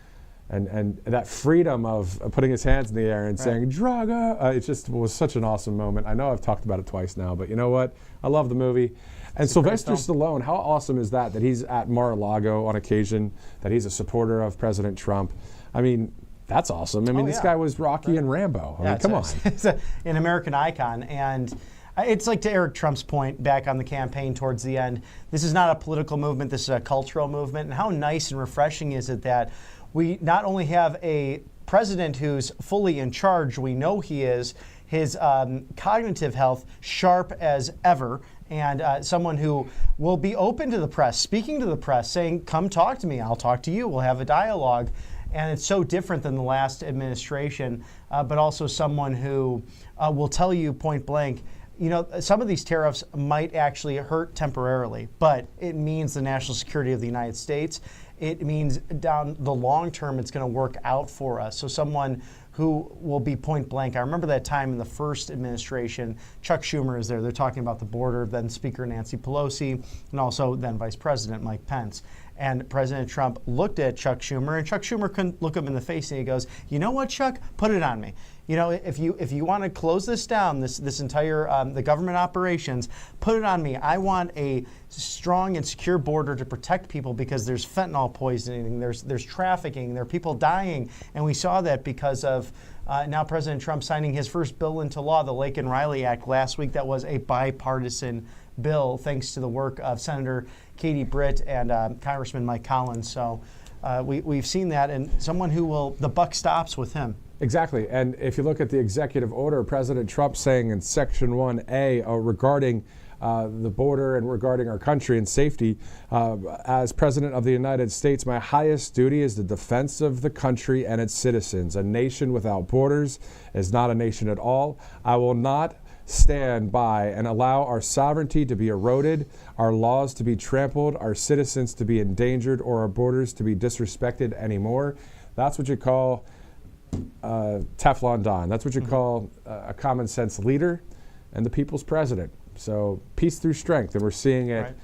that freedom of putting his hands in the air and saying, Draga, it just was such an awesome moment. I know I've talked about it twice now, but you know what? I love the movie. And Sylvester Stallone, how awesome is that he's at Mar-a-Lago on occasion, that he's a supporter of President Trump? I mean, that's awesome. I mean, this guy was Rocky and Rambo. I mean, come on. It's an American icon. And it's like, to Eric Trump's point back on the campaign towards the end, this is not a political movement, this is a cultural movement. And how nice and refreshing is it that we not only have a president who's fully in charge, we know he is, his cognitive health sharp as ever, and someone who will be open to the press, speaking to the press, saying, come talk to me, I'll talk to you, we'll have a dialogue. And it's so different than the last administration, but also someone who will tell you point blank, some of these tariffs might actually hurt temporarily, but it means the national security of the United States. It means down the long term, it's going to work out for us. So someone who will be point blank. I remember that time in the first administration, Chuck Schumer is there. They're talking about the border, then Speaker Nancy Pelosi, and also then Vice President Mike Pence. And President Trump looked at Chuck Schumer, and Chuck Schumer couldn't look him in the face, and he goes, you know what, Chuck? Put it on me. If you want to close this down, this entire the government operations, put it on me. I want a strong and secure border to protect people, because there's fentanyl poisoning, there's trafficking, there are people dying, and we saw that because of now President Trump signing his first bill into law, the Lake and Riley Act, last week. That was a bipartisan bill, thanks to the work of Senator Katie Britt and Congressman Mike Collins. So we've seen that, and someone who the buck stops with him. Exactly. And if you look at the executive order, President Trump saying in Section 1A regarding the border and regarding our country and safety, as President of the United States, my highest duty is the defense of the country and its citizens. A nation without borders is not a nation at all. I will not stand by and allow our sovereignty to be eroded, our laws to be trampled, our citizens to be endangered, or our borders to be disrespected anymore. That's what you call Teflon Don. That's what you call a common sense leader and the people's president. So peace through strength, and we're seeing it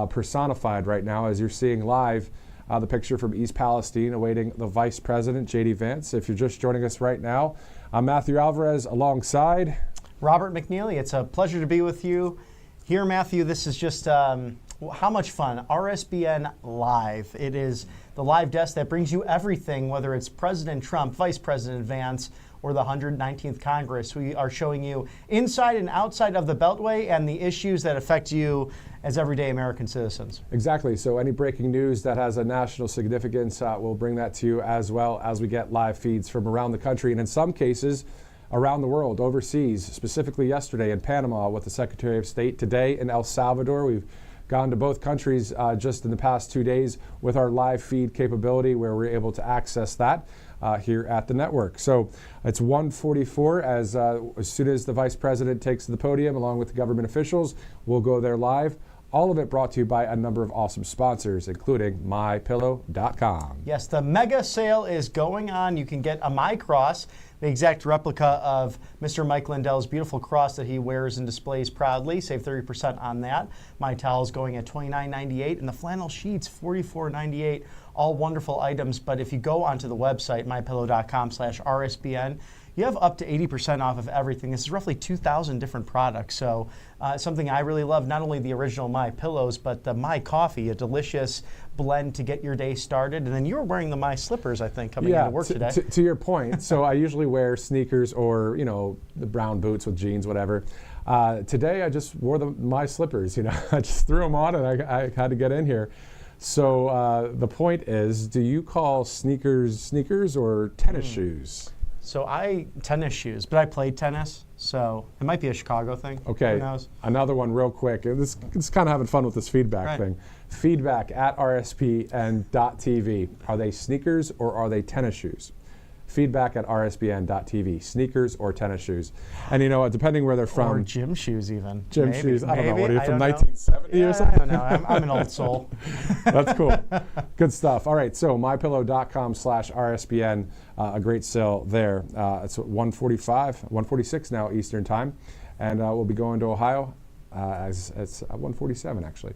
personified right now as you're seeing live the picture from East Palestine awaiting the Vice President, JD Vance. If you're just joining us right now, I'm Matthew Alvarez alongside Robert McNeely. It's a pleasure to be with you here, Matthew. This is just how much fun. RSBN Live. It is the live desk that brings you everything, whether it's President Trump, Vice President Vance, or the 119th Congress. We are showing you inside and outside of the Beltway and the issues that affect you as everyday American citizens. Exactly. So any breaking news that has a national significance, we'll bring that to you, as well as we get live feeds from around the country, and in some cases around the world, overseas, specifically yesterday in Panama with the Secretary of State, today in El Salvador. We've gone to both countries just in the past 2 days with our live feed capability, where we're able to access that here at the network. So it's 1:44. As soon as the Vice President takes the podium along with the government officials, we'll go there live. All of it brought to you by a number of awesome sponsors, including MyPillow.com. Yes, the mega sale is going on. You can get a My Cross, the exact replica of Mr. Mike Lindell's beautiful cross that he wears and displays proudly. Save 30% on that. My towels going at $29.98, and the flannel sheets $44.98. All wonderful items. But if you go onto the website, mypillow.com/RSBN, you have up to 80% off of everything. This is roughly 2,000 different products. So something I really love, not only the original My Pillows, but the My Coffee, a delicious blend to get your day started. And then you were wearing the My Slippers, I think, coming into work today. To your point, so I usually wear sneakers or, the brown boots with jeans, whatever. Today I just wore the My Slippers. I just threw them on and I had to get in here. So the point is, do you call sneakers or tennis shoes? So tennis shoes, but I played tennis, so it might be a Chicago thing. Okay, Who knows? Another one real quick. It's kind of having fun with this feedback thing. Feedback at rspn.tv. Are they sneakers or are they tennis shoes? Feedback at rsbn.tv. Sneakers or tennis shoes. And depending where they're from. Or gym shoes even. Gym Maybe. shoes. I don't know. What are you, I from don't know. 1970 or something? I don't know. I'm an old soul. That's cool. Good stuff. All right. So mypillow.com/RSBN. A great sale there. It's 1:46 now Eastern time. And we'll be going to Ohio. It's 1:47 actually.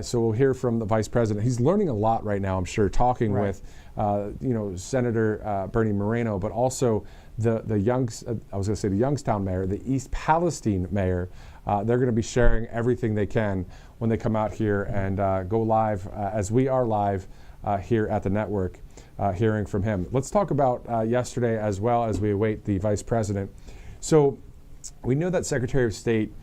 So we'll hear from the Vice President. He's learning a lot right now, I'm sure, talking with Senator Bernie Moreno, but also the Youngstown mayor, the East Palestine mayor. They're going to be sharing everything they can when they come out here and go live, as we are live here at the network, hearing from him. Let's talk about yesterday as well as we await the Vice President. So we know that Secretary of State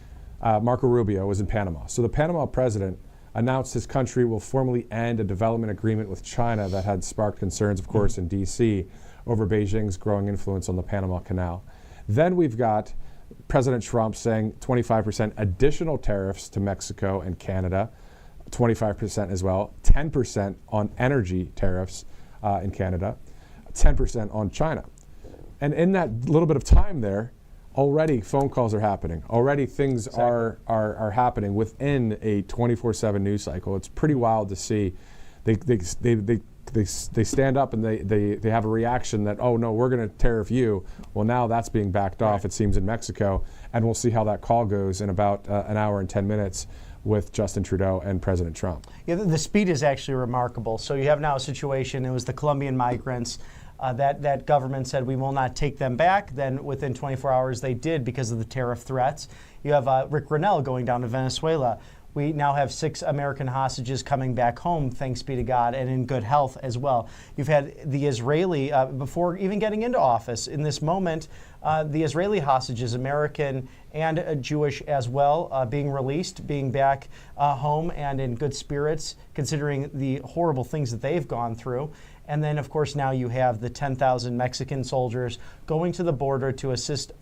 Marco Rubio was in Panama. So the Panama president announced his country will formally end a development agreement with China that had sparked concerns, of course, in D.C. over Beijing's growing influence on the Panama Canal. Then we've got President Trump saying 25% additional tariffs to Mexico and Canada, 25% as well, 10% on energy tariffs in Canada, 10% on China. And in that little bit of time there, already phone calls are happening. Already things are happening within a 24/7 news cycle. It's pretty wild to see. They stand up and they have a reaction that, oh no, we're going to tariff you. Well, now that's being backed off, it seems, in Mexico, and we'll see how that call goes in about an hour and 10 minutes with Justin Trudeau and President Trump. Yeah, the speed is actually remarkable. So you have now a situation. It was the Colombian migrants. That government said we will not take them back. Then within 24 hours they did because of the tariff threats. You have Rick Grenell going down to Venezuela. We now have 6 American hostages coming back home, thanks be to God, and in good health as well. You've had the Israeli, before even getting into office, in this moment, the Israeli hostages, American and Jewish as well, being released, being back home and in good spirits, considering the horrible things that they've gone through. And then, of course, now you have the 10,000 Mexican soldiers going to the border to assist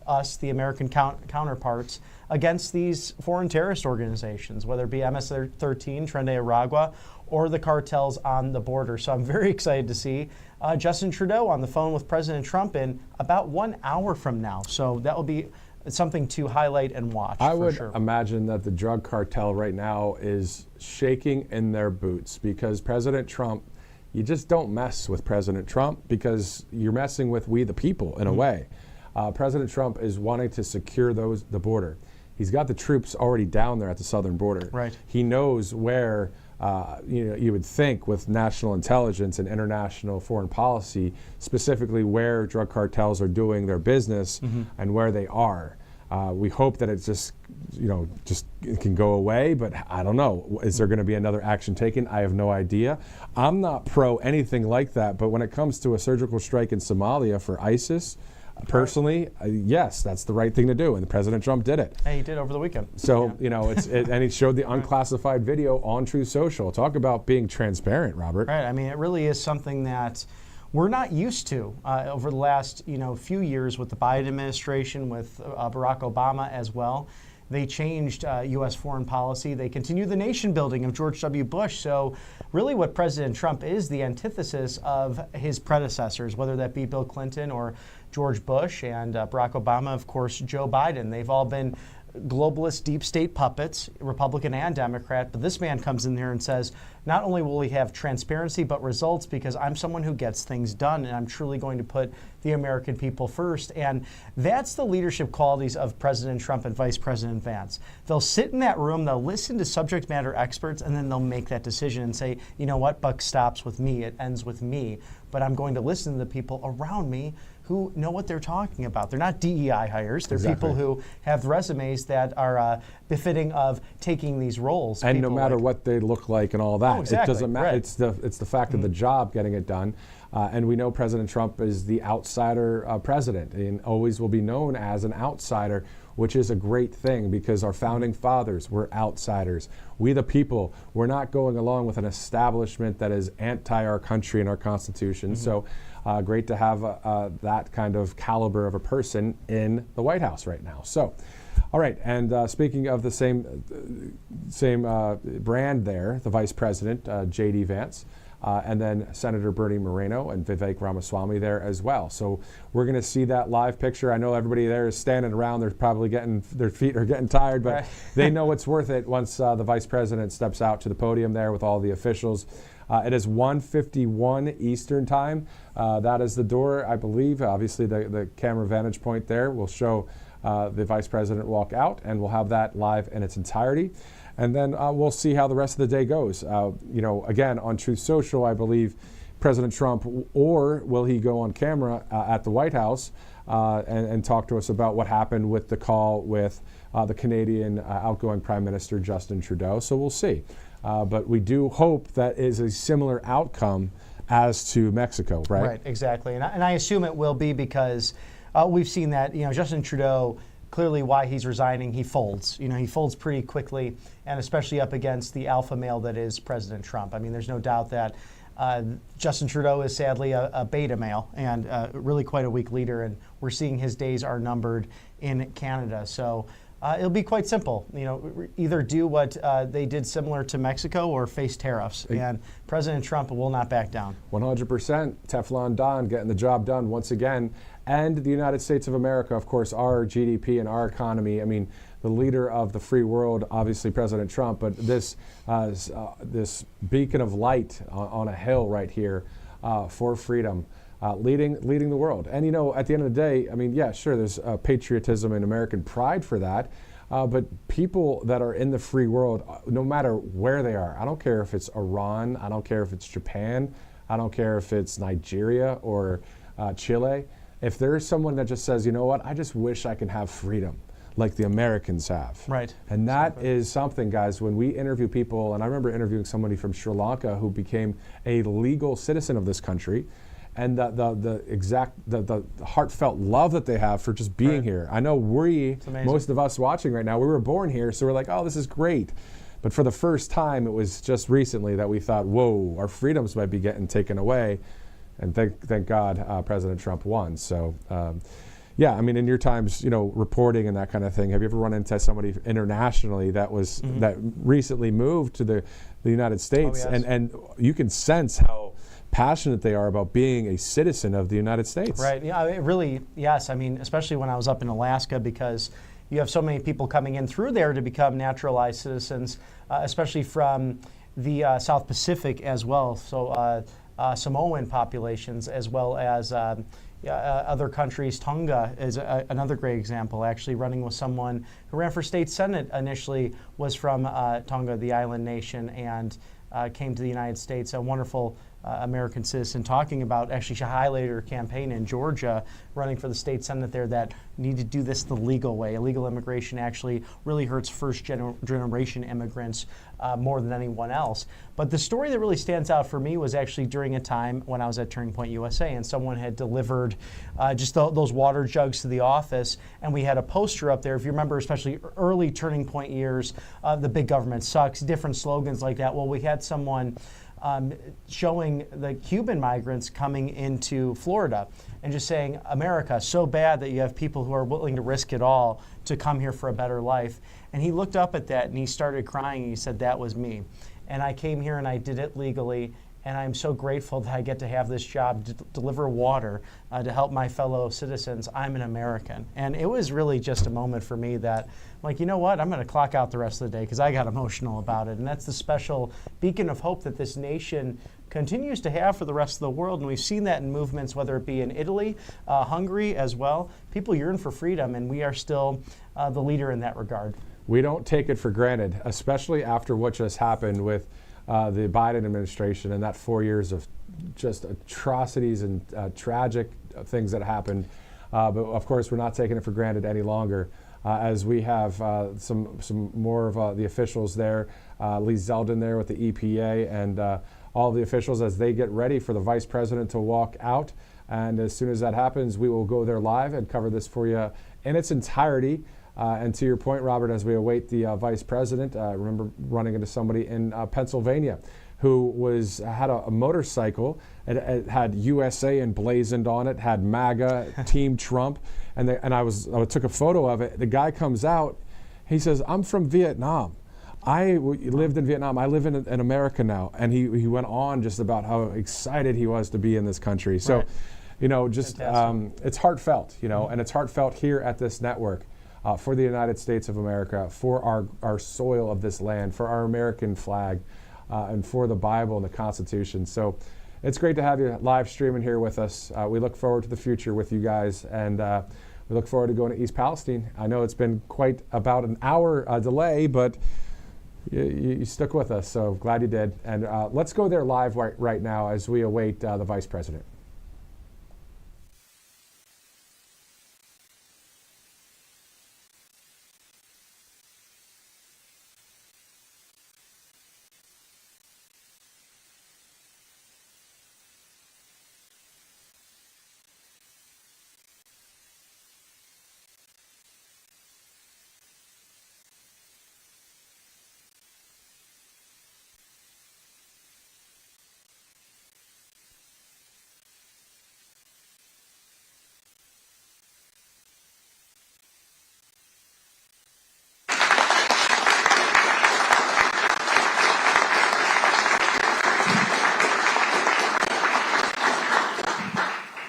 us, the American counterparts, against these foreign terrorist organizations, whether it be MS-13, Tren de Aragua, or the cartels on the border. So I'm very excited to see Justin Trudeau on the phone with President Trump in about 1 hour from now. So that will be something to highlight and watch. I would imagine that the drug cartel right now is shaking in their boots because President Trump, you just don't mess with President Trump because you're messing with we the people in a way. President Trump is wanting to secure the border. He's got the troops already down there at the southern border. Right. He knows where you would think with national intelligence and international foreign policy, specifically where drug cartels are doing their business and where they are. We hope that it just it can go away, but I don't know. Is there going to be another action taken? I have no idea. I'm not pro anything like that, but when it comes to a surgical strike in Somalia for ISIS, Personally, yes, that's the right thing to do, and President Trump did it. Hey, he did over the weekend. So, and he showed the unclassified video on Truth Social. Talk about being transparent, Robert. Right. I mean, it really is something that we're not used to over the last, few years with the Biden administration, with Barack Obama as well. They changed U.S. foreign policy. They continue the nation building of George W. Bush. So really what President Trump is the antithesis of his predecessors, whether that be Bill Clinton or George Bush and Barack Obama, of course, Joe Biden. They've all been globalist deep state puppets, Republican and Democrat. But this man comes in there and says, not only will we have transparency, but results, because I'm someone who gets things done, and I'm truly going to put the American people first. And that's the leadership qualities of President Trump and Vice President Vance. They'll sit in that room, they'll listen to subject matter experts, and then they'll make that decision and say, you know what, buck stops with me, it ends with me. But I'm going to listen to the people around me who know what they're talking about. They're not DEI hires. They're people who have resumes that are befitting of taking these roles. And no matter what they look like and all that, exactly. it doesn't matter. Right. It's the fact of the job getting it done. And we know President Trump is the outsider president and always will be known as an outsider, which is a great thing because our founding fathers were outsiders. We the people, we're not going along with an establishment that is anti our country and our Constitution. So great to have that kind of caliber of a person in the White House right now. So, all right, and speaking of the same brand there, the Vice President, JD Vance, and then Senator Bernie Moreno and Vivek Ramaswamy there as well. So we're going to see that live picture. I know everybody there is standing around. They're probably their feet are getting tired, but they know it's worth it once the Vice President steps out to the podium there with all the officials. It is 1:51 Eastern time. That is the door, I believe. Obviously, the camera vantage point there will show the Vice President walk out, and we'll have that live in its entirety. And then we'll see how the rest of the day goes. Again, on Truth Social, I believe President Trump, or will he go on camera at the White House and talk to us about what happened with the call with the Canadian outgoing Prime Minister Justin Trudeau. So we'll see. But we do hope that is a similar outcome as to Mexico, right? Right, exactly. And I assume it will be because we've seen that, Justin Trudeau, clearly why he's resigning, he folds. He folds pretty quickly, and especially up against the alpha male that is President Trump. I mean, there's no doubt that Justin Trudeau is sadly a beta male and really quite a weak leader, and we're seeing his days are numbered in Canada. So it'll be quite simple. Either do what they did similar to Mexico or face tariffs. And President Trump will not back down. 100%. Teflon Don getting the job done once again. And the United States of America, of course, our GDP and our economy. I mean, the leader of the free world, obviously President Trump, but this beacon of light on a hill right here for freedom. Leading the world. And at the end of the day, I mean, yeah, sure, there's patriotism and American pride for that. But people that are in the free world, no matter where they are, I don't care if it's Iran, I don't care if it's Japan, I don't care if it's Nigeria or Chile. If there's someone that just says, you know what, I just wish I could have freedom like the Americans have. Right. And that is something, guys, when we interview people, and I remember interviewing somebody from Sri Lanka who became a legal citizen of this country, and the heartfelt love that they have for just being here. I know most of us watching right now, we were born here, so we're like, oh, this is great. But for the first time, it was just recently that we thought, whoa, our freedoms might be getting taken away. And thank God President Trump won. So, yeah, I mean, in your times, reporting and that kind of thing, have you ever run into somebody internationally that was that recently moved to the United States? Oh, yes. And you can sense how passionate they are about being a citizen of the United States. Right. Yeah, it really, yes. I mean, especially when I was up in Alaska, because you have so many people coming in through there to become naturalized citizens, especially from the South Pacific as well. So Samoan populations, as well as other countries. Tonga is another great example. Actually, running with someone who ran for state senate initially was from Tonga, the island nation, and came to the United States. A wonderful American citizen, talking about actually she highlighted her campaign in Georgia, running for the state senate there, that need to do this the legal way. Illegal immigration actually really hurts first-generation immigrants more than anyone else. But the story that really stands out for me was actually during a time when I was at Turning Point USA, and someone had delivered just those water jugs to the office, and we had a poster up there. If you remember, especially early Turning Point years, the big government sucks, different slogans like that. Well, we had someone showing the Cuban migrants coming into Florida and just saying, America, so bad that you have people who are willing to risk it all to come here for a better life. And he looked up at that and he started crying and he said, that was me. And I came here and I did it legally. And I'm so grateful that I get to have this job to deliver water to help my fellow citizens. I'm an American. And it was really just a moment for me that, like, you know what? I'm going to clock out the rest of the day because I got emotional about it. And that's the special beacon of hope that this nation continues to have for the rest of the world. And we've seen that in movements, whether it be in Italy, Hungary as well. People yearn for freedom, and we are still the leader in that regard. We don't take it for granted, especially after what just happened with the Biden administration and that 4 years of just atrocities and tragic things that happened. But of course, we're not taking it for granted any longer. As we have some more of the officials there, Lee Zeldin there with the EPA, and all the officials as they get ready for the vice president to walk out. And as soon as that happens, we will go there live and cover this for you in its entirety. And to your point, Robert, as we await the vice president, I remember running into somebody in Pennsylvania who had a motorcycle. It had USA emblazoned on it, had MAGA, Team Trump, and I took a photo of it. The guy comes out, he says, "I'm from Vietnam. I lived in Vietnam. I live in America now." And he went on just about how excited he was to be in this country. So, Right. you know, just it's heartfelt, you know, and it's heartfelt here at this network. For the United States of America, for our soil of this land, for our American flag, and for the Bible and the Constitution. So it's great to have you live streaming here with us. We look forward to the future with you guys, and we look forward to going to East Palestine. I know it's been quite about an hour delay, but you stuck with us, so glad you did. And let's go there live right now as we await the Vice President.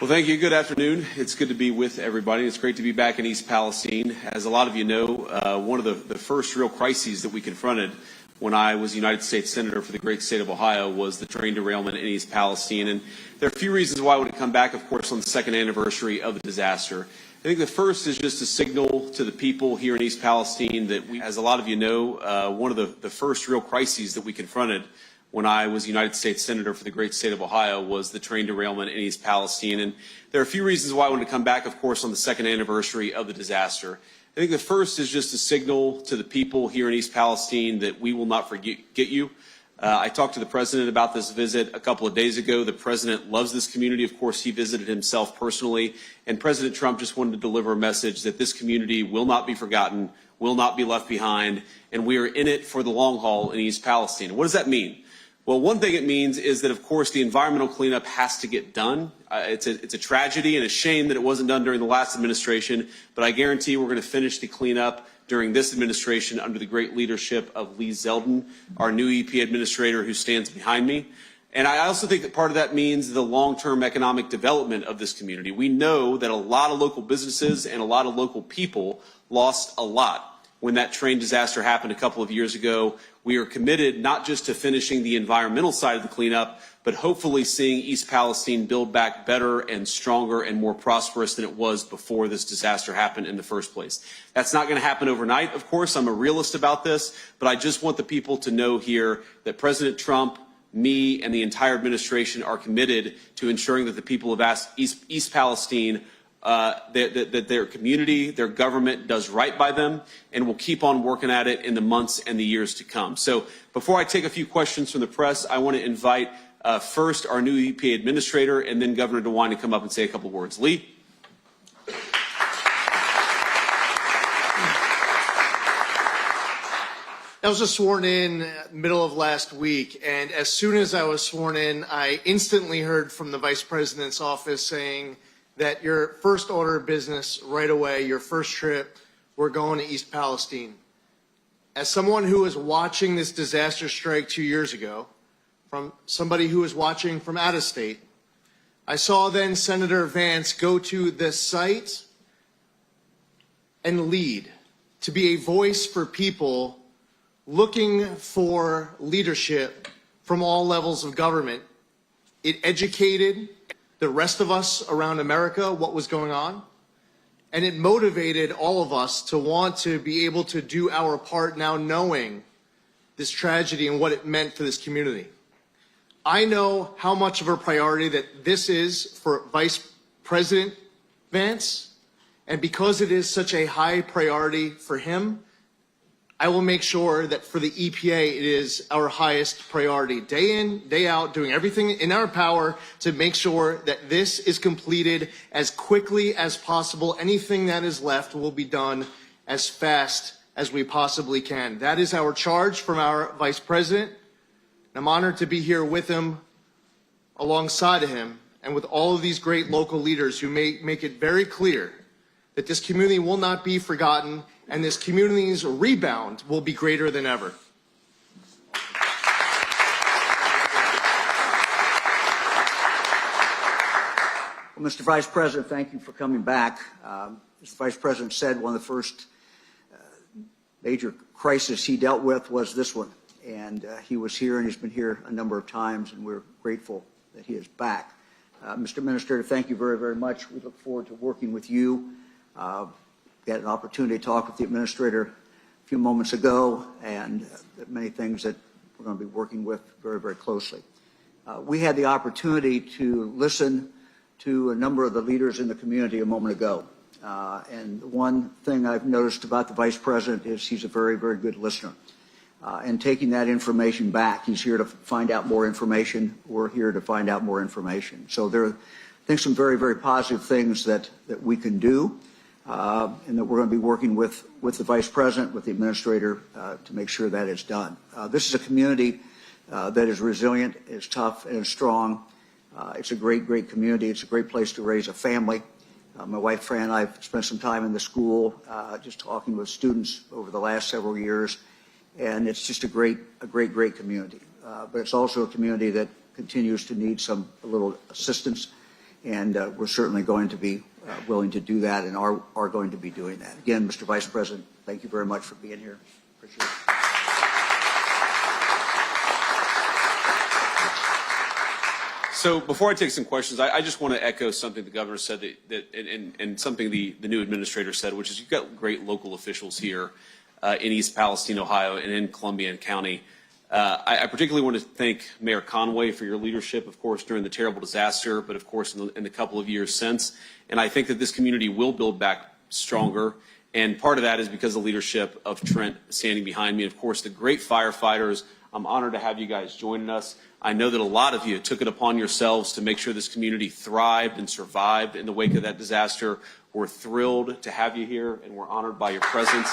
Well, thank you. Good afternoon. It's good to be with everybody. It's great to be back in East Palestine. As a lot of you know, one of the first real crises that we confronted when I was United States Senator for the great state of Ohio was the train derailment in East Palestine. And there are a few reasons why I want to come back, of course, on the second anniversary of the disaster. I think the first is just a signal to the people here in East Palestine that we, as a lot of you know, one of the first real crises that we confronted when I was United States Senator for the great state of Ohio was the train derailment in East Palestine. And there are a few reasons why I want to come back, of course, on the second anniversary of the disaster. I think the first is just a signal to the people here in East Palestine that we will not forget you. I talked to the president about this visit a couple of days ago. The president loves this community. Of course, he visited himself personally. And President Trump just wanted to deliver a message that this community will not be forgotten, will not be left behind, and we are in it for the long haul in East Palestine. What does that mean? Well, one thing it means is that, of course, the environmental cleanup has to get done. It's a tragedy and a shame that it wasn't done during the last administration, but I guarantee we're going to finish the cleanup during this administration under the great leadership of Lee Zeldin, our new EP administrator who stands behind me. And I also think that part of that means the long-term economic development of this community. We know that a lot of local businesses and a lot of local people lost a lot when that train disaster happened a couple of years ago. We are committed not just to finishing the environmental side of the cleanup, but hopefully seeing East Palestine build back better and stronger and more prosperous than it was before this disaster happened in the first place. That's not going to happen overnight, of course. I'm a realist about this, but I just want the people to know here that President Trump me and the entire administration are committed to ensuring that the people of East Palestine, that their community, their government does right by them, and we'll keep on working at it in the months and the years to come. So before I take a few questions from the press, I want to invite first our new EPA administrator and then Governor DeWine to come up and say a couple words. Lee? I was just sworn in middle of last week, and as soon as I was sworn in, I instantly heard from the Vice President's office saying that your first order of business right away, your first trip, we're going to East Palestine. As someone who was watching this disaster strike 2 years ago, from somebody who was watching from out of state, I saw then Senator Vance go to the site and lead, to be a voice for people looking for leadership from all levels of government. It educated the rest of us around America what was going on, and it motivated all of us to want to be able to do our part now knowing this tragedy and what it meant for this community. I know how much of a priority that this is for Vice President Vance, and because it is such a high priority for him, I will make sure that for the EPA, it is our highest priority, day in, day out, doing everything in our power to make sure that this is completed as quickly as possible. Anything that is left will be done as fast as we possibly can. That is our charge from our Vice President. I'm honored to be here with him, alongside of him, and with all of these great local leaders who make it very clear that this community will not be forgotten, and this community's rebound will be greater than ever. Well, Mr. Vice President, thank you for coming back. As the Vice President said, one of the first major crises he dealt with was this one. And he was here, and he's been here a number of times, and we're grateful that he is back. Mr. Administrator, thank you very, very much. We look forward to working with you. We had an opportunity to talk with the Administrator a few moments ago, and many things that we're going to be working with very, very closely. We had the opportunity to listen to a number of the leaders in the community a moment ago. And one thing I've noticed about the Vice President is he's a very, very good listener. And taking that information back, he's here to find out more information. We're here to find out more information. So there are, I think, some very, very positive things that we can do, and that we're going to be working with the Vice President, with the Administrator, to make sure that is done. This is a community that is resilient, is tough, and is strong. It's a great, great community. It's a great place to raise a family. My wife, Fran, and I have spent some time in the school just talking with students over the last several years. And it's just a great community. But it's also a community that continues to need a little assistance, and we're certainly going to be willing to do that, and are going to be doing that. Again, Mr. Vice President, thank you very much for being here. Appreciate it. So before I take some questions, I just want to echo something the governor said and something the new administrator said, which is you've got great local officials here in East Palestine, Ohio, and in Columbian County. I particularly want to thank Mayor Conway for your leadership, of course, during the terrible disaster, but of course in the couple of years since. And I think that this community will build back stronger. And part of that is because of the leadership of Trent standing behind me. And of course, the great firefighters. I'm honored to have you guys joining us. I know that a lot of you took it upon yourselves to make sure this community thrived and survived in the wake of that disaster. We're thrilled to have you here, and we're honored by your presence.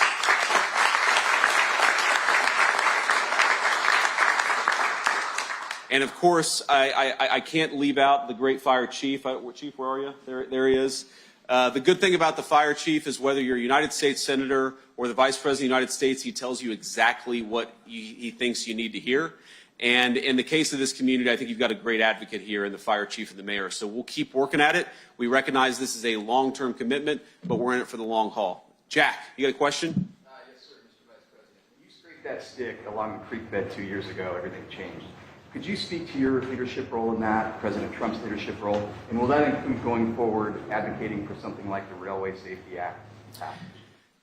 And of course, I can't leave out the great fire chief. Chief, where are you? There he is. The good thing about the fire chief is whether you're a United States Senator or the Vice President of the United States, he tells you exactly what he thinks you need to hear. And in the case of this community, I think you've got a great advocate here in the fire chief and the mayor. So we'll keep working at it. We recognize this is a long-term commitment, but we're in it for the long haul. Jack, you got a question? Yes, sir, Mr. Vice President. When you scraped that stick along the creek bed 2 years ago, everything changed. Could you speak to your leadership role in that, President Trump's leadership role, and will that include going forward advocating for something like the Railway Safety Act?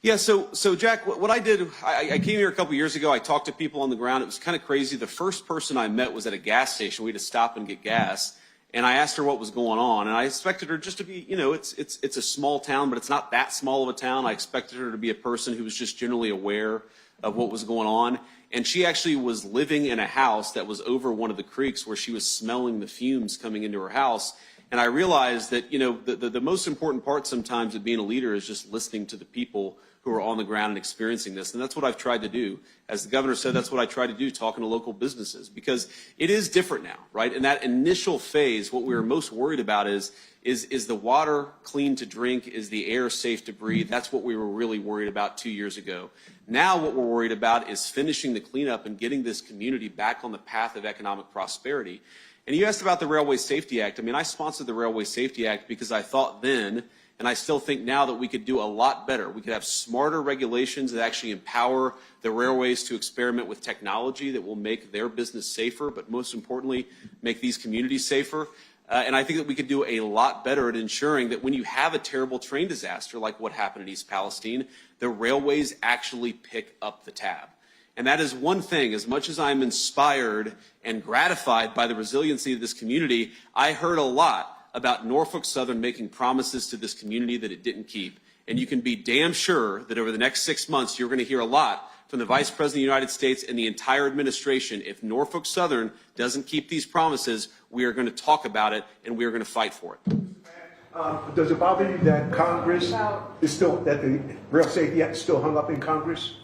Yeah, so Jack, what I did, I came here a couple years ago. I talked to people on the ground. It was kind of crazy. The first person I met was at a gas station. We had to stop and get gas. And I asked her what was going on. And I expected her just to be, you know, it's a small town, but it's not that small of a town. I expected her to be a person who was just generally aware of what was going on. And she actually was living in a house that was over one of the creeks where she was smelling the fumes coming into her house. And I realized that, you know, the most important part sometimes of being a leader is just listening to the people who are on the ground and experiencing this. And that's what I've tried to do. As the governor said, that's what I try to do, talking to local businesses, because it is different now, right? In that initial phase, what we were most worried about is the water clean to drink? Is the air safe to breathe? That's what we were really worried about 2 years ago. Now what we're worried about is finishing the cleanup and getting this community back on the path of economic prosperity. And you asked about the Railway Safety Act. I mean, I sponsored the Railway Safety Act because I thought then, and I still think now, that we could do a lot better. We could have smarter regulations that actually empower the railways to experiment with technology that will make their business safer, but most importantly, make these communities safer. And I think that we could do a lot better at ensuring that when you have a terrible train disaster like what happened in East Palestine, the railways actually pick up the tab. And that is one thing. As much as I'm inspired and gratified by the resiliency of this community, I heard a lot about Norfolk Southern making promises to this community that it didn't keep. And you can be damn sure that over the next 6 months, you're going to hear a lot from the Vice President of the United States and the entire administration. If Norfolk Southern doesn't keep these promises, we are going to talk about it and we are going to fight for it. Does it bother you that Congress is still, that the Rail Safety Act is still hung up in Congress?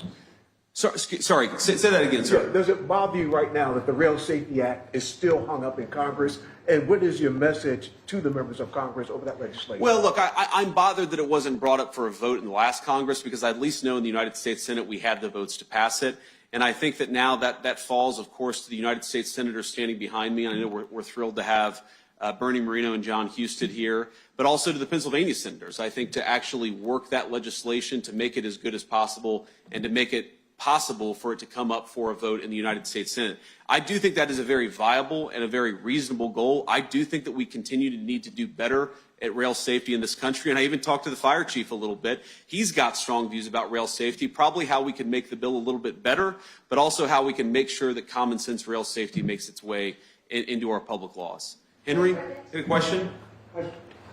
Sorry, say that again, sir. Yeah, does it bother you right now that the Rail Safety Act is still hung up in Congress? And what is your message to the members of Congress over that legislation? Well, look, I'm bothered that it wasn't brought up for a vote in the last Congress, because I at least know in the United States Senate we had the votes to pass it. And I think that now that falls, of course, to the United States senators standing behind me. And I know we're thrilled to have Bernie Moreno and John Husted here, but also to the Pennsylvania senators. I think to actually work that legislation to make it as good as possible and to make it possible for it to come up for a vote in the United States Senate. I do think that is a very viable and a very reasonable goal. I do think that we continue to need to do better at rail safety in this country. And I even talked to the fire chief a little bit. He's got strong views about rail safety, probably how we can make the bill a little bit better, but also how we can make sure that common sense rail safety makes its way into our public laws. Henry, a question?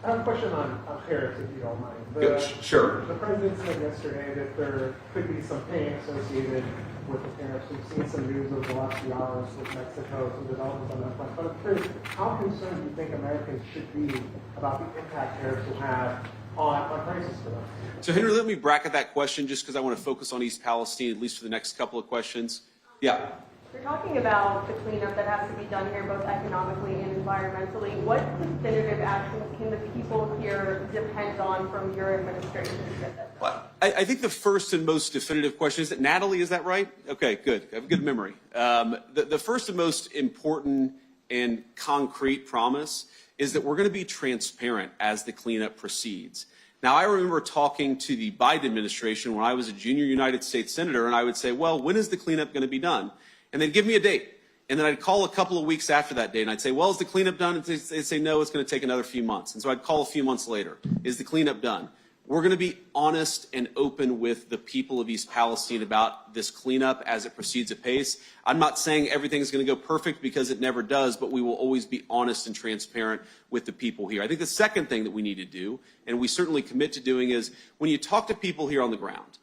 I have a question on tariffs, if you don't mind. Sure. The president said yesterday that there could be some pain associated with the tariffs. We've seen some news over the last few hours with Mexico, some developments on that front. But I'm curious, how concerned do you think Americans should be about the impact tariffs will have on prices for them? So, Henry, let me bracket that question just because I want to focus on East Palestine, at least for the next couple of questions. Yeah. We're talking about the cleanup that has to be done here, both economically and environmentally. What definitive actions can the people here depend on from your administration to get that done? Well, I think the first and most definitive question is that, Natalie, is that right? Okay, good. I have a good memory. The first and most important and concrete promise is that we're going to be transparent as the cleanup proceeds. Now, I remember talking to the Biden administration when I was a junior United States senator, and I would say, well, when is the cleanup going to be done? And they'd give me a date. And then I'd call a couple of weeks after that date, and I'd say, well, is the cleanup done? And they'd say, no, it's going to take another few months. And so I'd call a few months later. Is the cleanup done? We're going to be honest and open with the people of East Palestine about this cleanup as it proceeds apace. I'm not saying everything is going to go perfect, because it never does, but we will always be honest and transparent with the people here. I think the second thing that we need to do, and we certainly commit to doing, is when you talk to people here on the ground,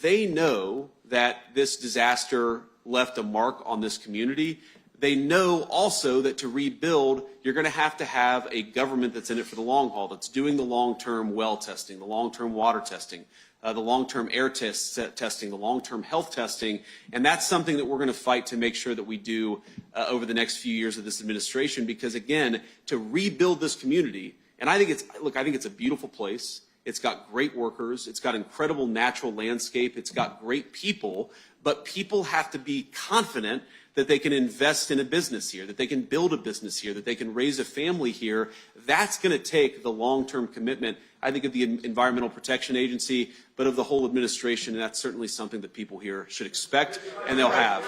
they know that this disaster left a mark on this community. They know also that to rebuild, you're going to have a government that's in it for the long haul, that's doing the long-term well testing, the long-term water testing, the long-term air testing, the long-term health testing. And that's something that we're going to fight to make sure that we do over the next few years of this administration. Because, again, to rebuild this community, and I think it's a beautiful place. It's got great workers. It's got incredible natural landscape. It's got great people. But people have to be confident that they can invest in a business here, that they can build a business here, that they can raise a family here. That's going to take the long-term commitment, I think, of the Environmental Protection Agency, but of the whole administration. And that's certainly something that people here should expect, and they'll have.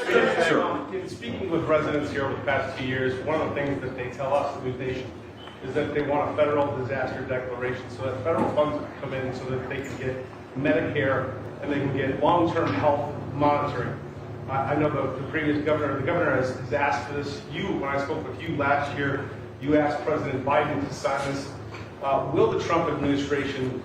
Sure. In speaking with residents here over the past 2 years, one of the things that they tell us, the News Nation, is that they want a federal disaster declaration so that federal funds come in so that they can get Medicare, and they can get long-term health monitoring. I know the previous governor, the governor has asked for this. When I spoke with you last year, you asked President Biden to sign this. Will the Trump administration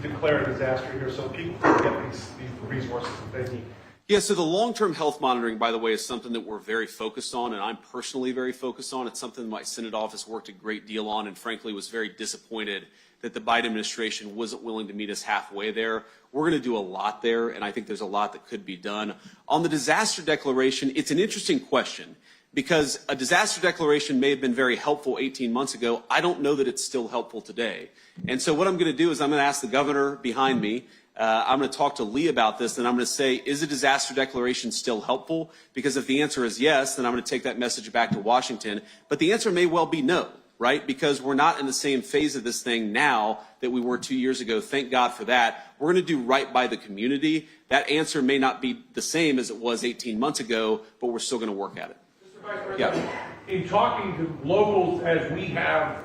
declare a disaster here so people can get these resources that they need? Yeah, so the long-term health monitoring, by the way, is something that we're very focused on, and I'm personally very focused on. It's something my Senate office worked a great deal on, and frankly was very disappointed that the Biden administration wasn't willing to meet us halfway there. We're going to do a lot there, and I think there's a lot that could be done. On the disaster declaration, it's an interesting question, because a disaster declaration may have been very helpful 18 months ago. I don't know that it's still helpful today. And so what I'm going to do is I'm going to ask the governor behind me, I'm going to talk to Lee about this, and I'm going to say, is a disaster declaration still helpful? Because if the answer is yes, then I'm going to take that message back to Washington. But the answer may well be no, right? Because we're not in the same phase of this thing now that we were 2 years ago. Thank God for that. We're going to do right by the community. That answer may not be the same as it was 18 months ago, but we're still going to work at it. Mr. Vice President, in talking to locals as we have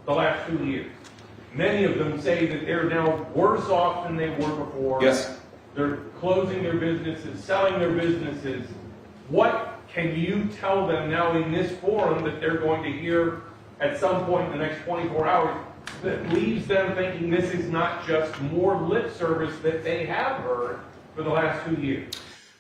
the last 2 years, many of them say that they're now worse off than they were before. Yes. They're closing their businesses, selling their businesses. What can you tell them now in this forum that they're going to hear at some point in the next 24 hours that leaves them thinking this is not just more lip service that they have heard for the last 2 years?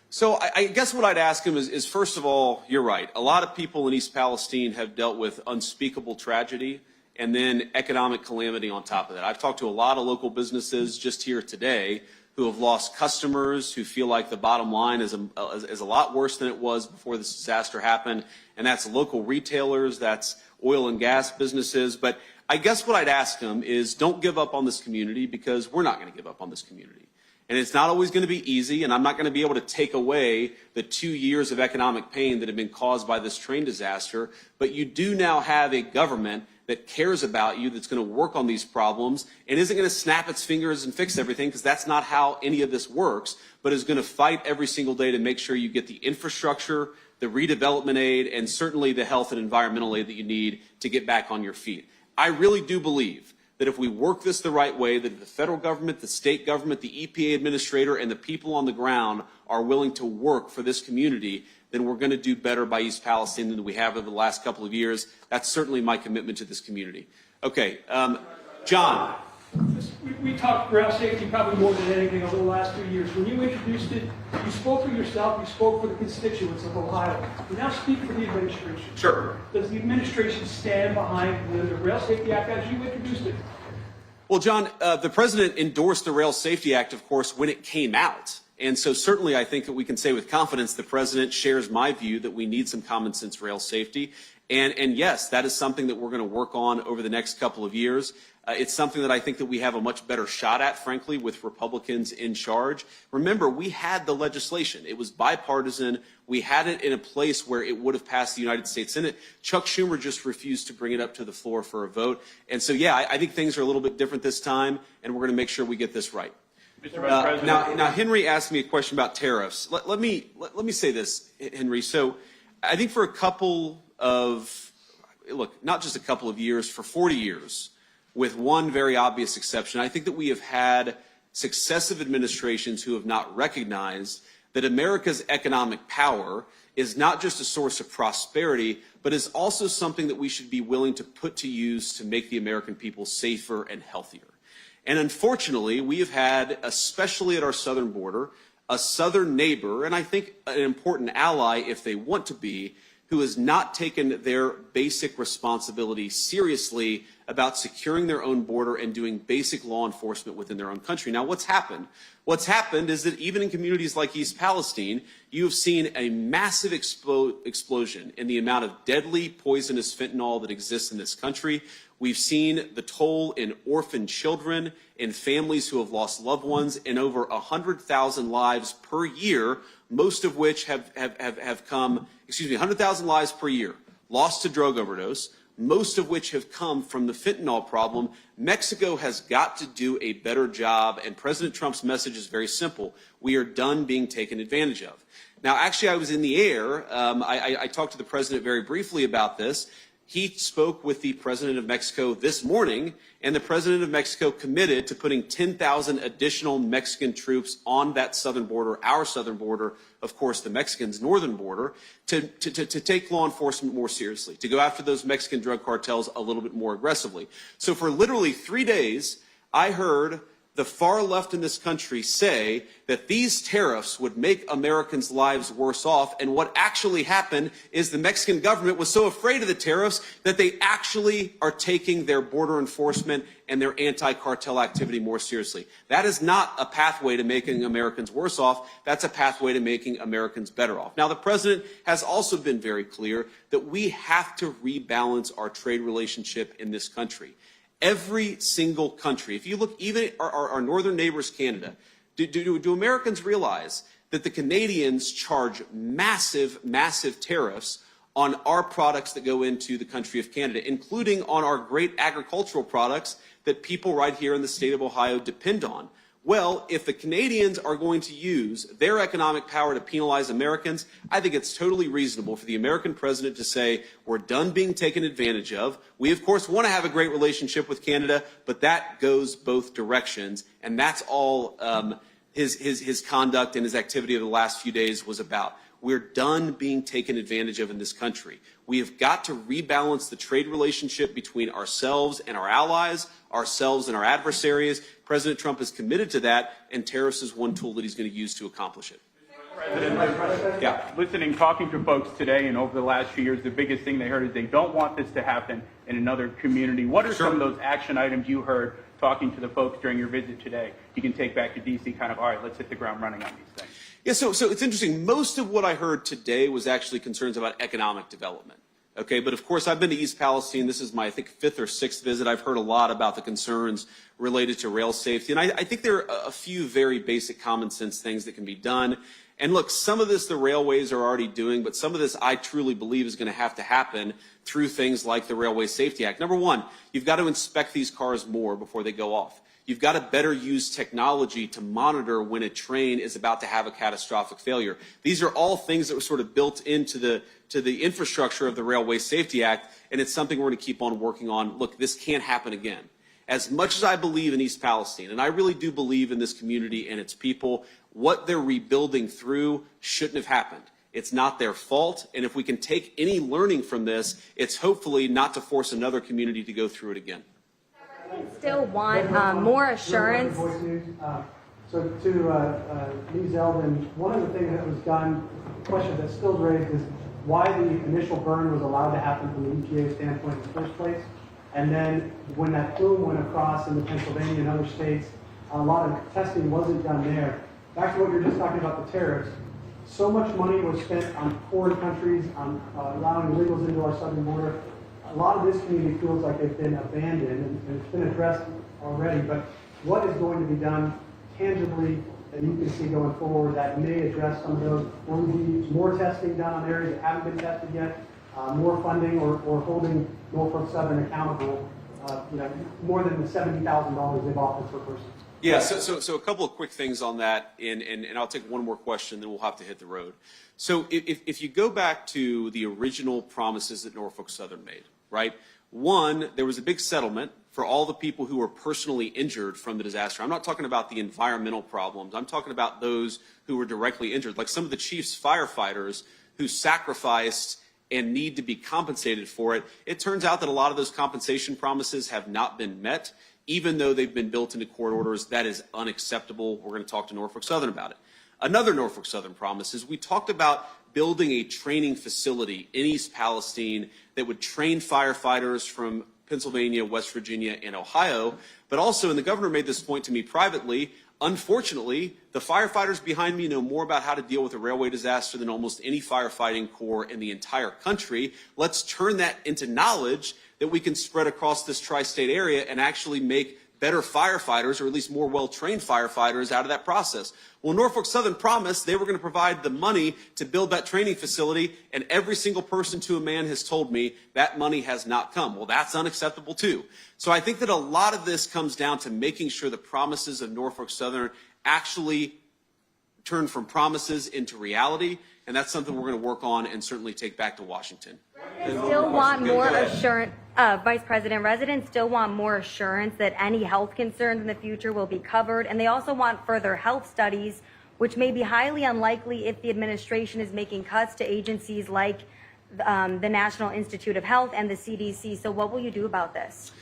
So I guess what I'd ask him is, first of all, you're right. A lot of people in East Palestine have dealt with unspeakable tragedy and then economic calamity on top of that. I've talked to a lot of local businesses just here today who have lost customers, who feel like the bottom line is a lot worse than it was before this disaster happened, and that's local retailers, that's oil and gas businesses. But I guess what I'd ask them is, don't give up on this community, because we're not going to give up on this community. And it's not always going to be easy, and I'm not going to be able to take away the 2 years of economic pain that have been caused by this train disaster, but you do now have a government that cares about you, that's going to work on these problems, and isn't going to snap its fingers and fix everything, because that's not how any of this works, but is going to fight every single day to make sure you get the infrastructure, the redevelopment aid, and certainly the health and environmental aid that you need to get back on your feet. I really do believe that if we work this the right way, that if the federal government, the state government, the EPA administrator, and the people on the ground are willing to work for this community, then we're going to do better by East Palestine than we have over the last couple of years. That's certainly my commitment to this community. Okay, John. We talked rail safety probably more than anything over the last 2 years. When you introduced it, you spoke for yourself, you spoke for the constituents of Ohio. You now speak for the administration. Sure. Does the administration stand behind the Rail Safety Act as you introduced it? Well, John, the president endorsed the Rail Safety Act, of course, when it came out. And so certainly I think that we can say with confidence the president shares my view that we need some common sense rail safety. And yes, that is something that we're going to work on over the next couple of years. It's something that I think that we have a much better shot at, frankly, with Republicans in charge. Remember, we had the legislation. It was bipartisan. We had it in a place where it would have passed the United States Senate. Chuck Schumer just refused to bring it up to the floor for a vote. And so, yeah, I think things are a little bit different this time, and we're going to make sure we get this right. Mr. Vice President. Now, Henry asked me a question about tariffs. Let me say this, Henry. So I think for a couple of, look, not just a couple of years, for 40 years, with one very obvious exception, I think that we have had successive administrations who have not recognized that America's economic power is not just a source of prosperity, but is also something that we should be willing to put to use to make the American people safer and healthier. And unfortunately, we have had, especially at our southern border, a southern neighbor, and I think an important ally if they want to be, who has not taken their basic responsibility seriously about securing their own border and doing basic law enforcement within their own country. Now, what's happened? What's happened is that even in communities like East Palestine, you have seen a massive explosion in the amount of deadly, poisonous fentanyl that exists in this country. We've seen the toll in orphan children, in families who have lost loved ones, in over 100,000 lives per year, most of which have come, 100,000 lives per year lost to drug overdose, most of which have come from the fentanyl problem. Mexico has got to do a better job, and President Trump's message is very simple. We are done being taken advantage of. Now, actually, I was in the air. I talked to the president very briefly about this. He spoke with the president of Mexico this morning, and the president of Mexico committed to putting 10,000 additional Mexican troops on that southern border, our southern border, of course, the Mexicans' northern border, to take law enforcement more seriously, to go after those Mexican drug cartels a little bit more aggressively. So for literally 3 days, I heard the far left in this country say that these tariffs would make Americans' lives worse off. And what actually happened is the Mexican government was so afraid of the tariffs that they actually are taking their border enforcement and their anti-cartel activity more seriously. That is not a pathway to making Americans worse off. That's a pathway to making Americans better off. Now, the president has also been very clear that we have to rebalance our trade relationship in this country. Every single country, if you look even at our northern neighbors, Canada, do Americans realize that the Canadians charge massive, massive tariffs on our products that go into the country of Canada, including on our great agricultural products that people right here in the state of Ohio depend on? Well, if the Canadians are going to use their economic power to penalize Americans, I think it's totally reasonable for the American president to say, we're done being taken advantage of. We, of course, want to have a great relationship with Canada, but that goes both directions. And that's all his conduct and his activity of the last few days was about. We're done being taken advantage of in this country. We have got to rebalance the trade relationship between ourselves and our allies, ourselves and our adversaries. President Trump is committed to that, and tariffs is one tool that he's going to use to accomplish it. Listening, talking to folks today and over the last few years, the biggest thing they heard is they don't want this to happen in another community. What are some of those action items you heard talking to the folks during your visit today? You can take back to D.C. kind of, all right, let's hit the ground running on these things. Yeah, so it's interesting. Most of what I heard today was actually concerns about economic development. Okay, but of course I've been to East Palestine. This is my, I think, 5th or 6th visit. I've heard a lot about the concerns related to rail safety. And I think there are a few very basic common sense things that can be done. And look, some of this the railways are already doing, but some of this I truly believe is going to have to happen through things like the Railway Safety Act. Number one, you've got to inspect these cars more before they go off. You've got to better use technology to monitor when a train is about to have a catastrophic failure. These are all things that were sort of built into the infrastructure of the Railway Safety Act, and it's something we're going to keep on working on. Look, this can't happen again. As much as I believe in East Palestine, and I really do believe in this community and its people, what they're rebuilding through shouldn't have happened. It's not their fault, and if we can take any learning from this, it's hopefully not to force another community to go through it again. Still want more assurance. So to Lee Zeldin, one of the things that was done, the question that's still raised is why the initial burn was allowed to happen from the EPA standpoint in the first place. And then when that plume went across into Pennsylvania and other states, a lot of testing wasn't done there. Back to what you were just talking about, the tariffs. So much money was spent on foreign countries, on allowing illegals into our southern border. A lot of this community feels like they've been abandoned, and it's been addressed already, but what is going to be done tangibly that you can see going forward that may address some of those? Will there be more testing done on areas that haven't been tested yet, more funding, or holding Norfolk Southern accountable, more than the $70,000 they've offered per person? Yeah, so a couple of quick things on that, and I'll take one more question, then we'll have to hit the road. So if you go back to the original promises that Norfolk Southern made, right? One, there was a big settlement for all the people who were personally injured from the disaster. I'm not talking about the environmental problems. I'm talking about those who were directly injured, like some of the chief's firefighters who sacrificed and need to be compensated for it. It turns out that a lot of those compensation promises have not been met, even though they've been built into court orders. That is unacceptable. We're going to talk to Norfolk Southern about it. Another Norfolk Southern promise is we talked about building a training facility in East Palestine that would train firefighters from Pennsylvania, West Virginia, and Ohio. But also, and the governor made this point to me privately, unfortunately, the firefighters behind me know more about how to deal with a railway disaster than almost any firefighting corps in the entire country. Let's turn that into knowledge that we can spread across this tri-state area and actually make better firefighters, or at least more well-trained firefighters, out of that process. Well, Norfolk Southern promised they were going to provide the money to build that training facility, and every single person to a man has told me that money has not come. Well, that's unacceptable too. So I think that a lot of this comes down to making sure the promises of Norfolk Southern actually turn from promises into reality, and that's something we're going to work on and certainly take back to Washington. Still want more assurance, Vice President, residents still want more assurance that any health concerns in the future will be covered, and they also want further health studies, which may be highly unlikely if the administration is making cuts to agencies like the National Institute of Health and the CDC. So what will you do about this?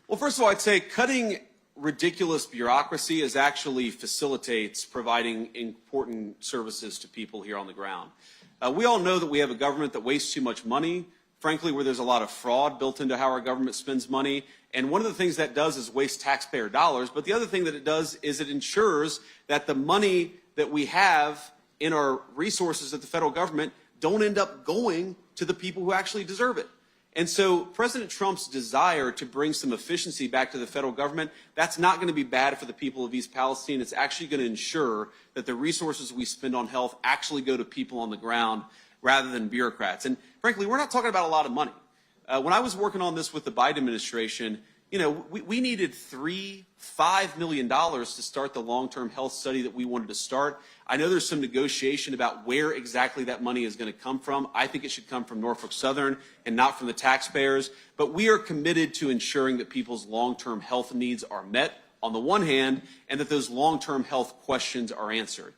Well, first of all, I'd say cutting ridiculous bureaucracy is actually facilitates providing important services to people here on the ground. We all know that we have a government that wastes too much money, frankly, where there's a lot of fraud built into how our government spends money. And one of the things that does is waste taxpayer dollars. But the other thing that it does is it ensures that the money that we have in our resources at the federal government don't end up going to the people who actually deserve it. And so President Trump's desire to bring some efficiency back to the federal government, that's not going to be bad for the people of East Palestine. It's actually going to ensure that the resources we spend on health actually go to people on the ground rather than bureaucrats. And frankly, we're not talking about a lot of money. When I was working on this with the Biden administration, you know, we needed $5 million to start the long-term health study that we wanted to start. I know there's some negotiation about where exactly that money is going to come from. I think it should come from Norfolk Southern and not from the taxpayers. But we are committed to ensuring that people's long-term health needs are met on the one hand, and that those long-term health questions are answered.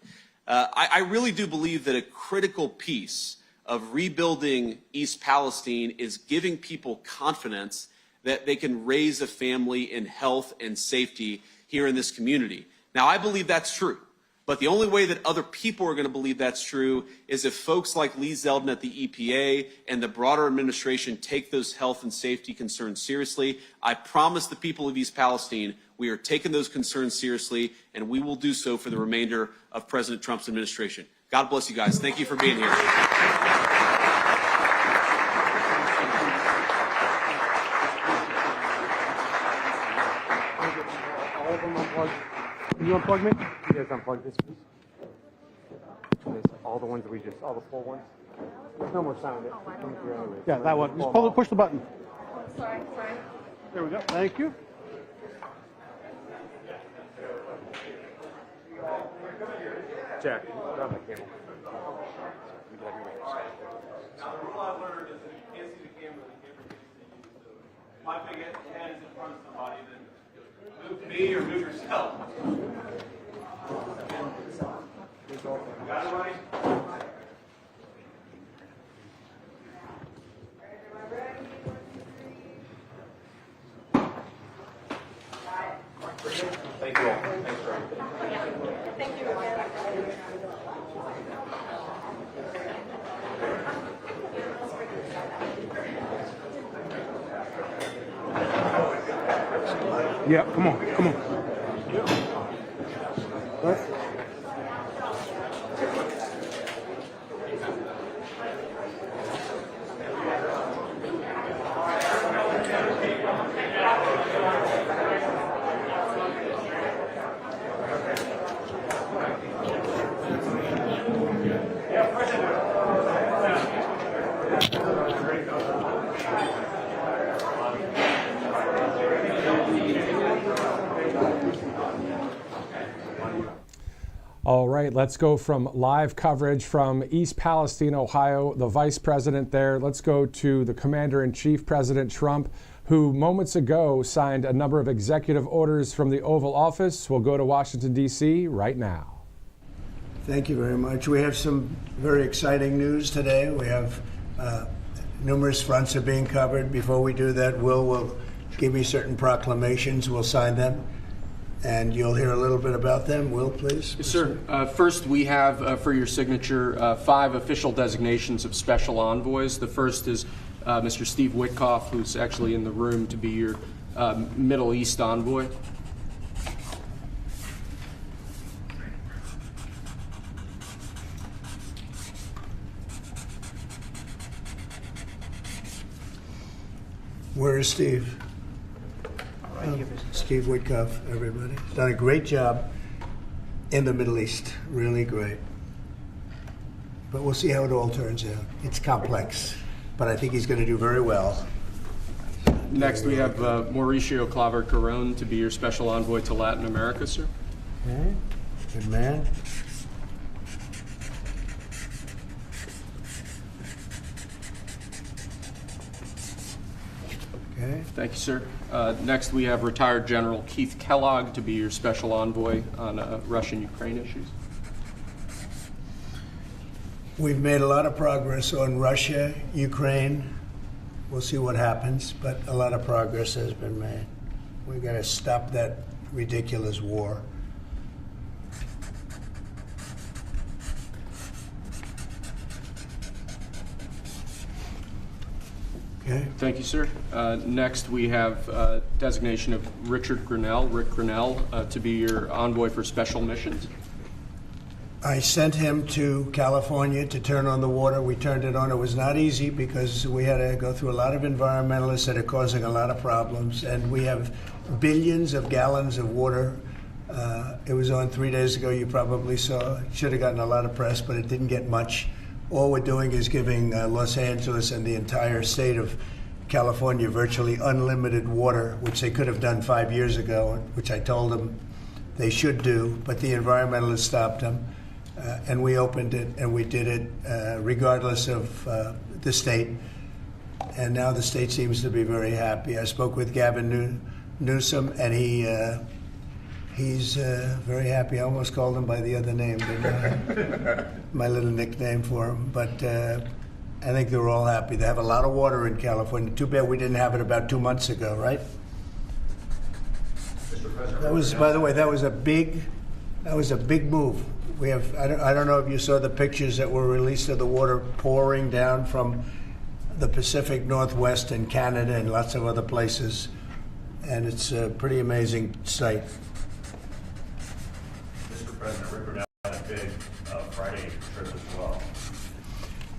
I really do believe that a critical piece of rebuilding East Palestine is giving people confidence that they can raise a family in health and safety here in this community. Now, I believe that's true, but the only way that other people are going to believe that's true is if folks like Lee Zeldin at the EPA and the broader administration take those health and safety concerns seriously. I promise the people of East Palestine we are taking those concerns seriously, and we will do so for the remainder of President Trump's administration. God bless you guys. Thank you for being here. Can you unplug me? You guys unplug this, please. All the ones that we just, all the full ones. There's no more sound. Yeah, that one. Just push the button. Sorry. There we go. Thank you. Jack, grab my cable. Now, the rule I've learned is that if you can't see the camera, the camera can't see you. So my big hand is in front of somebody, then move me or move yourself. Got it, right? Thank you all. Thanks for everything. Thank you. Yeah, come on. Right. All right, let's go from live coverage from East Palestine, Ohio, the vice president there. Let's go to the commander-in-chief, President Trump, who moments ago signed a number of executive orders from the Oval Office. We'll go to Washington, D.C. right now. Thank you very much. We have some very exciting news today. We have numerous fronts are being covered. Before we do that, Will will give me certain proclamations. We'll sign them. And you'll hear a little bit about them. Will, please? Yes, sir. First, we have for your signature 5 official designations of special envoys. The first is Mr. Steve Witkoff, who's actually in the room to be your Middle East envoy. Where is Steve? Steve Witkoff, everybody. He's done a great job in the Middle East. Really great. But we'll see how it all turns out. It's complex, but I think he's going to do very well. Next, we have Mauricio Claver-Carron to be your special envoy to Latin America, sir. Okay. Good man. Okay. Thank you, sir. Next, we have retired General Keith Kellogg to be your special envoy on Russian-Ukraine issues. We've made a lot of progress on Russia, Ukraine. We'll see what happens, but a lot of progress has been made. We've got to stop that ridiculous war. Okay. Thank you, sir. Next, we have designation of Rick Grinnell, to be your envoy for special missions. I sent him to California to turn on the water. We turned it on. It was not easy because we had to go through a lot of environmentalists that are causing a lot of problems. And we have billions of gallons of water. It was on 3 days ago. You probably saw. It should have gotten a lot of press, but it didn't get much. All we're doing is giving Los Angeles and the entire state of California virtually unlimited water, which they could have done 5 years ago, which I told them they should do, but the environmentalists stopped them. And we opened it, and we did it regardless of the state. And now the state seems to be very happy. I spoke with Gavin Newsom, and he's very happy. I almost called him by the other name, didn't I? My little nickname for him. But I think they're all happy. They have a lot of water in California. Too bad we didn't have it about 2 months ago, right? Mr. President, that was, by the way, that was a big move. We have, I don't know if you saw the pictures that were released of the water pouring down from the Pacific Northwest and Canada and lots of other places. And it's a pretty amazing sight. Mr. President, Rick Grinnell had a big Friday trip as well.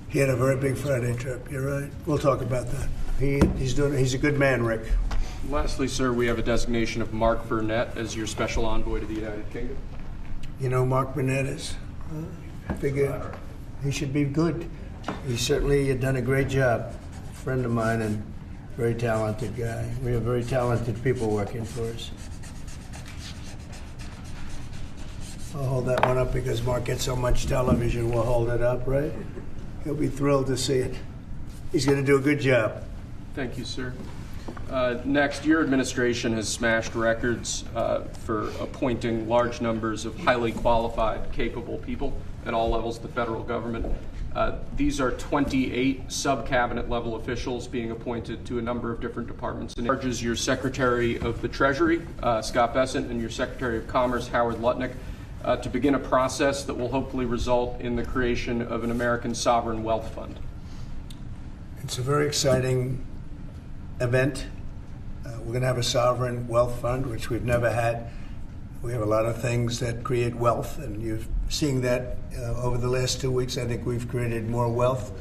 He had a very big Friday trip. You're right. We'll talk about that. He's a good man, Rick. Lastly, sir, we have a designation of Mark Burnett as your special envoy to the United Kingdom. You know Mark Burnett is? I figure he should be good. He certainly done a great job. A friend of mine and very talented guy. We have very talented people working for us. I'll hold that one up because Mark gets so much television. We'll hold it up, right? He'll be thrilled to see it. He's going to do a good job. Thank you, sir. Next, your administration has smashed records for appointing large numbers of highly qualified, capable people at all levels of the federal government. These are 28 sub-cabinet level officials being appointed to a number of different departments. And charges your Secretary of the Treasury, Scott Bessent, and your Secretary of Commerce, Howard Lutnick, to begin a process that will hopefully result in the creation of an American sovereign wealth fund. It's a very exciting event. We're going to have a sovereign wealth fund, which we've never had. We have a lot of things that create wealth, and you're seeing that over the last 2 weeks. I think we've created more wealth.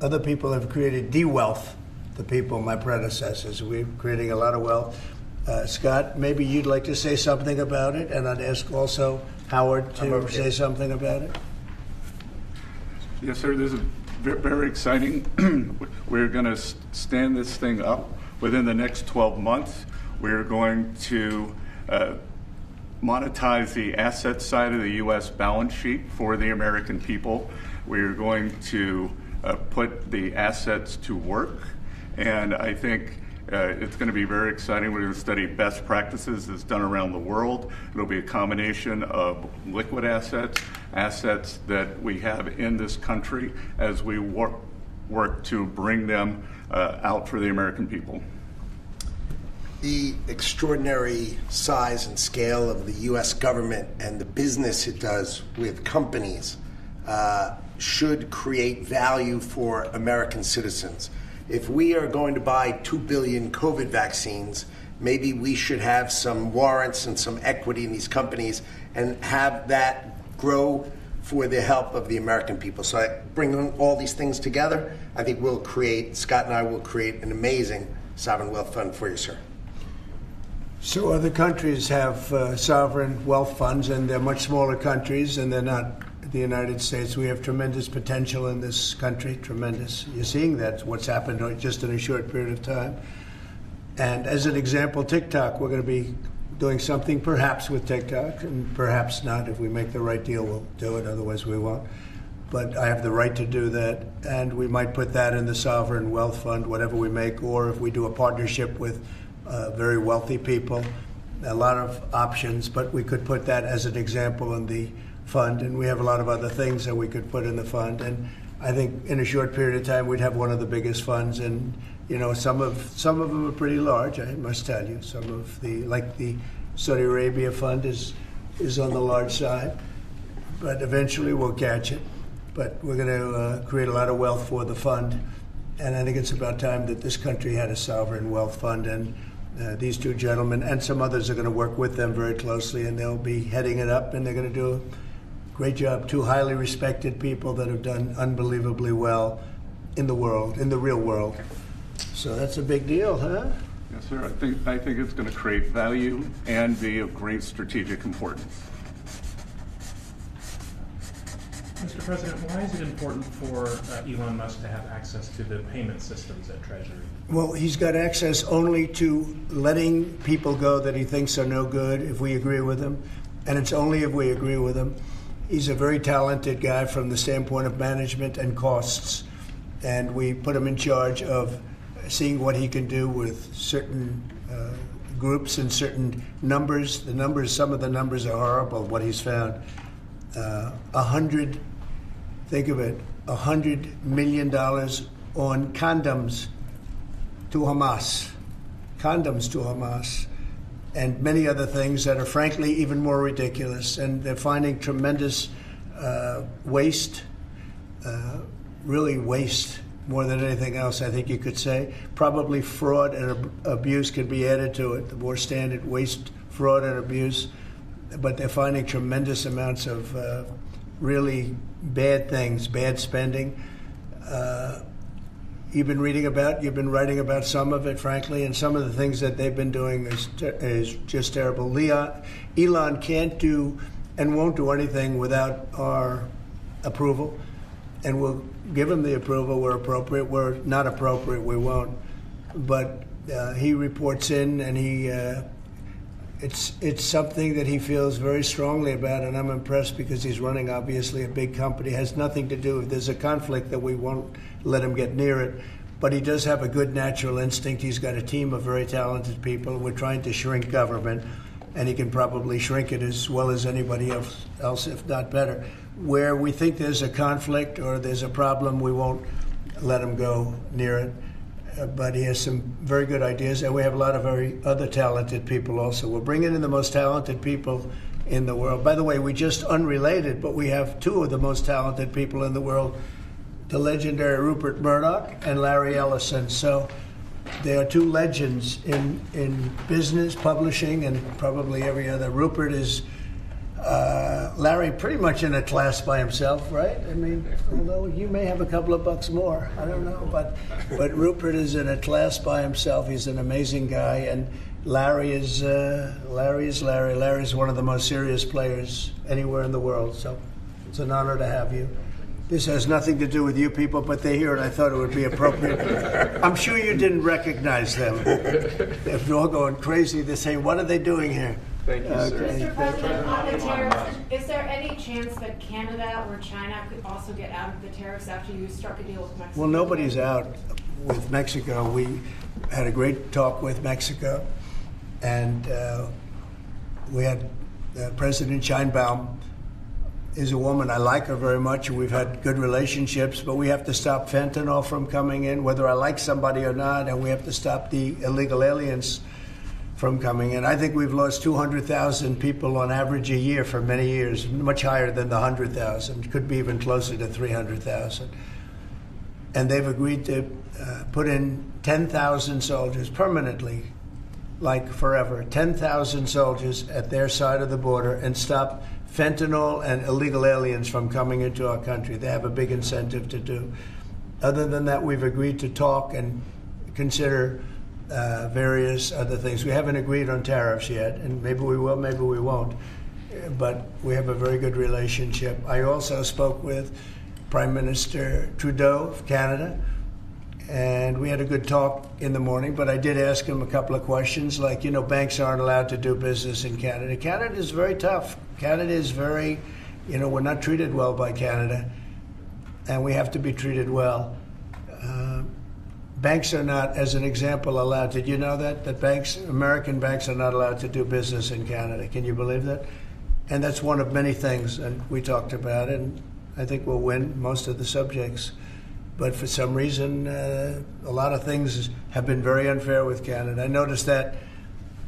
Other people have created de-wealth, the people, my predecessors. We're creating a lot of wealth. Scott, maybe you'd like to say something about it, and I'd ask also Howard to say something about it. Yes, sir. This is very exciting. We're going to stand this thing up within the next 12 months. We're going to monetize the asset side of the U.S. balance sheet for the American people. We're going to put the assets to work, and I think it's going to be very exciting. We're going to study best practices that's done around the world. It'll be a combination of liquid assets, assets that we have in this country as we work to bring them out for the American people. The extraordinary size and scale of the U.S. government and the business it does with companies should create value for American citizens. If we are going to buy 2 billion COVID vaccines, maybe we should have some warrants and some equity in these companies and have that grow for the help of the American people. So I bring all these things together, I think Scott and I will create an amazing sovereign wealth fund for you, sir. So other countries have sovereign wealth funds, and they're much smaller countries, and they're not the United States. We have tremendous potential in this country, tremendous. You're seeing that, what's happened just in a short period of time. And as an example, TikTok, we're going to be doing something perhaps with TikTok, and perhaps not. If we make the right deal, we'll do it, otherwise we won't. but I have the right to do that, and we might put that in the sovereign wealth fund, whatever we make, or if we do a partnership with very wealthy people, a lot of options, but we could put that as an example in the fund, and we have a lot of other things that we could put in the fund, and I think in a short period of time we'd have one of the biggest funds, and some of them are pretty large, I must tell you. Some of like the Saudi Arabia fund is on the large side, but eventually we'll catch it. But we're going to create a lot of wealth for the fund, and I think it's about time that this country had a sovereign wealth fund, and these two gentlemen and some others are going to work with them very closely, and they'll be heading it up, and they're going to do a great job. Two highly respected people that have done unbelievably well in the world, in the real world. So that's a big deal, huh? Yes, sir. I think it's going to create value and be of great strategic importance. Mr. President, why is it important for Elon Musk to have access to the payment systems at Treasury? Well, he's got access only to letting people go that he thinks are no good if we agree with him, and it's only if we agree with him. He's a very talented guy from the standpoint of management and costs, and we put him in charge of seeing what he can do with certain groups and certain numbers. Some of the numbers are horrible, what he's found. Think of it, $100 million on condoms to Hamas, and many other things that are frankly even more ridiculous. And they're finding tremendous waste, really waste more than anything else, I think you could say. Probably fraud and abuse could be added to it, the more standard waste, fraud, and abuse. But they're finding tremendous amounts of really bad things, bad spending. You've been writing about some of it, frankly, and some of the things that they've been doing is just terrible. Elon can't do and won't do anything without our approval, and we'll give him the approval where appropriate. Where not appropriate, we won't. But he reports in, and it's something that he feels very strongly about, and I'm impressed because he's running, obviously, a big company. It has nothing to do, if there's a conflict, that we won't let him get near it. But he does have a good natural instinct. He's got a team of very talented people. We're trying to shrink government, and he can probably shrink it as well as anybody else, if not better. Where we think there's a conflict or there's a problem, we won't let him go near it. But he has some very good ideas, and we have a lot of very other talented people also. We're bringing in the most talented people in the world. By the way, we just unrelated, but we have two of the most talented people in the world, the legendary Rupert Murdoch and Larry Ellison. So they are two legends in business, publishing, and probably every other. Rupert is Larry pretty much in a class by himself, right? I mean, although you may have a couple of bucks more, I don't know, but Rupert is in a class by himself. He's an amazing guy, and Larry is Larry. Larry's one of the most serious players anywhere in the world. So it's an honor to have you. This has nothing to do with you people, but they're here, and I thought it would be appropriate. I'm sure you didn't recognize them. They're all going crazy. They're saying, "What are they doing here?" Thank you, sir. Mr. President, on the tariffs, is there any chance that Canada or China could also get out of the tariffs after you struck a deal with Mexico? Well, nobody's out with Mexico. We had a great talk with Mexico, and we had President Sheinbaum is a woman. I like her very much, and we've had good relationships, but we have to stop fentanyl from coming in, whether I like somebody or not, and we have to stop the illegal aliens from coming in. I think we've lost 200,000 people on average a year for many years, much higher than the 100,000. Could be even closer to 300,000. And they've agreed to put in 10,000 soldiers permanently, like forever, 10,000 soldiers at their side of the border and stop fentanyl and illegal aliens from coming into our country. They have a big incentive to do. Other than that, we've agreed to talk and consider various other things. We haven't agreed on tariffs yet, and maybe we will, maybe we won't. But we have a very good relationship. I also spoke with Prime Minister Trudeau of Canada, and we had a good talk in the morning, but I did ask him a couple of questions, like, banks aren't allowed to do business in Canada. Canada is very tough. Canada is very, we're not treated well by Canada. and we have to be treated well. Banks are not, as an example, allowed. Did you know that banks, American banks, are not allowed to do business in Canada? Can you believe that? And that's one of many things, and we talked about it, and I think we'll win most of the subjects. But for some reason, a lot of things have been very unfair with Canada. I noticed that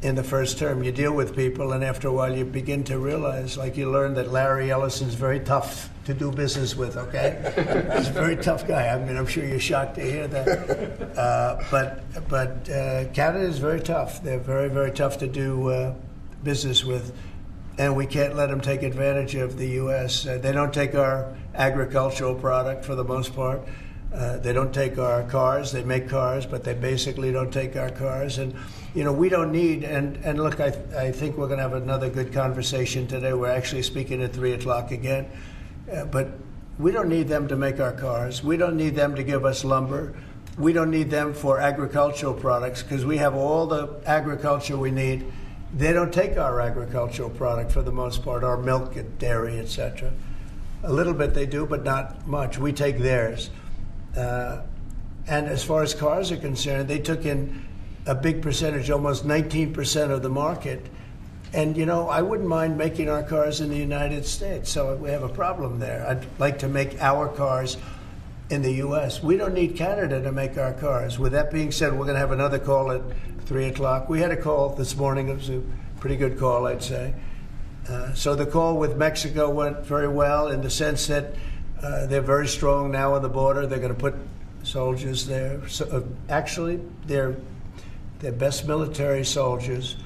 in the first term. You deal with people, and after a while you begin to realize, like you learn that Larry Ellison's very tough to do business with, okay? He's a very tough guy. I mean, I'm sure you're shocked to hear that. But Canada is very tough. They're very, very tough to do business with. And we can't let them take advantage of the U.S. They don't take our agricultural product for the most part. They don't take our cars. They make cars, but they basically don't take our cars. And, you know, we don't need, and look, I think we're going to have another good conversation today. We're actually speaking at 3 o'clock again. But we don't need them to make our cars. We don't need them to give us lumber. We don't need them for agricultural products because we have all the agriculture we need. They don't take our agricultural product for the most part, our milk and dairy, etc. A little bit they do, but not much. We take theirs. And as far as cars are concerned, they took in a big percentage, almost 19% of the market. And, you know, I wouldn't mind making our cars in the United States, so we have a problem there. I'd like to make our cars in the U.S. We don't need Canada to make our cars. With that being said, we're going to have another call at 3 o'clock. We had a call this morning. It was a pretty good call, I'd say. So the call with Mexico went very well in the sense that they're very strong now on the border. They're going to put soldiers there. So, actually, they're best military soldiers